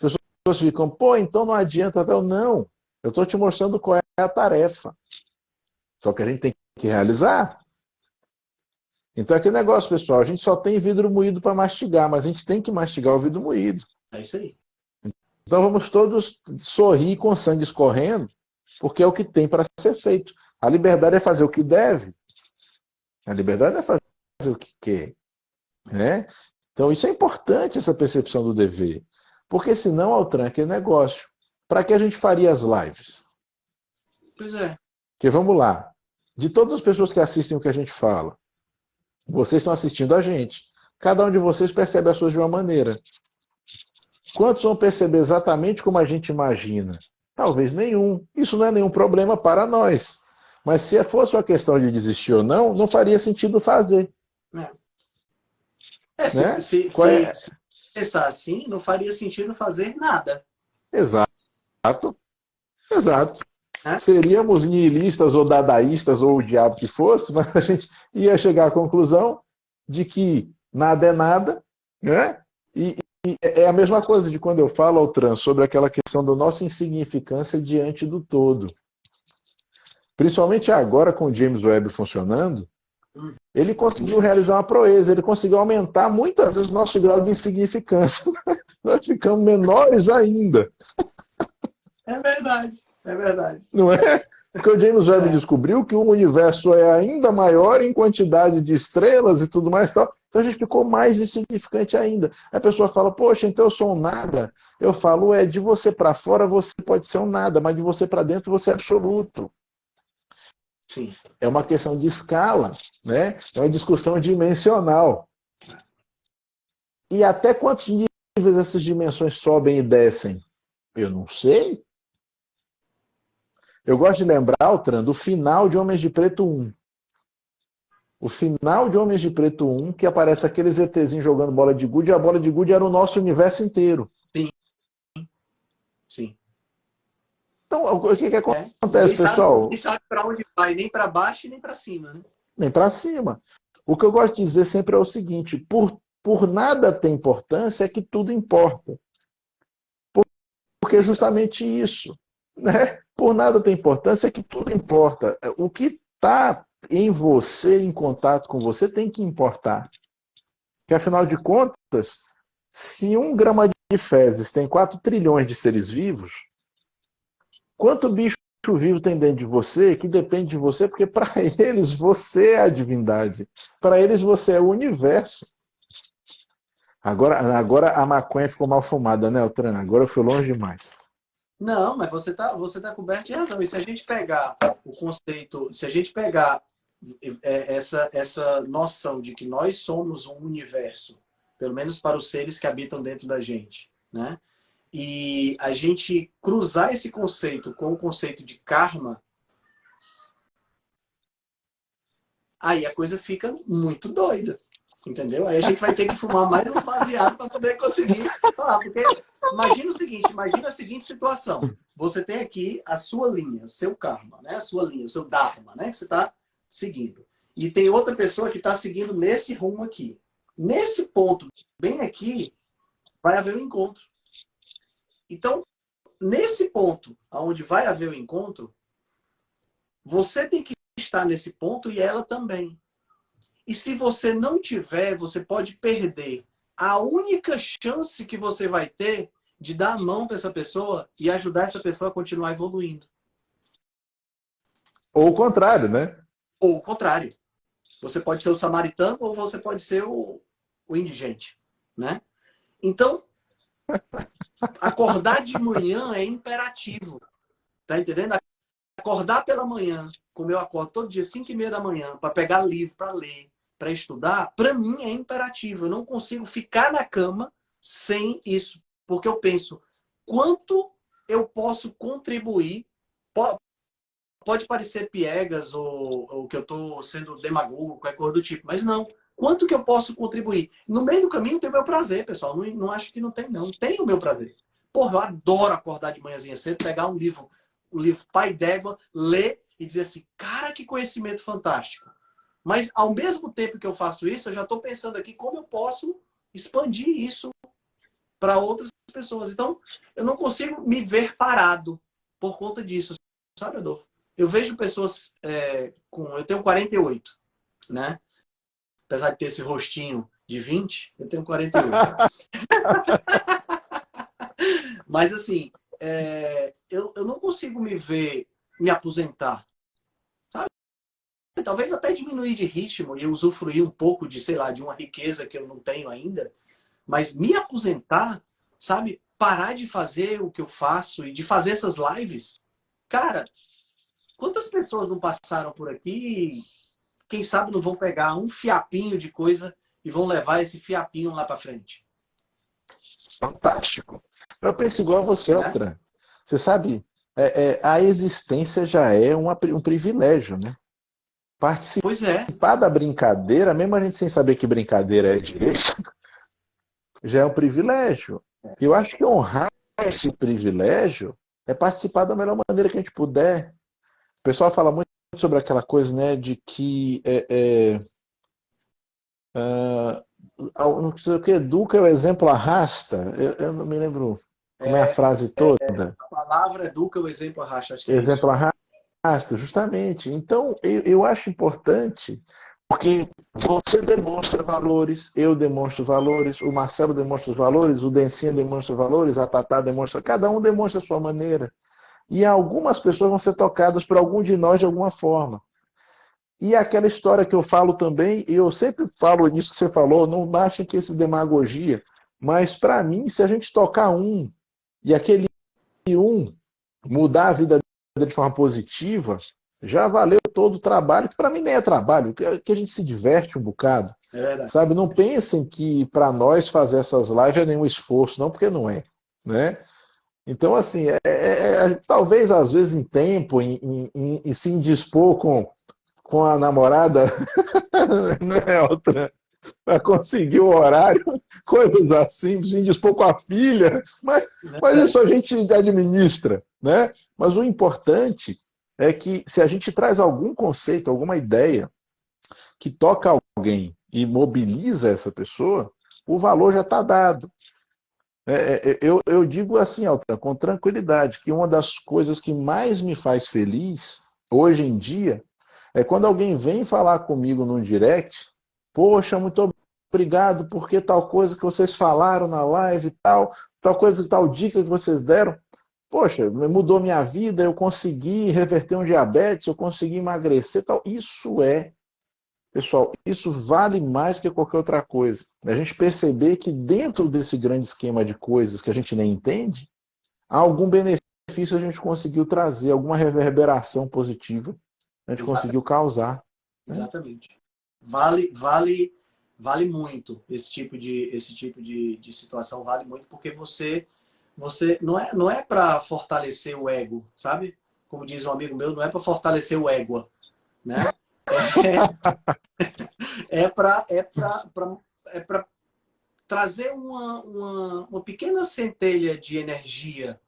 Speaker 4: as pessoas ficam, pô, então não adianta. Não, eu estou te mostrando qual é a tarefa. Só que a gente tem que realizar. Então é aquele negócio, pessoal, a gente só tem vidro moído para mastigar, mas a gente tem que mastigar o vidro moído.
Speaker 1: É isso aí.
Speaker 4: Então vamos todos sorrir com sangue escorrendo, porque é o que tem para ser feito. A liberdade é fazer o que deve. A liberdade é fazer o que quer. Né? Então isso é importante, essa percepção do dever. Porque senão, Altran, aquele negócio. Para que a gente faria as lives?
Speaker 1: Pois é.
Speaker 4: Porque vamos lá. De todas as pessoas que assistem o que a gente fala, vocês estão assistindo a gente. Cada um de vocês percebe as suas de uma maneira. Quantos vão perceber exatamente como a gente imagina? Talvez nenhum. Isso não é nenhum problema para nós. Mas se fosse uma questão de desistir ou não, não faria sentido fazer.
Speaker 1: Né? Se pensar assim, não faria sentido fazer nada.
Speaker 4: Exato. Exato.
Speaker 1: É?
Speaker 4: Seríamos nihilistas ou dadaístas ou o diabo que fosse, mas a gente ia chegar à conclusão de que nada é nada, né? E é a mesma coisa de quando eu falo, Altran, sobre aquela questão da nossa insignificância diante do todo. Principalmente agora com o James Webb funcionando, ele conseguiu realizar uma proeza, ele conseguiu aumentar muitas vezes o nosso grau de insignificância. Nós ficamos menores ainda.
Speaker 1: É verdade, é verdade.
Speaker 4: Não é? Porque o James Webb descobriu que o universo é ainda maior em quantidade de estrelas e tudo mais. Tal. Então a gente ficou mais insignificante ainda. A pessoa fala, poxa, então eu sou um nada. Eu falo, de você para fora você pode ser um nada, mas de você para dentro você é absoluto.
Speaker 1: Sim.
Speaker 4: É uma questão de escala, né? É uma discussão dimensional. E até quantos níveis essas dimensões sobem e descem? Eu não sei. Eu gosto de lembrar, Altran, do final de Homens de Preto 1. O final de Homens de Preto 1, que aparece aqueles ETzinhos jogando bola de gude, e a bola de gude era o nosso universo inteiro.
Speaker 1: Sim. Sim.
Speaker 4: Então, o que acontece, pessoal?
Speaker 1: Ninguém sabe para onde vai, nem para baixo e nem para cima, né?
Speaker 4: Nem para cima. O que eu gosto de dizer sempre é o seguinte, por nada tem importância, é que tudo importa. Porque é justamente isso. Né? Por nada tem importância, é que tudo importa. O que está em você, em contato com você, tem que importar. Porque, afinal de contas, se 1 grama de fezes tem 4 trilhões de seres vivos, quanto bicho vivo tem dentro de você que depende de você? Porque para eles você é a divindade. Para eles você é o universo. Agora a maconha ficou mal fumada, né, Altran? Agora eu fui longe demais.
Speaker 1: Não, mas você tá coberto de razão. E se a gente pegar o conceito, se a gente pegar essa noção de que nós somos um universo, pelo menos para os seres que habitam dentro da gente, né? E a gente cruzar esse conceito com o conceito de karma, aí a coisa fica muito doida, entendeu? Aí a gente vai ter que fumar mais um baseado para poder conseguir falar, porque imagina o seguinte, imagina a seguinte situação, você tem aqui a sua linha, o seu karma, né? A sua linha, o seu dharma, né? Que você está seguindo, e tem outra pessoa que está seguindo nesse rumo aqui. Nesse ponto, bem aqui, vai haver um encontro. Então, nesse ponto, onde vai haver o encontro, você tem que estar nesse ponto e ela também. E se você não tiver, você pode perder a única chance que você vai ter de dar a mão para essa pessoa e ajudar essa pessoa a continuar evoluindo.
Speaker 4: Ou o contrário, né?
Speaker 1: Ou o contrário. Você pode ser o samaritano ou você pode ser o indigente, né? Então, Acordar de manhã é imperativo. Tá entendendo? Acordar pela manhã, como eu acordo todo dia, 5h30 da manhã, para pegar livro, para ler, para estudar, para mim é imperativo. Eu não consigo ficar na cama sem isso. Porque eu penso, quanto eu posso contribuir? Pode parecer piegas ou que eu estou sendo demagogo, qualquer coisa do tipo, mas não. Quanto que eu posso contribuir? No meio do caminho tem o meu prazer, pessoal. Não acho que não tem, não. Tem o meu prazer. Porra, eu adoro acordar de manhãzinha cedo, pegar um livro Pai d'Égua, ler e dizer assim, cara, que conhecimento fantástico. Mas, ao mesmo tempo que eu faço isso, eu já estou pensando aqui como eu posso expandir isso para outras pessoas. Então, eu não consigo me ver parado por conta disso, sabe, Adolfo? Eu vejo pessoas eu tenho 48, né? Apesar de ter esse rostinho de 20, eu tenho 48. Mas, assim, eu não consigo me ver me aposentar. Sabe? Talvez até diminuir de ritmo e usufruir um pouco de, sei lá, de uma riqueza que eu não tenho ainda. Mas me aposentar, sabe? Parar de fazer o que eu faço e de fazer essas lives. Cara, quantas pessoas não passaram por aqui e, quem sabe, não vão pegar um fiapinho de coisa e vão levar esse fiapinho lá para frente?
Speaker 4: Fantástico. Eu penso igual a você,
Speaker 1: Né?
Speaker 4: Altran. Você sabe, a existência já é um privilégio, né?
Speaker 1: Pois é.
Speaker 4: Participar da brincadeira, mesmo a gente sem saber que brincadeira é direito, já é um privilégio. Eu acho que honrar esse privilégio é participar da melhor maneira que a gente puder. O pessoal fala muito sobre aquela coisa, né, de que não sei o que educa, o exemplo arrasta. Eu não me lembro como é a frase toda.
Speaker 1: A palavra educa, o exemplo arrasta. Acho que é isso.
Speaker 4: Exemplo arrasta, justamente. Então, eu acho importante, porque você demonstra valores, eu demonstro valores, o Marcelo demonstra os valores, o Dencinha demonstra valores, a Tatá demonstra, cada um demonstra a sua maneira. E algumas pessoas vão ser tocadas por algum de nós de alguma forma. E aquela história que eu falo também, e eu sempre falo nisso que você falou, não achem que esse demagogia, mas para mim, se a gente tocar um, e aquele um mudar a vida dele de forma positiva, já valeu todo o trabalho, que para mim nem é trabalho, que a gente se diverte um bocado.
Speaker 1: É verdade.
Speaker 4: Sabe? Não pensem que para nós fazer essas lives é nenhum esforço, não, porque não é. Né? Então, assim, talvez às vezes em tempo, em se indispor com a namorada, né, outra, para conseguir o horário, coisas assim, se indispor com a filha, mas isso a gente administra, né? Mas o importante é que se a gente traz algum conceito, alguma ideia que toca alguém e mobiliza essa pessoa, o valor já está dado. Eu digo assim, Altran, com tranquilidade, que uma das coisas que mais me faz feliz, hoje em dia, é quando alguém vem falar comigo num direct, poxa, muito obrigado porque tal coisa que vocês falaram na live e tal coisa, tal dica que vocês deram, poxa, mudou minha vida, eu consegui reverter um diabetes, eu consegui emagrecer, tal. Pessoal, isso vale mais que qualquer outra coisa. A gente perceber que dentro desse grande esquema de coisas que a gente nem entende, algum benefício a gente conseguiu trazer, alguma reverberação positiva a gente conseguiu causar. Né?
Speaker 1: Exatamente. Vale muito esse tipo de situação, vale muito porque você não é para fortalecer o ego, sabe? Como diz um amigo meu, não é para fortalecer o ego, né? É para trazer uma pequena centelha de energia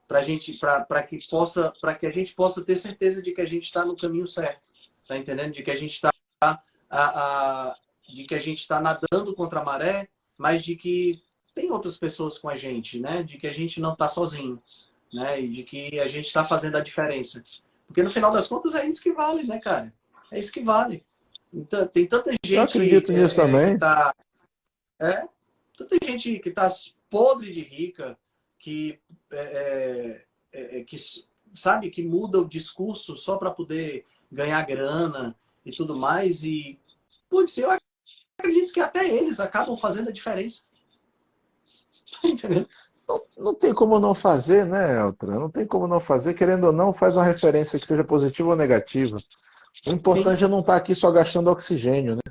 Speaker 1: para que a gente possa ter certeza de que a gente está no caminho certo, tá entendendo? De que a gente está nadando contra a maré, mas de que tem outras pessoas com a gente, né? De que a gente não está sozinho, né? E de que a gente está fazendo a diferença, porque no final das contas é isso que vale, né, cara? É isso que vale. Então, tem tanta gente
Speaker 4: Eu acredito nisso também.
Speaker 1: tanta gente que está podre de rica, que sabe, que muda o discurso só para poder ganhar grana e tudo mais. E, putz, eu acredito que até eles acabam fazendo a diferença. Tá entendendo?
Speaker 4: Não tem como não fazer, né, Eltra? Não tem como não fazer, querendo ou não, faz uma referência que seja positiva ou negativa. O importante é não estar aqui só gastando oxigênio, né?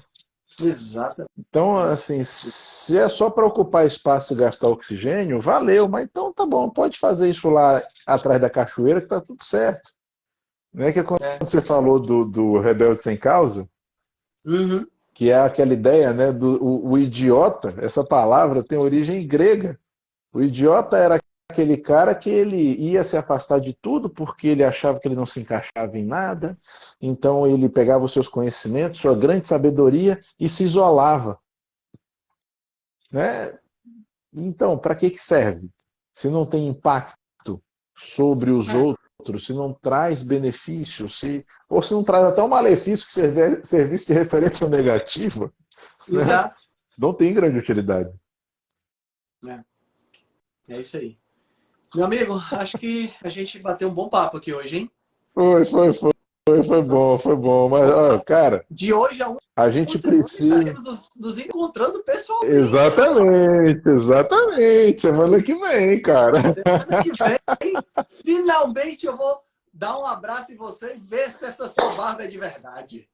Speaker 1: Exato.
Speaker 4: Então, assim, se é só para ocupar espaço e gastar oxigênio, valeu, mas então tá bom, pode fazer isso lá atrás da cachoeira que tá tudo certo. Não é que quando você falou do rebelde sem causa,
Speaker 1: Uhum.
Speaker 4: que é aquela ideia, né, o idiota, essa palavra tem origem grega. O idiota era aquele cara que ele ia se afastar de tudo porque ele achava que ele não se encaixava em nada, então ele pegava os seus conhecimentos, sua grande sabedoria e se isolava, né? Então, para que serve? Se não tem impacto sobre os outros, se não traz benefício, ou se não traz até um malefício que servisse de referência negativa, né?
Speaker 1: Exato.
Speaker 4: Não tem grande utilidade.
Speaker 1: É isso aí. Meu amigo, acho que a gente bateu um bom papo aqui hoje, hein?
Speaker 4: Foi bom. Mas, olha, cara,
Speaker 1: De hoje a
Speaker 4: a gente
Speaker 1: semana
Speaker 4: precisa.
Speaker 1: estaremos nos encontrando pessoalmente.
Speaker 4: Exatamente. Semana que vem, cara.
Speaker 1: Semana que vem, finalmente eu vou dar um abraço em você e ver se essa sua barba é de verdade.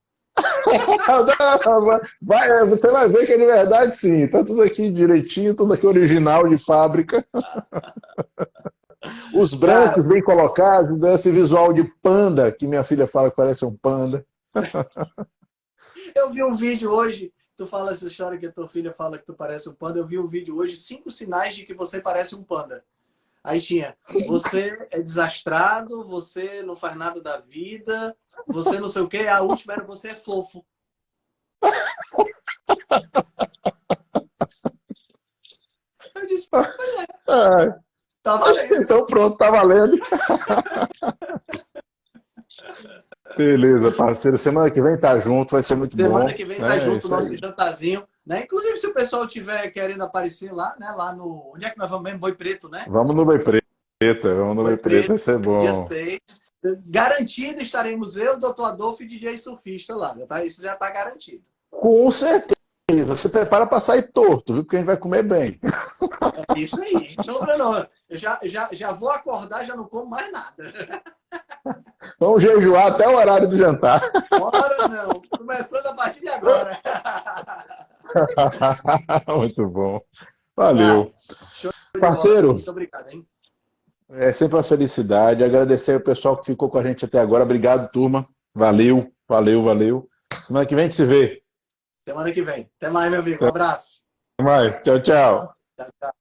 Speaker 4: Você vai ver que é de verdade, sim. Tá tudo aqui direitinho, tudo aqui original de fábrica. Os brancos bem colocados, desse visual de panda, que minha filha fala que parece um panda.
Speaker 1: Eu vi um vídeo hoje, tu fala essa história que a tua filha fala que tu parece um panda, eu vi um vídeo hoje, 5 sinais de que você parece um panda. Aí tinha, você é desastrado, você não faz nada da vida, você não sei o quê, a última era você é fofo. Eu disse, pois é. Tá valendo.
Speaker 4: Então pronto, tá valendo. Beleza, parceiro. Semana que vem tá junto, vai ser muito bom.
Speaker 1: Semana que vem tá junto o nosso jantarzinho, né? Inclusive, se o pessoal tiver querendo aparecer lá, né? Lá no... Onde é que nós vamos mesmo? Boi Preto, né?
Speaker 4: Vamos no Boi Preto, vai ser bom.
Speaker 1: Dia 6. Garantido estaremos eu, Dr. Adolfo e DJ Surfista lá. Isso já tá garantido.
Speaker 4: Com certeza. Se prepara para sair torto, viu? Porque a gente vai comer bem.
Speaker 1: É isso aí. Não, Bruno, eu já vou acordar, já não como mais nada.
Speaker 4: Vamos jejuar até o horário do jantar.
Speaker 1: Bora não. Começando a partir de agora.
Speaker 4: Muito bom. Valeu.
Speaker 1: Show de
Speaker 4: Parceiro,
Speaker 1: bola. Muito obrigado, hein?
Speaker 4: É sempre uma felicidade. Agradecer ao pessoal que ficou com a gente até agora. Obrigado, turma. Valeu. Semana que vem a gente se vê.
Speaker 1: Semana que vem. Até mais, meu amigo. Um abraço.
Speaker 4: Até mais. Tchau, tchau.
Speaker 1: Tchau, tchau.